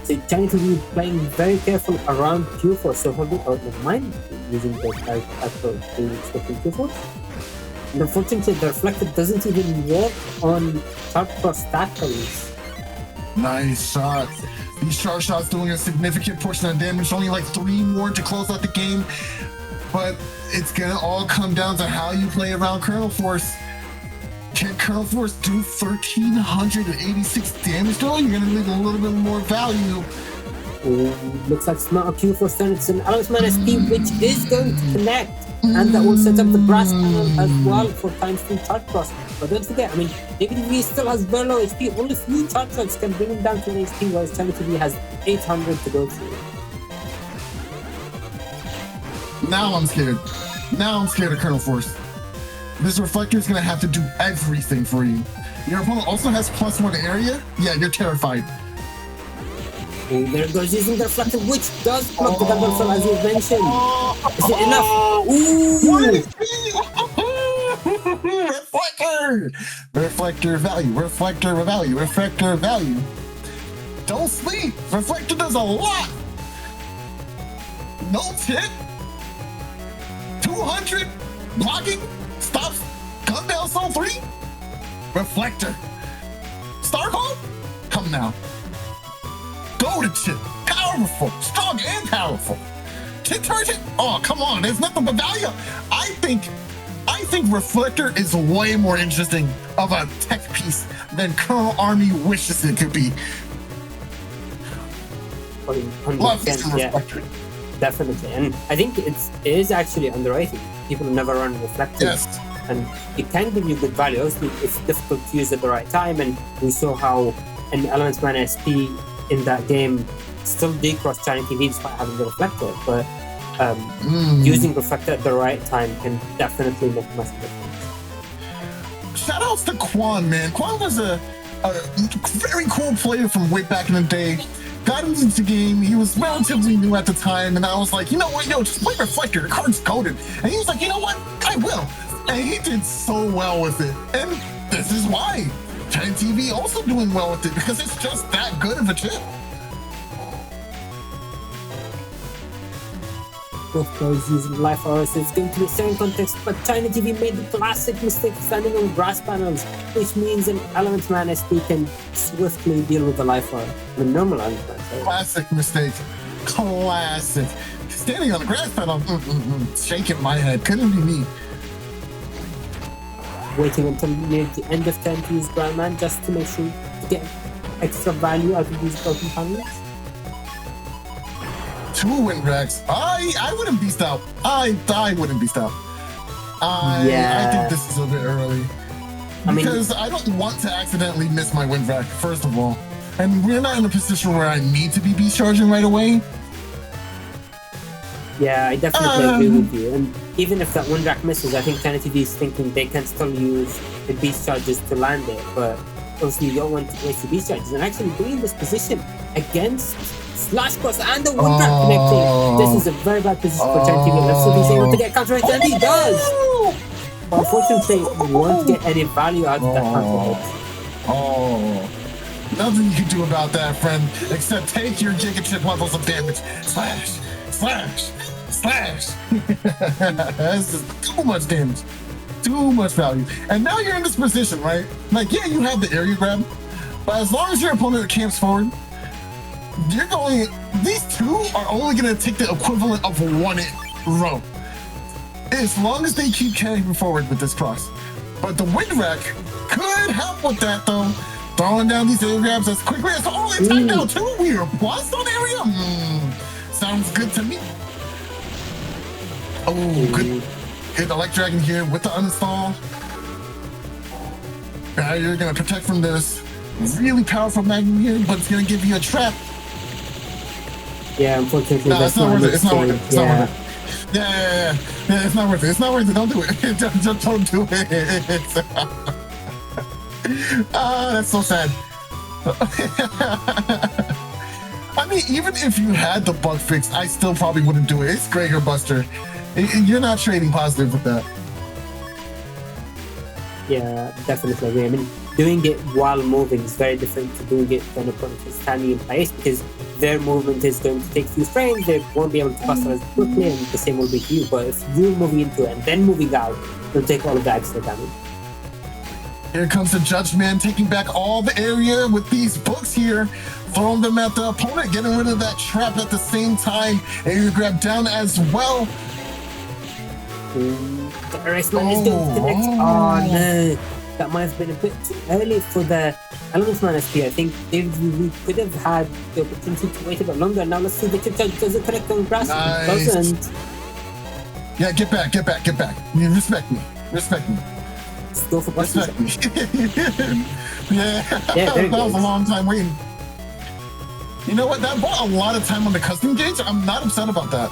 So ChinaTV playing very careful around Q4, so holding out of mind using the after expecting Q4. And unfortunately, the reflector doesn't even work on SoulXCross tackles. Nice shot. These charge shots doing a significant portion of damage, only like 3 more to close out the game. But it's gonna all come down to how you play around Colonel Force. Can Colonel Force do 1,386 damage though? You're gonna need a little bit more value. Looks like it's not a Q4 turn, it's an Alisman SP, which is going to connect. And that will set up the brass panel as well for times 2 charge cross. But don't forget, I mean, davidvv still has very low HP. Only few charge shots can bring him down to an HP, whereas ChinaTV has 800 to go through. Now I'm scared. Now I'm scared of Colonel Force. This reflector is going to have to do everything for you. Your opponent also has +1 area. Yeah, you're terrified. And there goes using the reflector, which does block the double cell as you mentioned. Is it enough? Ooh! Reflector! Reflector value, reflector value, reflector value. Don't sleep! Reflector does a lot! No tip! 200 blocking! Stops gun down soul 3. Reflector. Starcall? Come now. Golden chip. Powerful. Strong and powerful. Chip Turgid? Oh, come on. There's nothing but value. I think Reflector is way more interesting of a tech piece than Colonel Army wishes it could be. 100%, yeah, definitely. And I think it is actually underrated. People never run Reflectors. Yes. And it can give you good value. Obviously, it's difficult to use at the right time. And we saw how an Elements Man SP in that game still decrossed ChinaTV despite having the Reflector. But using Reflector at the right time can definitely make a massive difference. Shoutouts to Quan, man. Quan was a very cool player from way back in the day. Got into the game, he was relatively new at the time, and I was like, you know what, yo, just play Reflector, the card's golden. And he was like, you know what, I will. And he did so well with it. And this is why ChinaTV also doing well with it, because it's just that good of a chip. Both players using life hours is going to be certain context, but ChinaTV made the classic mistake of standing on grass panels, which means an Elements Man SP can swiftly deal with the life hour. The normal Elements Man. Sorry. Classic mistake. Classic. Standing on the grass panel, shaking my head. Couldn't be me. Waiting until near the end of turn to use Grandman just to make sure to get extra value out of these broken panels. 2 wind racks. I wouldn't beast out. I wouldn't beast out. I think this is a bit early. Because I don't want to accidentally miss my wind rack, first of all. And we're not in a position where I need to be beast charging right away. Yeah, I definitely agree with you. And even if that wind rack misses, I think ChinaTV is thinking they can still use the beast charges to land it. But obviously you don't want to waste the beast charges. And actually being in this position against SoulXCross and the wind rack connecting, this is a very bad position for ChinaTV. Let's see if he's able to get counter hit, and he does! But unfortunately, we won't get any value out of that counter hit. Nothing you can do about that, friend, except take your Giga Chip levels of damage. Slash! That's just too much damage. Too much value. And now you're in this position, right? Like, yeah, you have the area grab, but as long as your opponent camps forward, these two are only going to take the equivalent of 1 row. As long as they keep carrying forward with this cross. But the wind rack could help with that, though. Throwing down these area grabs as quickly as only attack down 2. We are plus on area. Sounds good to me. Oh, good. Hit the Elect Dragon here with the uninstall. Now you're going to protect from this really powerful Magnum here, but it's going to give you a trap. Yeah, unfortunately, no, that's not worth it. It's not worth it. It's not worth it. Yeah, it's not worth it. It's not worth it. Don't do it. Just don't do it. That's so sad. I mean, even if you had the bug fix, I still probably wouldn't do it. It's Gregor Buster. You're not trading positive with that. Yeah, definitely agree. I mean, doing it while moving is very different to doing it when opponent is standing in place, because their movement is going to take a few frames, they won't be able to bust as quickly, and the same will be to you. But if you're moving into it and then moving out, you'll take all of the extra damage. Here comes the Judge Man taking back all the area with these books here, throwing them at the opponent, getting rid of that trap at the same time, and you grab down as well. The Iceman is going to connect. Oh no, that might have been a bit too early for the Elements Man SP. I think davidvvv could have had the opportunity to wait a bit longer. Now let's see the chip charge. Does it connect on grass? Nice. It doesn't. Yeah, get back. You respect me. Let's go for respect me. Yeah, that was a long time waiting. You know what? That bought a lot of time on the custom gauge. I'm not upset about that.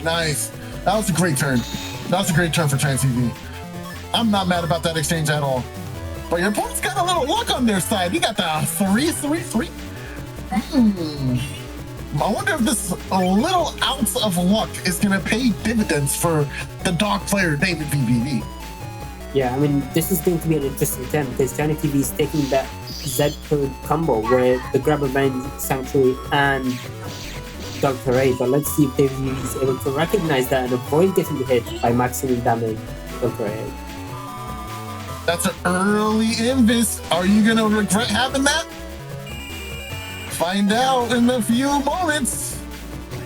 Nice. That was a great turn. That was a great turn for ChinaTV. I'm not mad about that exchange at all. But your opponent's got a little luck on their side. He got the 3-3-3. I wonder if this little ounce of luck is going to pay dividends for the dog player davidvvv. Yeah, I mean, this is going to be an interesting turn because ChinaTV is taking that Z-code combo where the Grabber Band Sanctuary and Dr. Ray, but let's see if davidvvv is able to recognize that and avoid getting the hit by maximum damage Dr. Ray. That's an early invis. Are you gonna regret having that? Find out in a few moments.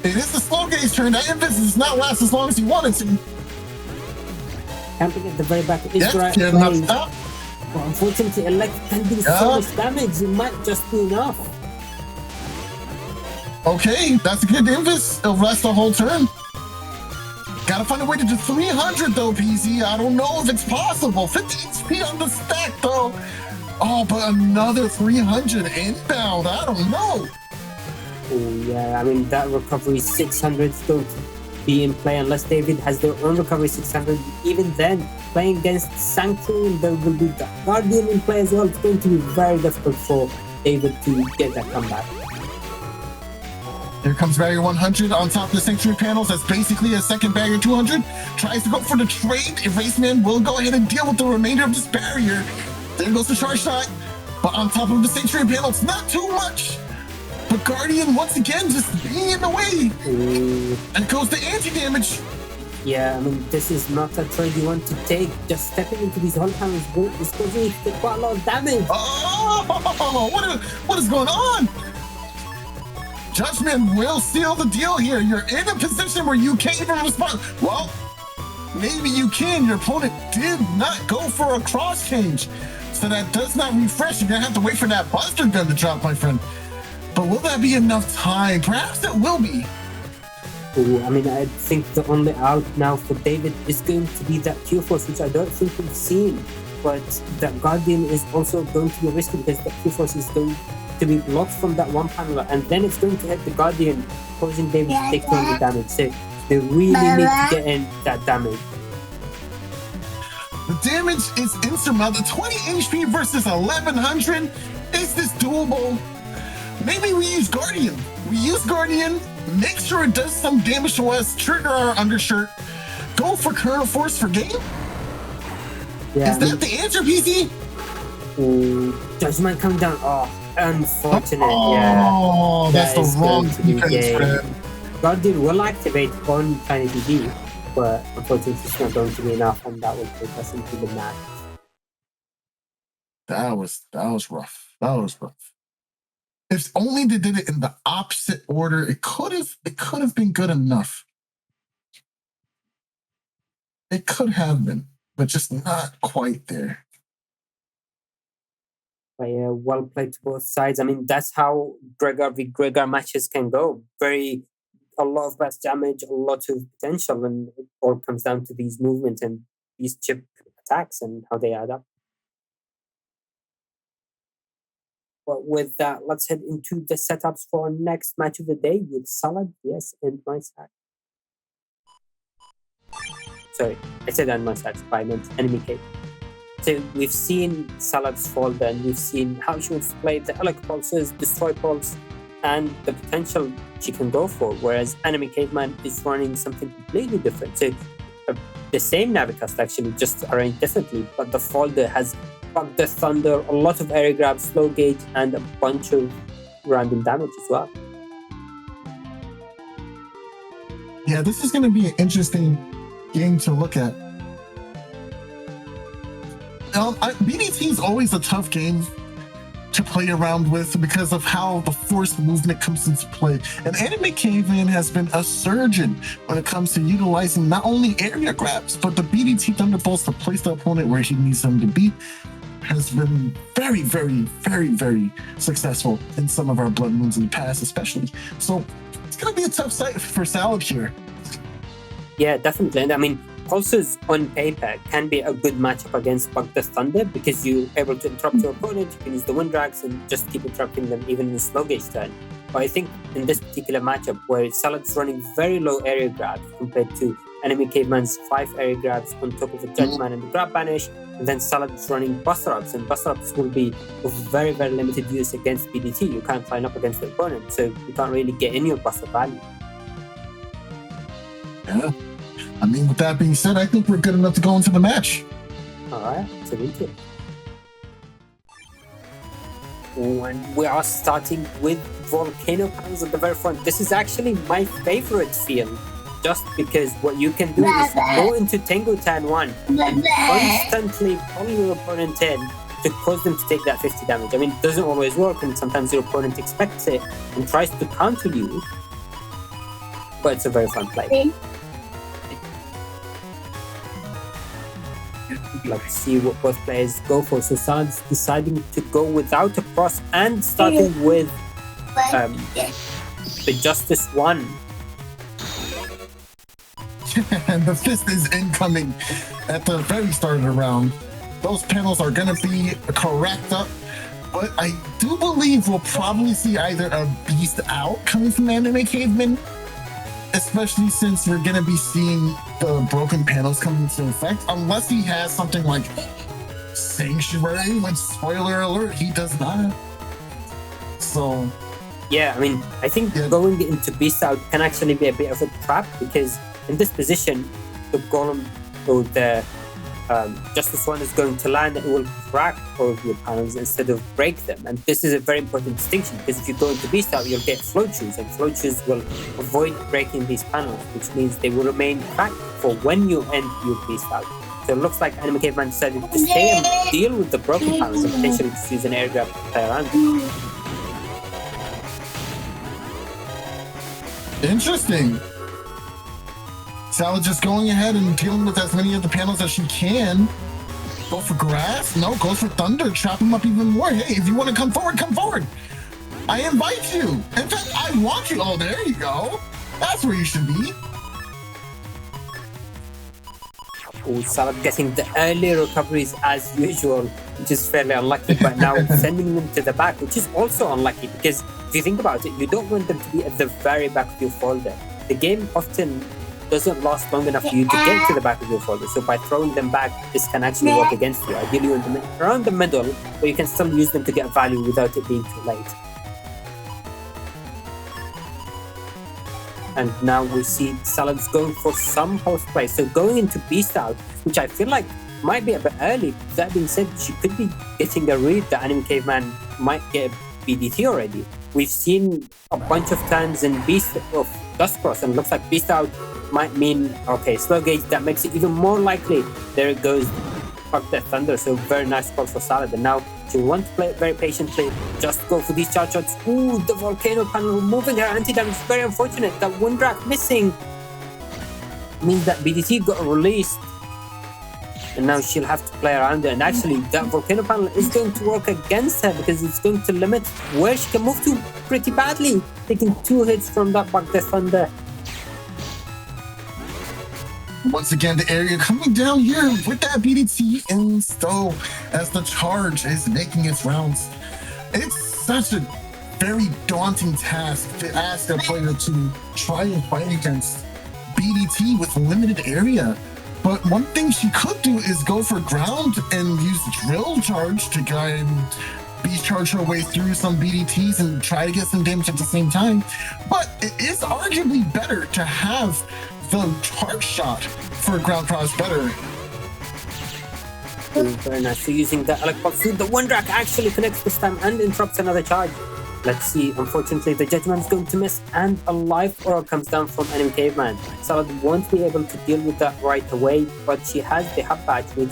It is the slow gauge turn. That invis does not last as long as you want it to. Camping at the very back is right. But unfortunately, Elect can do so much damage. It might just be enough. Okay, that's a good invis. It'll last the whole turn. Gotta find a way to do 300 though, PZ. I don't know if it's possible. 50 HP on the stack though. Oh, but another 300 inbound. I don't know. Oh, yeah. I mean, that recovery 600 is going to be in play unless David has their own recovery 600. Even then, playing against Sanctuary, there will be the Guardian in play as well. It's going to be very difficult for David to get that comeback. Here comes barrier 100 on top of the Sanctuary panels. That's basically a second barrier 200. Tries to go for the trade. Erase Man will go ahead and deal with the remainder of this barrier. There goes the charge shot. But on top of the Sanctuary panels, not too much. But Guardian, once again, just being in the way. And it goes to anti-damage. Yeah, I mean, this is not a trade you want to take. Just stepping into these whole panels is going to take quite a lot of damage. Oh, what is going on? Judgment will seal the deal here. You're in a position where you can't even respond. Well, maybe you can. Your opponent did not go for a cross change. So that does not refresh. You're going to have to wait for that buster gun to drop, my friend. But will that be enough time? Perhaps it will be. Ooh, I mean, I think the only out now for David is going to be that Q-Force, which I don't think we've seen. But that Guardian is also going to be risky because that Q-Force is going to be blocked from that one panel, and then it's going to hit the Guardian, causing David to take 200 damage. So they really need to get in that damage. The damage is insurmountable. 20 HP versus 1100. Is this doable? Maybe we use Guardian. We use Guardian, make sure it does some damage to us, trigger our undershirt, go for current force for game? Yeah, is that the answer, PC? Judgment coming down. Oh, unfortunate. Oh, that's the wrong defense, friend. Guardian will activate on ChinaTV, but unfortunately it's not going to be enough, and that will take us into the match. That was rough. That was rough. If only they did it in the opposite order, it could have been good enough. It could have been, but just not quite there. But yeah, well played to both sides. I mean, that's how Gregor v Gregor matches can go. A lot of burst damage, a lot of potential, and it all comes down to these movements and these chip attacks and how they add up. But with that, let's head into the setups for our next match of the day with Salad, vsAndMySax. Sorry, I said AndMySax, but I meant Enemy Cave. So we've seen Salad's fall then, we've seen how she wants to play the Elec Pulses, Destroy Pulse, and the potential she can go for, whereas Enemy Caveman is running something completely different. So the same Navicast actually, just arranged differently, but the folder has the Thunder, a lot of area grabs, slow gauge, and a bunch of random damage as well. Yeah, this is going to be an interesting game to look at. BDT is always a tough game to play around with because of how the forced movement comes into play. And Anime Caveman has been a surgeon when it comes to utilizing not only area grabs, but the BDT Thunderbolts to place the opponent where he needs them to be. Has been very, very, very, very successful in some of our Blood Moons in the past, especially. So it's going to be a tough fight for Salad here. Yeah, definitely. And I mean, Pulses on paper can be a good matchup against Bug the Thunder because you're able to interrupt your opponent, you can use the Wind Drags and just keep interrupting them even in the slow gauge turn. But I think in this particular matchup where Salad's running very low area grabs compared to Enemy Caveman's 5 area grabs on top of a Judgment and the Grab Banish, and then Salad's running Buster Ups, and Buster Ups will be of very, very limited use against BDT. You can't line up against the opponent, so you can't really get in your Buster value. Yeah. I mean, with that being said, I think we're good enough to go into the match. Alright, so we do. And we are starting with Volcano Panels at the very front. This is actually my favorite field just because what you can do is go into Tango Tan 1 and constantly pull your opponent in to cause them to take that 50 damage. I mean, it doesn't always work, and sometimes your opponent expects it and tries to counter you, but it's a very fun play. Let's see what both players go for. So Salad's deciding to go without a cross and starting with the Justice 1. And the fist is incoming at the very start of the round. Those panels are going to be correct up, but I do believe we'll probably see either a beast out coming from Anime Caveman, especially since we're going to be seeing the broken panels come into effect, unless he has something like Sanctuary, which, spoiler alert, he does not. So yeah, I mean, I think going into beast out can actually be a bit of a trap, because in this position, the golem or the Justice 1 is going to land and it will crack all of your panels instead of break them. And this is a very important distinction, because if you go into beast out, you'll get flow shoes, and flow shoes will avoid breaking these panels, which means they will remain cracked for when you end your beast out. So it looks like Anime Caveman decided to stay and deal with the broken panels and potentially just use an air grab to play around. Interesting. Salad just going ahead and dealing with as many of the panels as she can. Go for grass? No, goes for thunder. Trap him up even more. Hey, if you want to come forward, come forward. I invite you. In fact, I want you. Oh, there you go. That's where you should be. Oh, Salad getting the early recoveries as usual, which is fairly unlucky, but now sending them to the back, which is also unlucky, because if you think about it, you don't want them to be at the very back of your folder. The game often doesn't last long enough for you to get to the back of your folder, so by throwing them back, this can actually work against you. Ideally, around the middle, where you can still use them to get value without it being too late. And now we see Salad's going for some post play. So going into beast out, which I feel like might be a bit early. That being said, she could be getting a read that Anime Caveman might get a BDT already. We've seen a bunch of turns in beast of SoulXCross, and it looks like beast out might mean, okay, slow gauge. That makes it even more likely. There it goes. Fuck that thunder. So very nice call for Salad. And now she wants to play it very patiently. Just go for these charge shots. Ooh, the volcano panel removing her anti-damage. Very unfortunate. That one drag missing means that BDT got released. And now she'll have to play around it. And actually, that volcano panel is going to work against her, because it's going to limit where she can move to pretty badly. Taking 2 hits from that back death thunder. Once again, the area coming down here with that BDT in stow as the charge is making its rounds. It's such a very daunting task to ask a player to try and fight against BDT with limited area. But one thing she could do is go for ground and use drill charge to try and beast charge her way through some BDTs and try to get some damage at the same time. But it is arguably better to have the charge shot for ground prowess better. Very nice. So using the Electbox, the one drag actually connects this time and interrupts another charge. Let's see. Unfortunately, the Judgment is going to miss, and a life aura comes down from Anime Caveman. Salad won't be able to deal with that right away, but she has the Hub Badge, which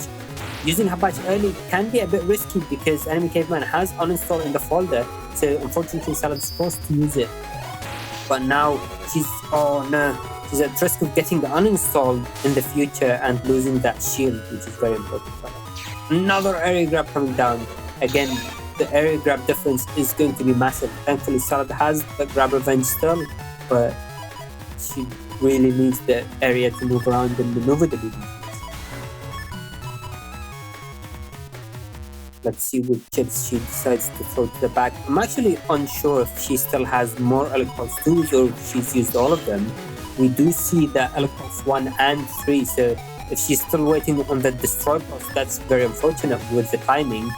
using Hub Badge early can be a bit risky because Anime Caveman has uninstalled in the folder. So unfortunately, Salad's forced to use it. But now she's, oh no, she's at risk of getting uninstalled in the future and losing that shield, which is very important for her. Another area grab coming down. Again, the area grab difference is going to be massive. Thankfully, Salad has the grab revenge still, but she really needs the area to move around and maneuver the BDs. Let's see which chips she decides to throw to the back. I'm actually unsure if she still has more Electbox 2s or if she's used all of them. We do see the Electbox 1 and 3, so if she's still waiting on the Destroy Boss, that's very unfortunate with the timing.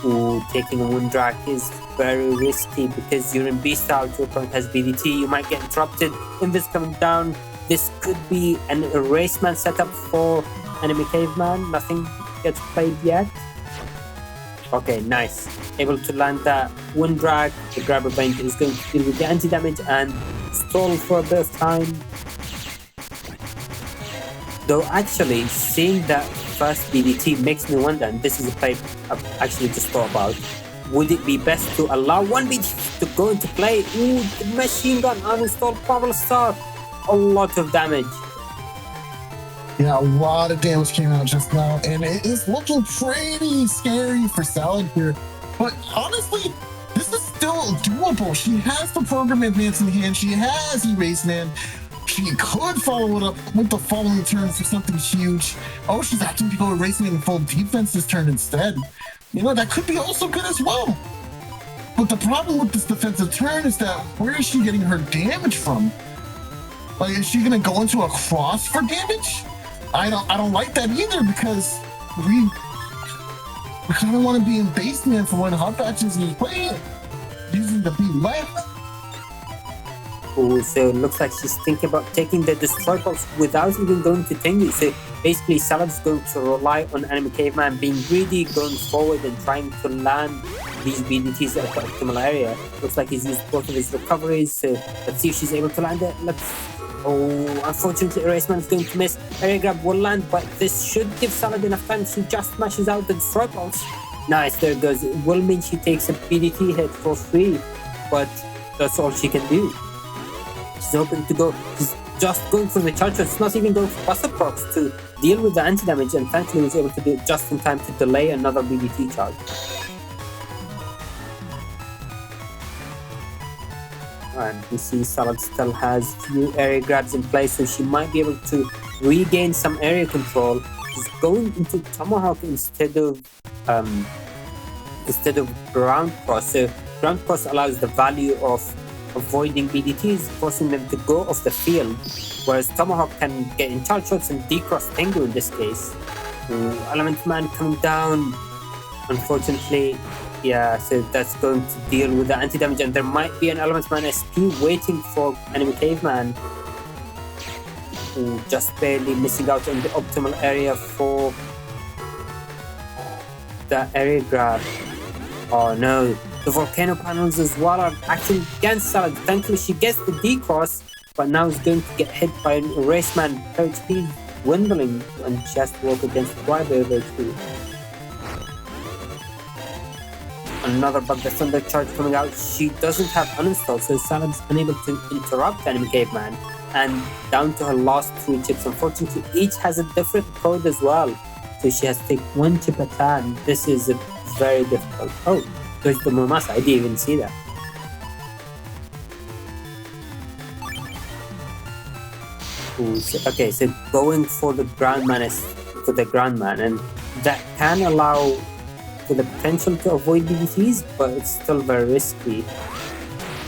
Ooh, taking a one drag is very risky because you're in Beast out, your opponent has BDT, you might get interrupted. Invis coming down. This could be an Erase Man setup for Anime Caveman. Nothing gets played yet. Okay, nice. Able to land that one drag. The grab revenge is going to deal with the anti-damage and stall for a bit of time. Though actually, seeing that first BDT makes me wonder, and this is a play I've actually just thought about, would it be best to allow one BDT to go into play? Ooh, the machine gun uninstalled Power Star. A lot of damage. Yeah, a lot of damage came out just now, and it is looking pretty scary for Salad here. But honestly, this is still doable. She has the program advance in hand. She has Erase Man. She could follow it up with the following turns for something huge. Oh, she's acting to go Erase Man in full defense this turn instead. You know, that could be also good as well. But the problem with this defensive turn is that where is she getting her damage from? Like, is she gonna go into a cross for damage? I don't like that either, because we kind of want to be in basement for when hot batches is playing, using the B left. Oh, so it looks like she's thinking about taking the Destroy Pulse without even going to Tengu. So basically, Salad's going to rely on Enemy Caveman being greedy, going forward and trying to land these BDTs at the optimal area. Looks like he's used both of his recoveries, so let's see if she's able to land it. Oh, unfortunately, Erase Man is going to miss. Area Grab will land, but this should give Salad enough time. She just smashes out the Destroy Pulse. Nice, there it goes. It will mean she takes a BDT hit for free, but that's all she can do. She's hoping to go. She's just going for the charge. It's not even going for Buster Procs to deal with the anti-damage, and thankfully was able to do it just in time to delay another BDT charge. And we see Salad still has few area grabs in place, so she might be able to regain some area control. She's going into Tomahawk instead of Ground Cross. So Ground Cross allows the value of avoiding BDTs, forcing them to go off the field, whereas Tomahawk can get in charge shots and decross Tengu in this case. Element Man coming down, unfortunately. Yeah, so that's going to deal with the anti-damage, and there might be an Element Man SP waiting for Enemy Caveman. Just barely missing out on the optimal area for the area grab. Oh no, the volcano panels as well are acting against Salad. Thankfully she gets the decross, but now is going to get hit by an Erase Man. Her HP dwindling, and she has to work against Prix too. Another bug, the Thunder Charge coming out. She doesn't have uninstall, so Salad's unable to interrupt Enemy Caveman. And down to her last 3 chips. Unfortunately, each has a different code as well. So she has to take 1 chip at a time. This is very difficult. Oh, there's the Momasa. I didn't even see that. Ooh, okay, so going for the Groundman and that can allow for the potential to avoid BDTs, but it's still very risky,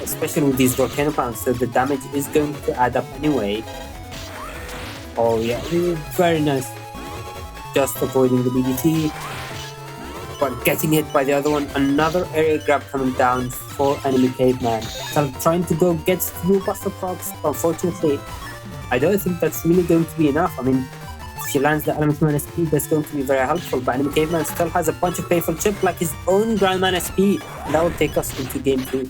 especially with these volcano pounds, so the damage is going to add up anyway. Oh yeah, very nice. Just avoiding the BDT, but getting hit by the other one. Another area grab coming down for Enemy Caveman. So trying to go get through Buster Procs. Unfortunately, I don't think that's really going to be enough. I mean, if she lands the Element Man SP, that's going to be very helpful, but Enemy Caveman still has a bunch of painful chip, like his own Groundman SP, and that will take us into game 2.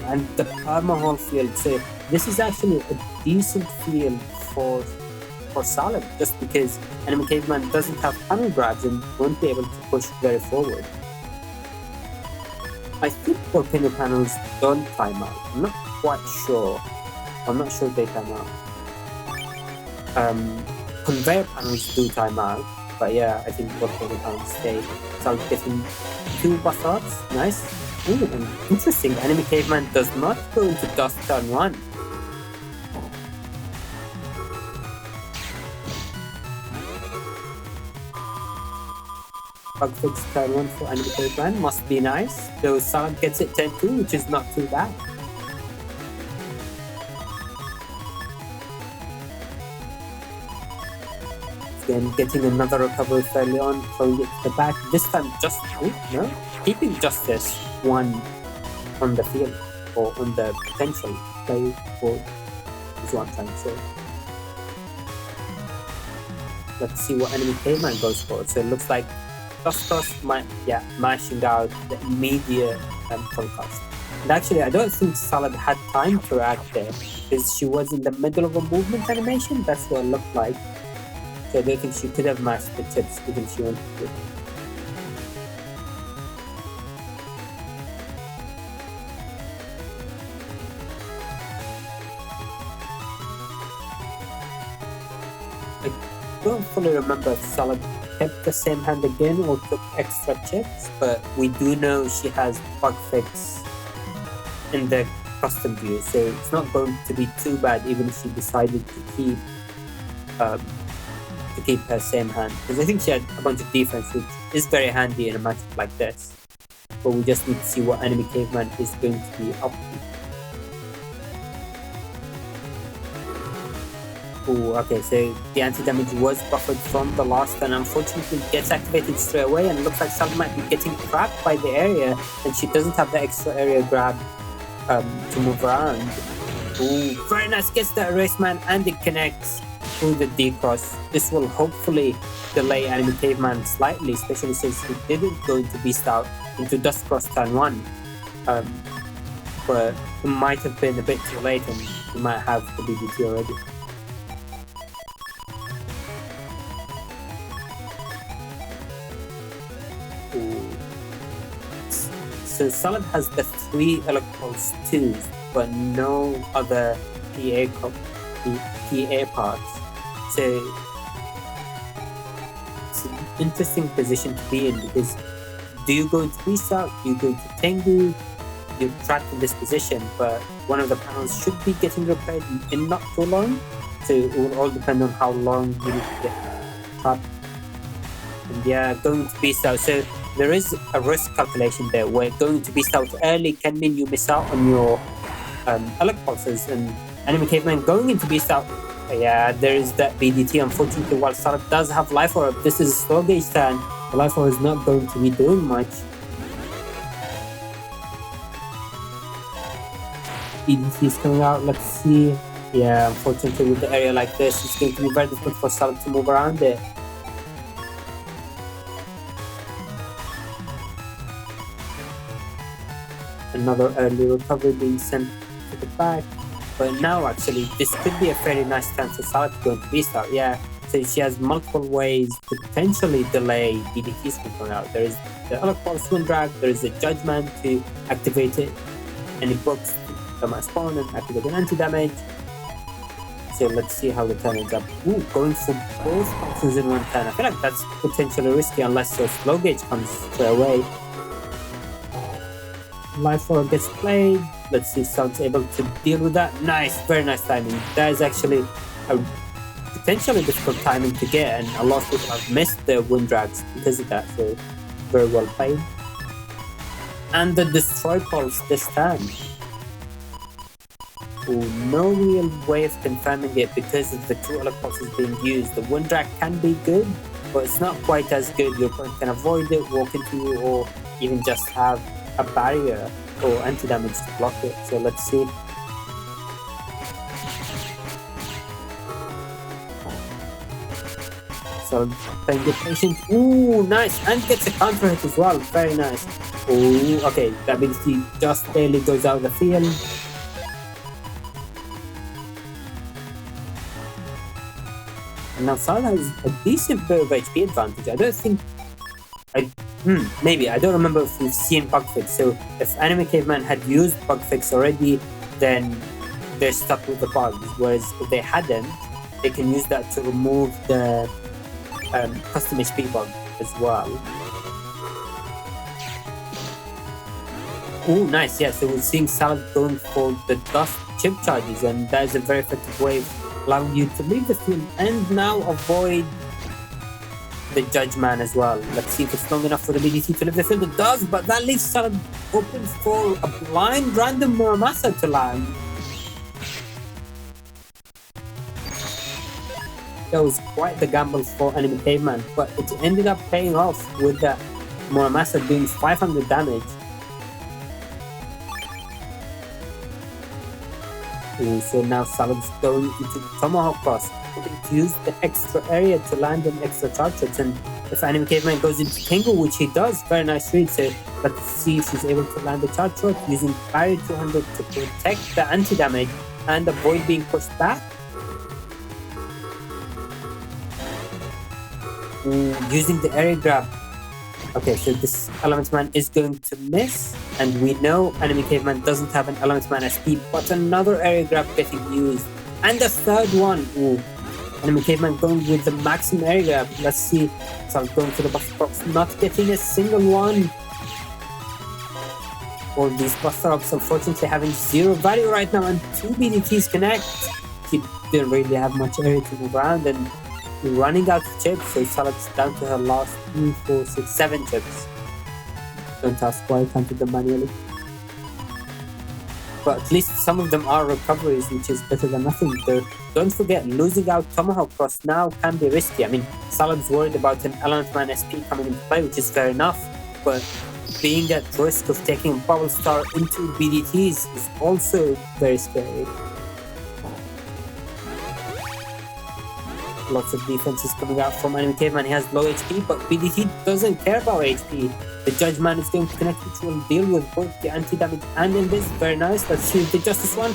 And the Permahall field, so this is actually a decent field for Salad, just because Enemy Caveman doesn't have panel grabs and won't be able to push very forward. I think volcano panels don't time out. I'm not quite sure. I'm not sure they time out. Conveyor panels do time out, but yeah, I think volcano panels stay. So I'm getting 2 buff ups. Nice. Ooh, and interesting. Enemy Caveman does not go into dust turn 1. Bug fix turn 1 for Enemy Caveman must be nice. So Salad gets it turn 2, which is not too bad. Then getting another recovery fairly on, throwing it to the back. This time just keeping Justice 1 on the field, or on the potential play board is what I'm trying to say. Let's see what Enemy Caveman goes for. So it looks like SoulXCross mashing out the immediate conquest. And actually, I don't think Salad had time to react there because she was in the middle of a movement animation. That's what it looked like. So I don't think she could have mashed the chips even if she wanted to. I don't fully remember if Salad kept the same hand again or took extra chips, but we do know she has bug fix in the custom view, so it's not going to be too bad even if she decided to keep her same hand, because I think she had a bunch of defense, which is very handy in a matchup like this. But we just need to see what enemy caveman is going to be up to. Oh, okay, so the anti-damage was buffered from the last and unfortunately gets activated straight away, and it looks like Salad might be getting trapped by the area and she doesn't have the extra area grab to move around. Ooh, very nice, gets the erase man and it connects through the D-cross. This will hopefully delay enemy caveman slightly, especially since he didn't go into beast out into dust cross turn 1. But it might have been a bit too late and he might have the BDT already. So Salad has the 3 electrons 2s, but no other PA parts. So it's an interesting position to be in, because do you go into Restart, do you go into Tengu? You're trapped in this position, but one of the panels should be getting repaired in not too long. So it will all depend on how long you need to get trapped. And yeah, going to Beast Out. So there is a risk calculation there where going to Beast Out early can mean you miss out on your elect pulses, and enemy caveman going into Beast Out. Yeah, there is that BDT. Unfortunately, while Salad does have life orb, this is a slow gauge turn. The life orb is not going to be doing much. BDT is coming out. Let's see. Yeah, unfortunately, with the area like this, it's going to be very difficult for Salad to move around it. Another early recovery being sent to the back. But now, actually, this could be a fairly nice turn for Salad to go into Beast Out. Yeah, so she has multiple ways to potentially delay BDTs from coming out. There is the Electron Swing Drag, there is the Judgment to activate it, and it books the my spawn and activate an anti-damage. So let's see how the turn ends up. Ooh, going for both options in one turn. I feel like that's potentially risky unless the slow gauge comes straight away. Life orb gets played. Let's see if Salad's able to deal with that. Nice, very nice timing. That is actually a potentially difficult timing to get, and a lot of people have missed their wind drags because of that, so very well played. And the destroy pulse this time. Ooh, no real way of confirming it because of the 2 elect pulses being used. The wind drag can be good, but it's not quite as good. Your opponent can avoid it, walk into you, or even just have a barrier or anti-damage to block it. So let's see. So playing the patient. Ooh, nice, and gets a counter hit as well. Very nice. Ooh, okay, that ability just barely goes out of the field. And now Salad has a decent bit of HP advantage. I don't think maybe. I don't remember if we've seen bug fix. So if enemy caveman had used bug fix already, then they're stuck with the bugs. Whereas if they hadn't, they can use that to remove the custom HP bug as well. Oh, nice. Yeah, so we're seeing Salad going for the dust chip charges, and that is a very effective way of allowing you to leave the field and now avoid the Judge Man as well. Let's see if it's long enough for the BDT to leave the field. It does, but that leaves Salad open for a blind random Muramasa to land. That was quite the gamble for enemy caveman, but it ended up paying off with the Muramasa doing 500 damage. Ooh, so now Salad's going into Tomahawk Cross, hoping to use the extra area to land an extra charge shots, and if Anime Caveman goes into Tingle, which he does, very nice read. So let's see if he's able to land the charge shot using Barrier 200 to protect the anti-damage and avoid being pushed back. Using the area grab. Okay, so this Element Man is going to miss, and we know Anime Caveman doesn't have an Element Man SP, but another area grab getting used. And the third one. Ooh. Anime Caveman going with the maximum area grab. Let's see. So going for the Buster Ups, not getting a single one. All these Buster Ups unfortunately having zero value right now, and 2 BDTs connect. She didn't really have much area to move around, and running out of chips, so Salad's down to her last 3, 4, 6, 7 chips. Don't ask why I counted them manually. But at least some of them are recoveries, which is better than nothing. Though, don't forget, losing out Tomahawk Cross now can be risky. I mean, Salad's worried about an Element Man SP coming into play, which is fair enough, but being at risk of taking Bubble Star into BDTs is also very scary. Lots of defenses coming out from Anime Caveman. He has low HP, but BDT doesn't care about HP. The Judge Man is going to connect, which will deal with both the anti-damage and invis. Very nice. Let's see if the Justice one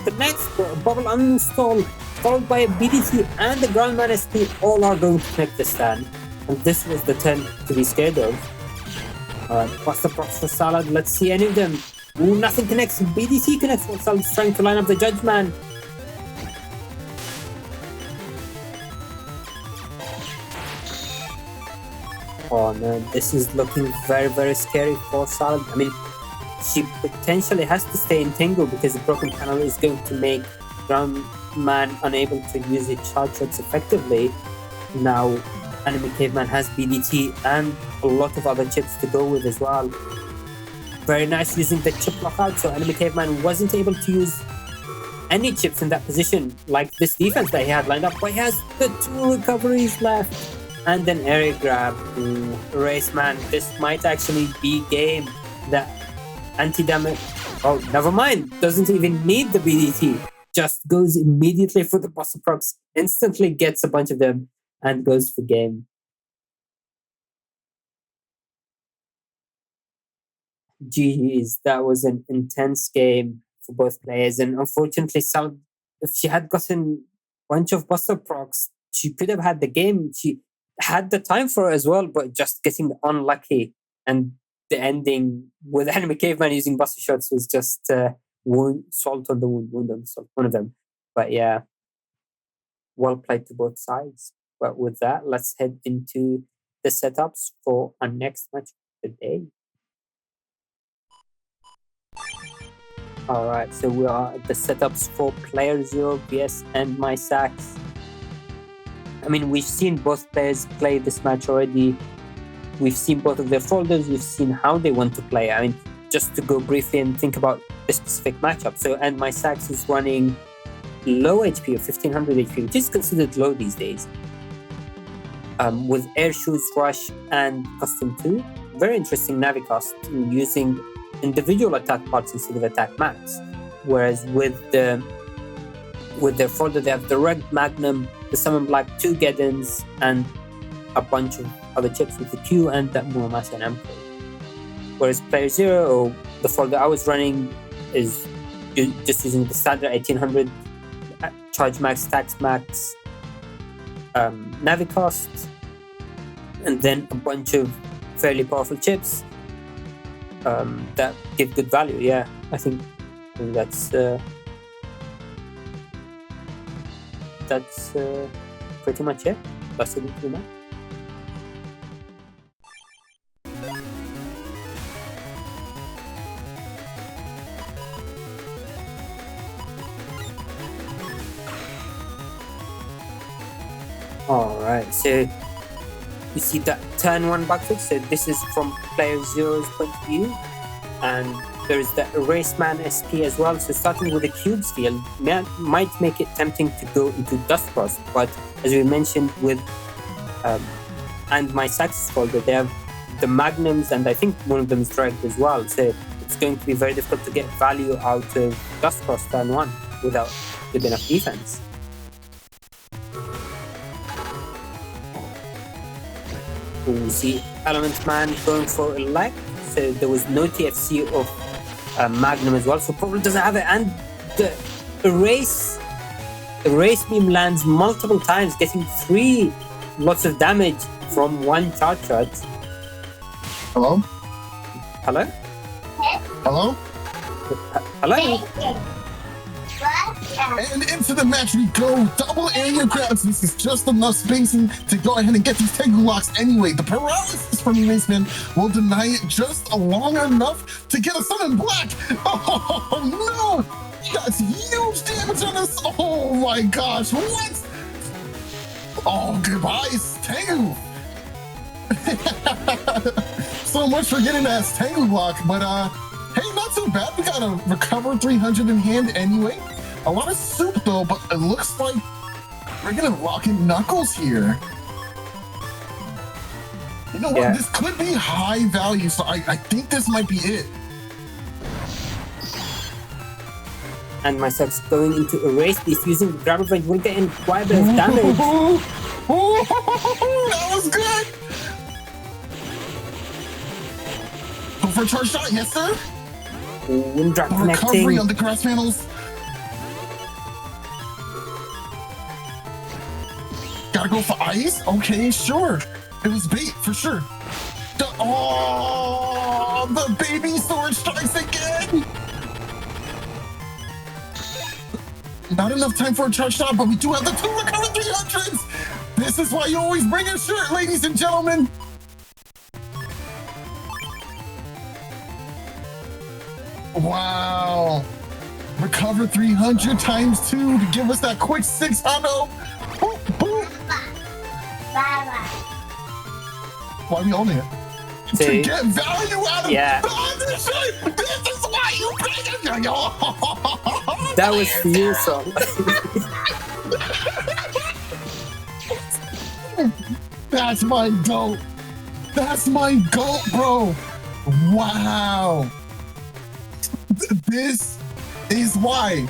connects. Bubble uninstall, followed by a BDT and the Ground Man SP. All are going to connect this turn. And this was the turn to be scared of. Alright, Buster Procs for Salad. Let's see any of them. Ooh, nothing connects. BDT connects while Salad's trying to line up the Judge Man. Oh no, this is looking very, very scary for Salad. I mean, she potentially has to stay in Tingle because the broken panel is going to make Ground Man unable to use his charge shots effectively. Now, Anime Caveman has BDT and a lot of other chips to go with as well. Very nice using the chip lockout, so Anime Caveman wasn't able to use any chips in that position, like this defense that he had lined up, but he has the 2 recoveries left. And then area grab. Race Man, this might actually be game. The anti-damage, oh, never mind, doesn't even need the BDT, just goes immediately for the Buster Procs, instantly gets a bunch of them, and goes for game. Geez, that was an intense game for both players, and unfortunately, Salad, if she had gotten a bunch of Buster Procs, she could have had the game. She had the time for it as well, but just getting unlucky, and the ending with Anime Caveman using Buster Shots was just salt on the wound on the salt, one of them. But yeah, well played to both sides. But with that, let's head into the setups for our next match of the day. Alright, so we are at the setups for plyerzero vs AndMySax. I mean, we've seen both players play this match already. We've seen both of their folders. We've seen how they want to play. I mean, just to go briefly and think about the specific matchup. So, AndMySax is running low HP of 1500 HP, which is considered low these days. With Air Shoes, Rush, and Custom 2. Very interesting Navicost using individual attack parts instead of attack max. Whereas with their folder, they have the Red Magnum, the Summon Black, 2 Geddons, and a bunch of other chips with the Q and that Muramasa and Emperor. Whereas plyerzero, or the folder I was running, is just using the standard 1800 Charge Max, Tax Max, Navicost, and then a bunch of fairly powerful chips that give good value. Yeah, I think that's pretty much it. That's it for now. Alright, so you see that turn 1 backflip. So this is from playerzero's point of view, and there's the Eraseman SP as well. So starting with the cubes field might make it tempting to go into Dustcross, but as we mentioned with AndMySax folder, they have the Magnums, and I think one of them is dragged as well. So it's going to be very difficult to get value out of Dustcross turn 1 without good enough defense. We see Element Man going for Elect, so there was no TFC of Magnum as well, so probably doesn't have it. And the erase beam lands multiple times, getting 3 lots of damage from 1 charge shot. Hello? Hello? Hello? Hello? And into the match we go. Double area grabs. This is just enough spacing to go ahead and get these Tengu locks anyway. The paralysis from Eraseman will deny it just long enough to get a summon black. Oh no! That's huge damage on us. Oh my gosh, what? Oh, goodbye, Tengu. So much for getting that Tengu block, but hey, not too bad. We got a recover 300 in hand anyway. A lot of soup though, but it looks like we're gonna lock in Knuckles here. You know what? This could be high value, so I think this might be it. AndMySax going into erase this using the grab revenge will get in quite a bit of damage. That was good. Go for a charge shot, yes sir. Wind drop connecting. Recovery on the grass panels. Gotta go for ice? Okay, sure. It was bait for sure. The baby sword strikes again. Not enough time for a charge shot, but we do have the 2 recovery 300s. This is why you always bring a shirt, ladies and gentlemen. Wow. Recover 300 times 2 to give us that quick 600. Boop, boop. Why are we owning it? To get value out of the undershirt. This is why you bring it. That was for you, son. That's my goat. That's my goat, bro. Wow. This is why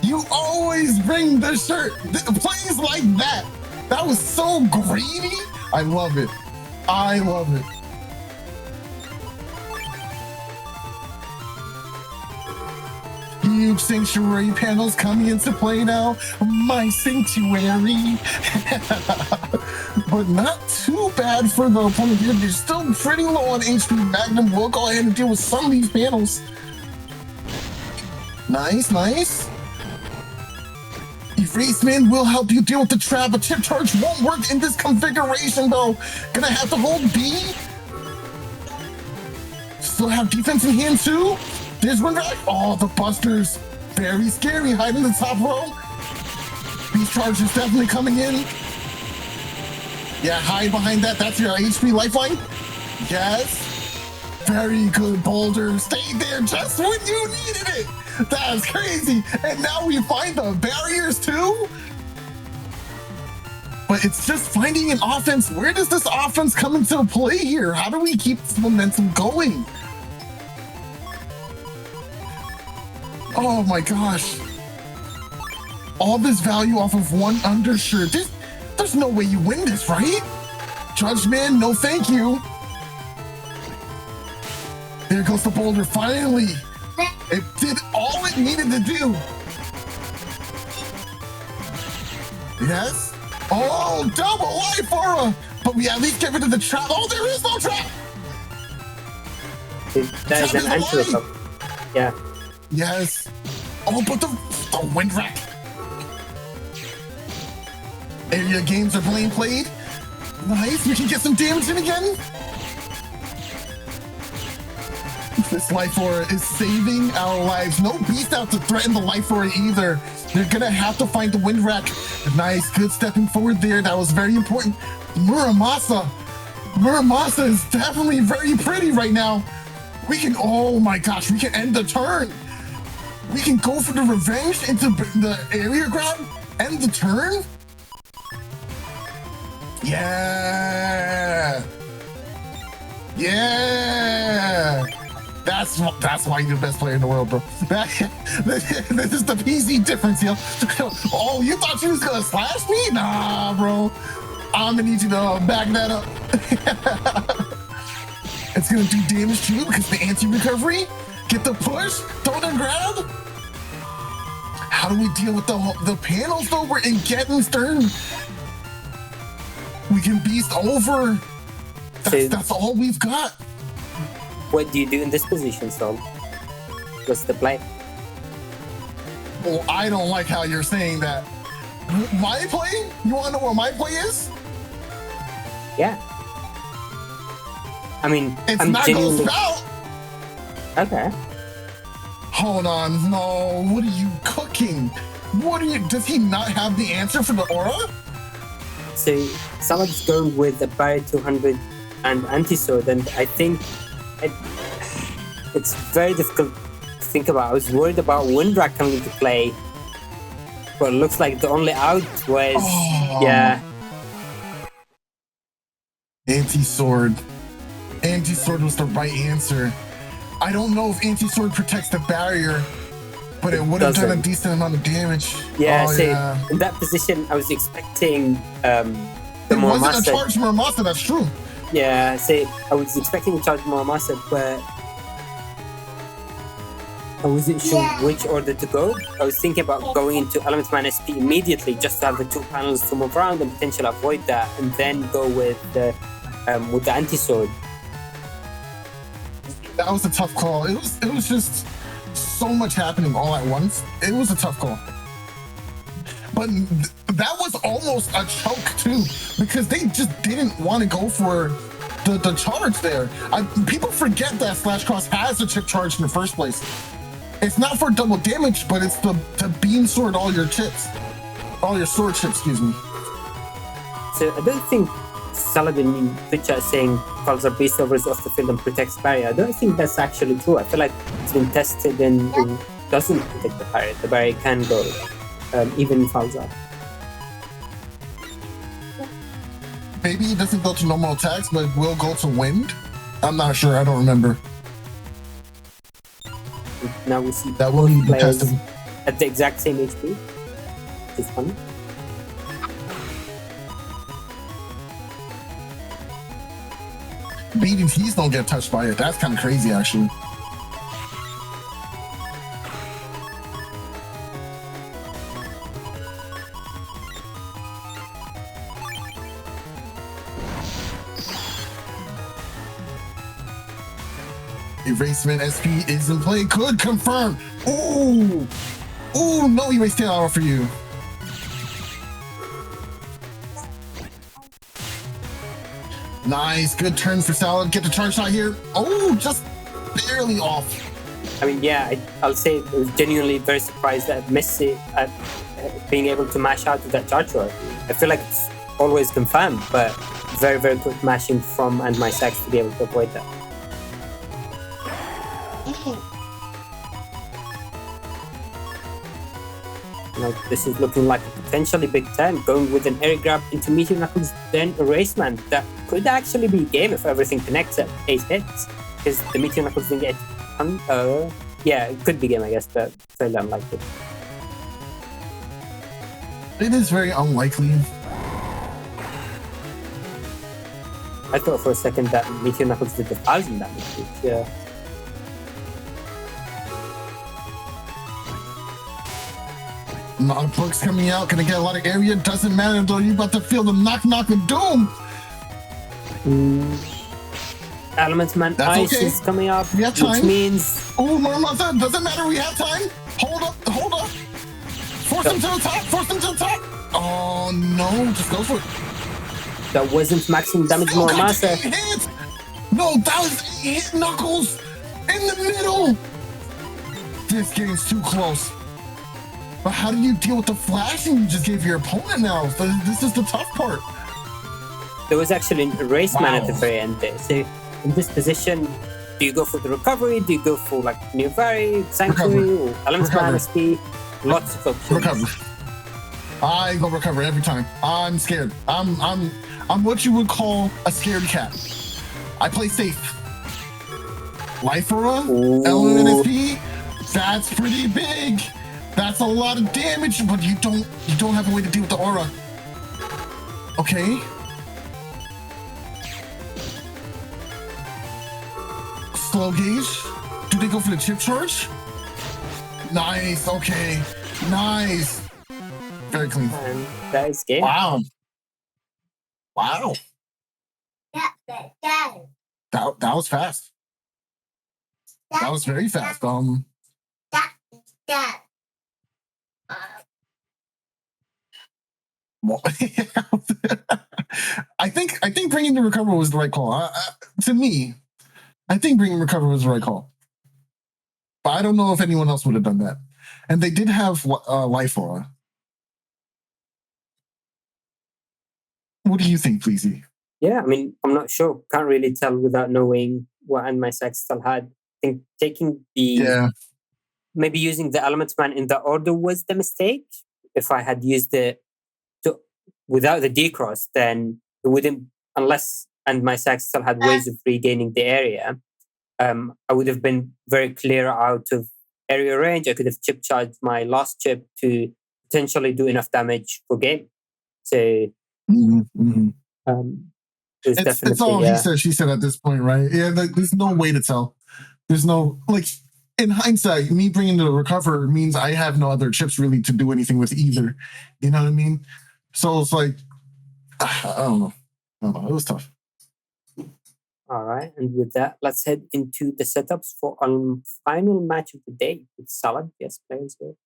you always bring the shirt. Plays like that. That was so greedy. I love it. I love it. Huge sanctuary panels coming into play now. My sanctuary. But not too bad for the opponent here. They're still pretty low on HP. Magnum will go ahead and deal with some of these panels. Nice, nice. Eraseman will help you deal with the trap. A chip charge won't work in this configuration though. Gonna have to hold B. Still have defense in hand too. There's one guy. Oh, the busters. Very scary. Hide in the top row. These charges definitely coming in. Yeah, hide behind that. That's your HP lifeline. Yes. Very good, Boulder. Stay there just when you needed it. That's crazy. And now we find the barriers too. But it's just finding an offense. Where does this offense come into play here? How do we keep this momentum going? Oh my gosh. All this value off of one undershirt. There's no way you win this, right? Judgment, no thank you. There goes the boulder, finally. It did all it needed to do. Yes. Oh, double life aura. But we at least get rid of the trap. Oh, there is no trap. That is an answer. Yeah. Yes. Oh, but the wind rack. Area games are played. Nice. We can get some damage in again. This life aura is saving our lives. No beast out to threaten the life aura either. They're gonna have to find the wind rack. Nice, good stepping forward there. That was very important. Muramasa is definitely very pretty right now. We can, oh my gosh, we can end the turn. We can go for the revenge into the area grab, end the turn. Yeah. That's why you're the best player in the world, bro. This is the PC difference, yo. Oh, you thought you was gonna slash me? Nah, bro. I'm gonna need you to back that up. It's gonna do damage to you because the anti-recovery. Get the push, throw the grab. How do we deal with the panels though? We're in Getting's turn. We can beast over. That's all we've got. What do you do in this position, Sol? What's the play? Well, I don't like how you're saying that. My play? You want to know what my play is? Yeah. I mean, I'm not going to spout. Okay. Hold on. No. What are you cooking? Does he not have the answer for the aura? So, someone's going with the Barrier 200 and anti-sword, and I think it's very difficult to think about. I was worried about Windrak coming into play, but it looks like the only out was, yeah. Anti-sword. Anti-sword was the right answer. I don't know if anti-sword protects the barrier, but it would have done a decent amount of damage. Yeah, in that position, I was expecting the It Muramasa. wasn't a charge Muramasa, that's true. Yeah, I was expecting a charge Muramasa, but I wasn't sure which order to go. I was thinking about going into Element Man SP immediately, just to have the 2 panels to move around and potentially avoid that, and then go with the anti-sword. That was a tough call. It was just so much happening all at once. It was a tough call. But that was almost a choke too, because they just didn't want to go for the charge there. People forget that SoulXCross has a chip charge in the first place. It's not for double damage, but it's to beam sword all your chips. All your sword chips, excuse me. So I don't think Saladin in Twitch is saying calls are beast overs off the field and protects barrier. I don't think that's actually true. I feel like it's been tested and it doesn't protect the barrier. The barrier can go, even in Falza. Maybe it doesn't go to normal attacks, but it will go to wind? I'm not sure, I don't remember. Now we see that will need to be tested at the exact same HP. It's funny. Beating T's don't get touched by it. That's kind of crazy, actually. Erasement SP is in play. Could confirm. Ooh. Ooh, no erase tail hour for you. Nice, good turn for Salad. Get the charge shot here. Oh, just barely off. I mean, yeah, I'll say I was genuinely very surprised at Messi at being able to mash out with that charge shot. I feel like it's always confirmed, but very, very good mashing from AndMySax to be able to avoid that. Now, this is looking like a potentially big turn, going with an air grab into Meteor Knuckles, then Erasement. That could actually be game if everything connects at 8 hits, because the Meteor Knuckles didn't get yeah, it could be game, I guess, but fairly unlikely. It is very unlikely. I thought for a second that Meteor Knuckles did 1,000 damage, which, yeah. A lot of perks coming out, gonna get a lot of area. Doesn't matter though, you about to feel the knock of doom. Element Man Ice is coming up, we have time. Which means... Oh, Muramasa, doesn't matter, we have time. Hold up. Force him to the top. Oh no, just go for it. That wasn't maximum damage Muramasa. No, that was 8 hit Knuckles in the middle. This game's too close. But how do you deal with the flashing you just gave your opponent now? This is the tough part. There was actually an Erasement at the very end there. So in this position, do you go for the recovery? Do you go for like New Vary, Sanctuary, or Element Man SP? Lots of options. Recover. I go recover every time. I'm scared. I'm what you would call a scared cat. I play safe. Life Aura, Element SP, that's pretty big. That's a lot of damage, but you don't have a way to deal with the aura. Okay. slow gauge? Do they go for the chip charge? Nice. Okay. Nice. Very clean. And that is game. Wow. Wow. That was fast. That was very fast. Well, I think bringing the recover was the right call. To me, I think bringing recover was the right call. But I don't know if anyone else would have done that. And they did have life aura. What do you think, Pleasy? Yeah, I mean, I'm not sure. Can't really tell without knowing what AndMySax still had. I think taking the maybe using the element man in the order was the mistake. If I had used it without the decross, then it wouldn't, unless AndMySax still had ways of regaining the area. I would have been very clear out of area range. I could have chip charged my last chip to potentially do enough damage for game. So it's all he said, she said at this point, right? Yeah, there's no way to tell. There's no, like, in hindsight, me bringing the recover means I have no other chips really to do anything with either. You know what I mean? So it's like, I don't know. It was tough. All right, and with that, let's head into the setups for our final match of the day with Salad. Yes, playerzero.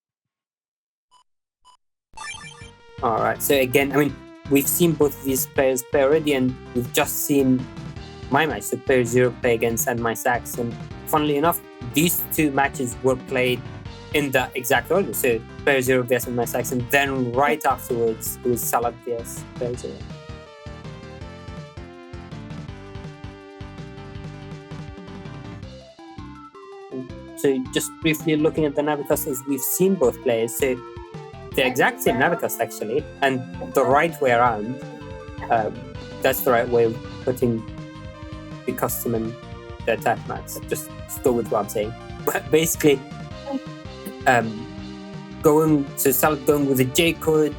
All right, so again, I mean, we've seen both of these players play already, and we've just seen my match, so playerzero play against AndMySax. And funnily enough, these two matches were played in the exact order. So playerzero vs AndMySax, and then right afterwards, it was Salad vs playerzero. So just briefly looking at the Navitas, as we've seen both players, so the exact same Navitas actually, and the right way around. That's the right way of putting the custom and the attack mats. Just go with what I'm saying. But basically, Salad going with a J code,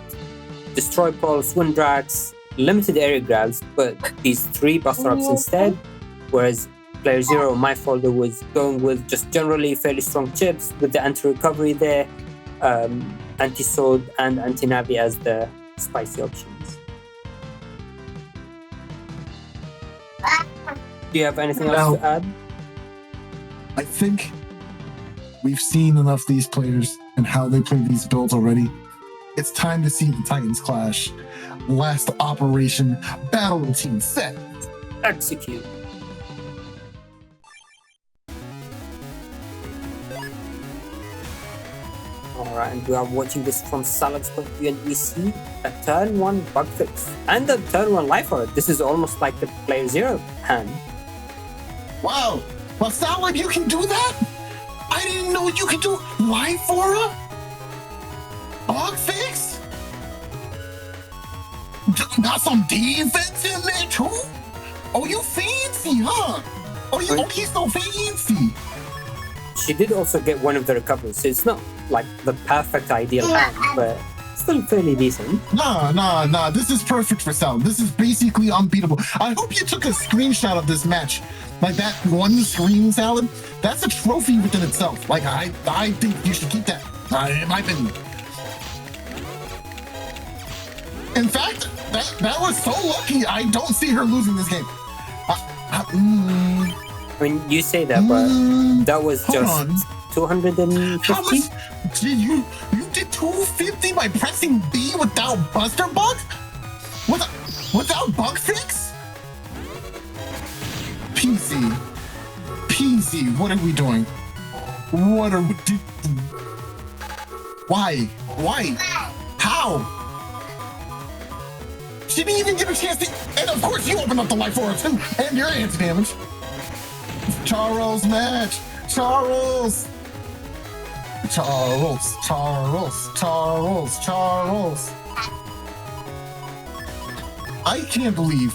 destroy pulse, wind drags, limited area grabs, but these 3 buster ups instead, whereas playerzero, my folder, was going with just generally fairly strong chips with the anti-recovery there, anti-sword and anti-navi as the spicy options. Do you have anything else to add? I think we've seen enough of these players and how they play these builds already. It's time to see the Titans clash. Last operation, battle routine set. Execute. Alright, and we are watching this from Salad's point of view, and we see a turn 1 bug fix and a turn 1 life aura. This is almost like the playerzero hand. Wow! Well, Salad, you can do that? I didn't know you could do life aura? Bug fix? Got some defense in there too? Oh, you fancy, huh? Oh, he's so fancy. She did also get one of the recoveries, so it's not like the perfect ideal hand, but still fairly decent. Nah. This is perfect for Salad. This is basically unbeatable. I hope you took a screenshot of this match. Like that one screen, Salad. That's a trophy within itself. Like I think you should keep that. In my opinion. In fact, that was so lucky. I don't see her losing this game. I mean, you say that, but that was just 250. How much did you did 250 by pressing B without Buster Bug? Without bug fix? PC, what are we doing? What are we doing? Why? How? She didn't even get a chance to, and of course you opened up the life aura too, and your anti-damage. Charles match. Charles. I can't believe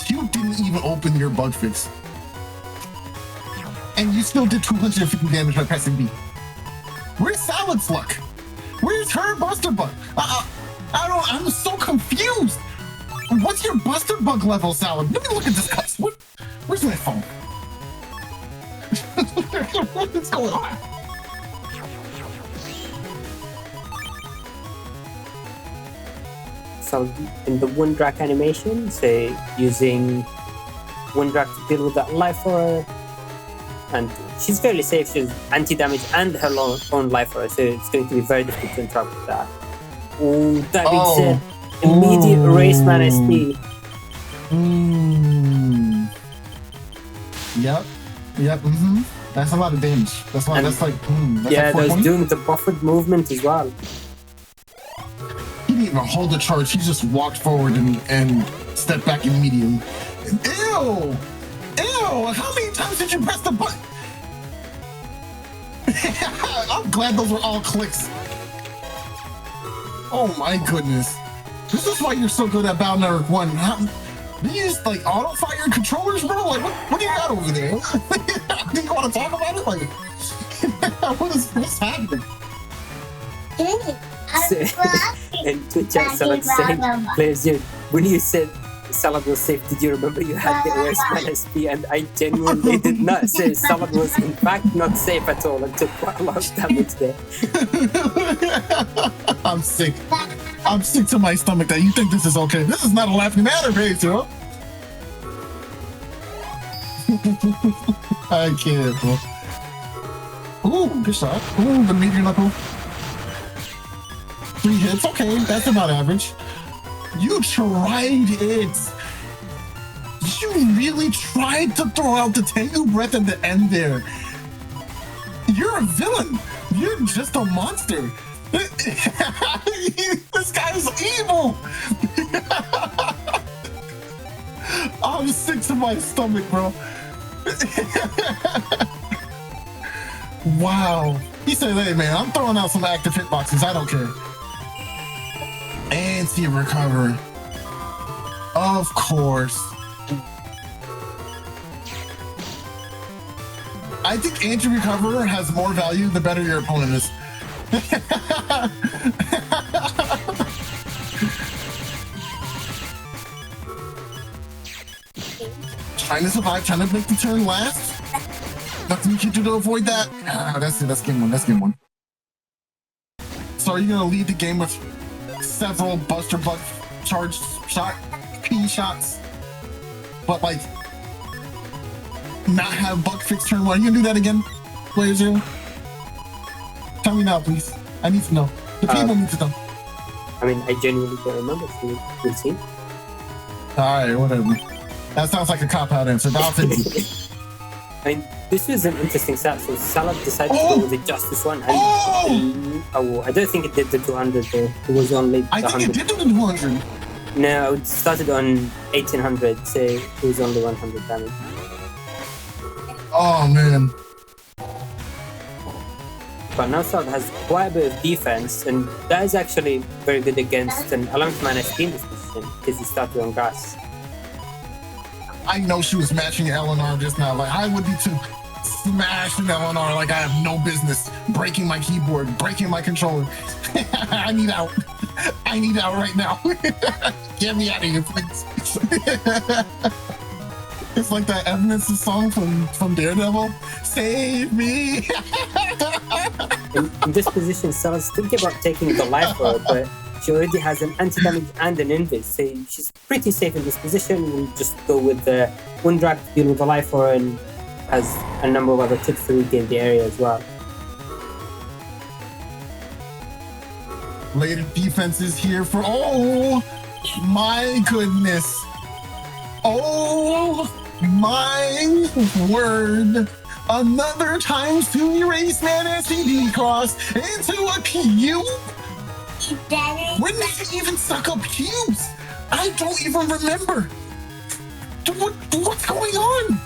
you didn't even open your bug fix. And you still did 250 damage by pressing B. Where's Salad's luck? Where's her Buster Bug? I'm so confused. What's your Buster Bug level, Salad? Let me look at this cuts. Where's my phone? What's going on? So in the one drag animation, say using one drag to deal with that life aura, and she's fairly safe. She's anti-damage and her own life aura, so it's going to be very difficult to interact with that. Oh, that being said, immediate erase man SP. Yep. That's a lot of damage. That's like that's yeah, like those doing the buffered movement as well. He didn't even hold the charge. He just walked forward and stepped back immediately. Ew! How many times did you press the button? I'm glad those were all clicks. Oh my goodness. This is why you're so good at Battle Network 1. Do you use like auto fire controllers, bro? Like what do you got over there? Do you want to talk about it? Like what's happening? And Twitch chat Salad saying, players, when you said Salad was safe, did you remember you had the erase man SP? And I genuinely did not say Salad was in fact not safe at all and took quite a lot of damage there. I'm sick. I'm sick to my stomach that you think this is okay. This is not a laughing matter, Pedro. I can't, bro. Ooh, good shot. Ooh, the meteor knuckle. 3 hits, okay, that's about average. You tried it. You really tried to throw out the Tengu breath at the end there. You're a villain. You're just a monster. This guy is evil. I'm sick to my stomach, bro. Wow. He said, hey man, I'm throwing out some active hitboxes. I don't care. Anti-recover. Of course. I think anti-recover has more value the better your opponent is. Trying to survive, trying to make the turn last. Nothing you can do to avoid that. That's it, that's game one. So are you gonna lead the game with several Buster Buck charge shot P shots, but like not have Buck fix turn 1? Are you gonna do that again, playyerzero? Tell me now, please. I need to know. The people need to know. I mean, I genuinely don't remember, so we'll see. Alright, whatever. That sounds like a cop-out answer, but I'll take it. I mean, this was an interesting set, so Salad decided to go with the Justice one, and I don't think it did the 200 though. It was only the 100. I think it did do the 200. No, it started on 1800, so it was only 100 damage. Oh man. But now Salad has quite a bit of defense, and that is actually very good against an 11th man SP in this position, because he started on grass. I know she was matching LNR just now. Like, I would be too. Smashing LNR like I have no business. Breaking my keyboard, breaking my controller. I need out. I need out right now. Get me out of here, please. It's like that Evanescence song from Daredevil. Save me. In this position, Salad's thinking about taking the life roll, but she already has an anti-damage and an invis, so she's pretty safe in this position. We'll just go with the one drag to deal with the life roll and has a number of other tips to regain the area as well. Later defense is here for, oh my goodness. Oh my word. Another times 2 erase man SCD cross into a cube? When did you even suck up cubes? I don't even remember. What's going on?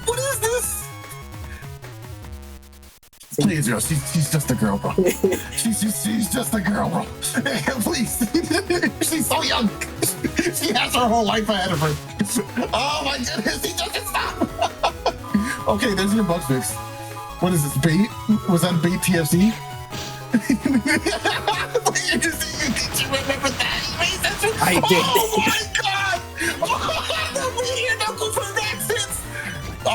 What is this? playyerzero, she's just a girl, bro. she's just a girl, bro. Please. She's so young. She has her whole life ahead of her. Oh my goodness, he doesn't stop. Okay, there's your bug fix. What is this, bait? Was that bait TFC? Did you remember that? I did. Oh my god! Oh, the meteor knuckle for accents! Oh,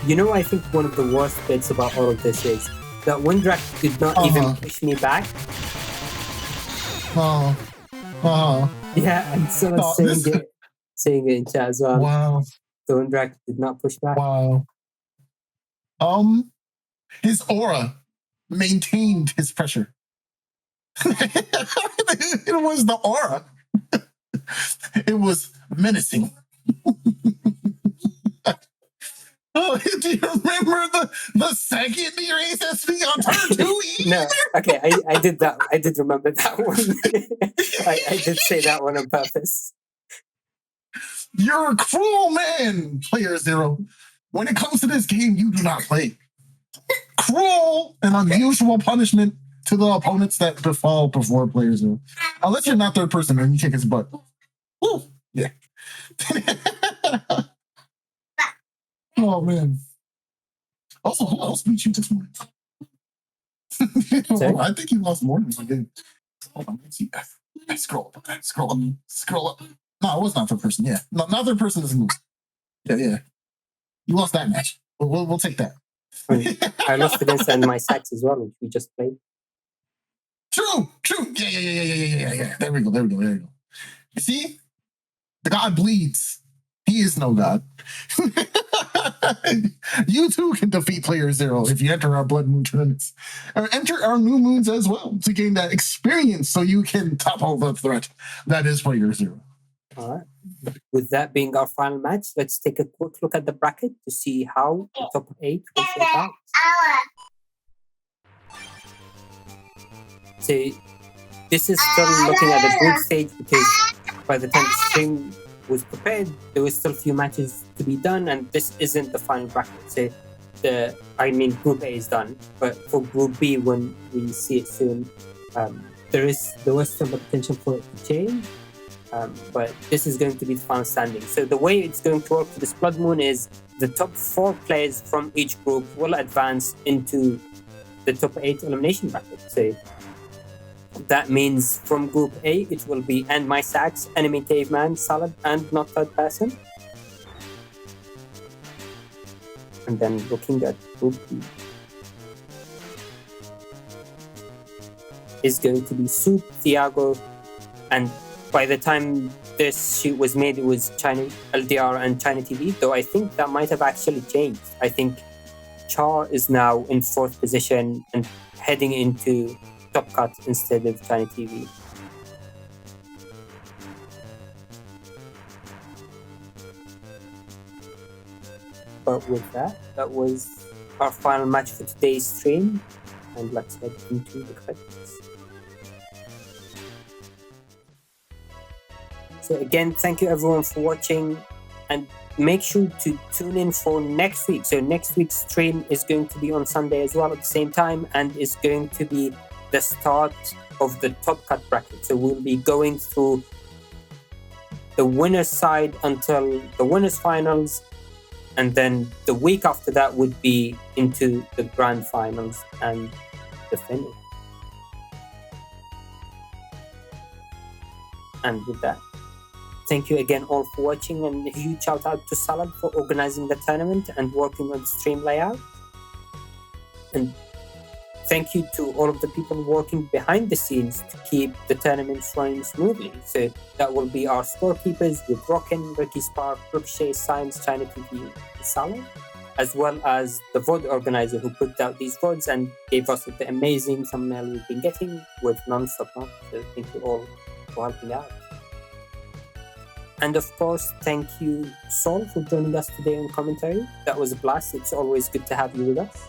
You know, I think one of the worst bits about all of this is that Windrak did not even push me back. Yeah, and someone's saying it in chat as well. Wow. The Windrak did not push back. Wow. His aura maintained his pressure. It was the aura. It was menacing. Oh, do you remember the second your SSP on turn 2? No, okay, I did that. I did remember that one. I did say that one on purpose. You're a cruel man, playerzero. When it comes to this game, you do not play. Cruel and unusual punishment to the opponents that befall before playerzero. Unless you're not third person and you kick his butt. Woo! Yeah. Oh, man. Also, who else beat you this morning? I think you lost more than one game. Hold on, let's see. Scroll up. Scroll up. No, it was not third person. Yeah. No, not third person doesn't move. Yeah. You lost that match. We'll take that. I lost against AndMySax as well, which we just played. True. Yeah. There we go. You see? The god bleeds. He is no god. You too can defeat playerzero if you enter our Blood Moon tournaments. Or enter our New Moons as well to gain that experience so you can topple the threat that is playerzero. All right. With that being our final match, let's take a quick look at the bracket to see how the top 8 will shape out. So this is still looking at the group stage because by the time the stream was prepared, there was still a few matches to be done, and this isn't the final bracket. So Group A is done, but for Group B, when we see it soon, there was some potential for it to change. But this is going to be the final standing. So the way it's going to work for this Blood Moon is the top 4 players from each group will advance into the top 8 elimination bracket. So that means from Group A, it will be AndMySax, Enemy Caveman, Salad, and Not Third Person. And then looking at Group B is going to be Soup, Thiago, and by the time this shoot was made, it was LDR and ChinaTV, though I think that might have actually changed. I think Char is now in 4th position and heading into Top Cut instead of ChinaTV. But with that was our final match for today's stream, and let's head into the credits. So again, thank you everyone for watching, and make sure to tune in for next week. So next week's stream is going to be on Sunday as well at the same time, and is going to be the start of the Top Cut bracket. So we'll be going through the winner's side until the winners finals, and then the week after that would be into the grand finals and the finish. And with that, thank you again all for watching, and a huge shout out to Salad for organizing the tournament and working on the stream layout. And thank you to all of the people working behind the scenes to keep the tournaments running smoothly. So that will be our scorekeepers with Rockin, Ricky Spark, Ricochet, Science, ChinaTV, and Salad, as well as the VOD organizer who put out these VODs and gave us the amazing thumbnail we've been getting with non-stop. So thank you all for helping out. And of course, thank you, Sol, for joining us today on commentary. That was a blast. It's always good to have you with us.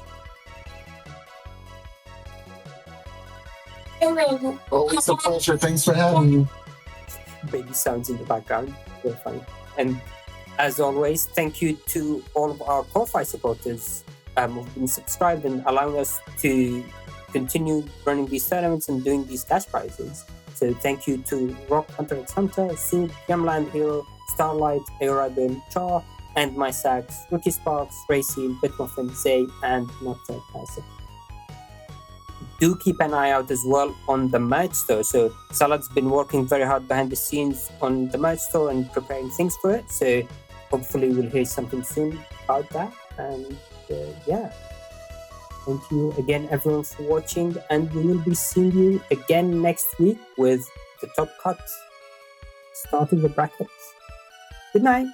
Always a pleasure. Thanks for having me. Baby sounds in the background. Very funny. And as always, thank you to all of our Ko-Fi supporters who've been subscribed and allowing us to continue running these tournaments and doing these cash prizes. So thank you to Rock Hunter X Hunter, Soup, Yamland Hero, Starlight, Aerodon, Char, AndMySax, Ricky Sparks, Racine, Bitmuffin, Zay, and Not Third Person. do keep an eye out as well on the merch store. So Salad's been working very hard behind the scenes on the merch store and preparing things for it. So hopefully we'll hear something soon about that. And yeah, thank you again, everyone, for watching. And we will be seeing you again next week with the top cuts, starting the brackets. Good night.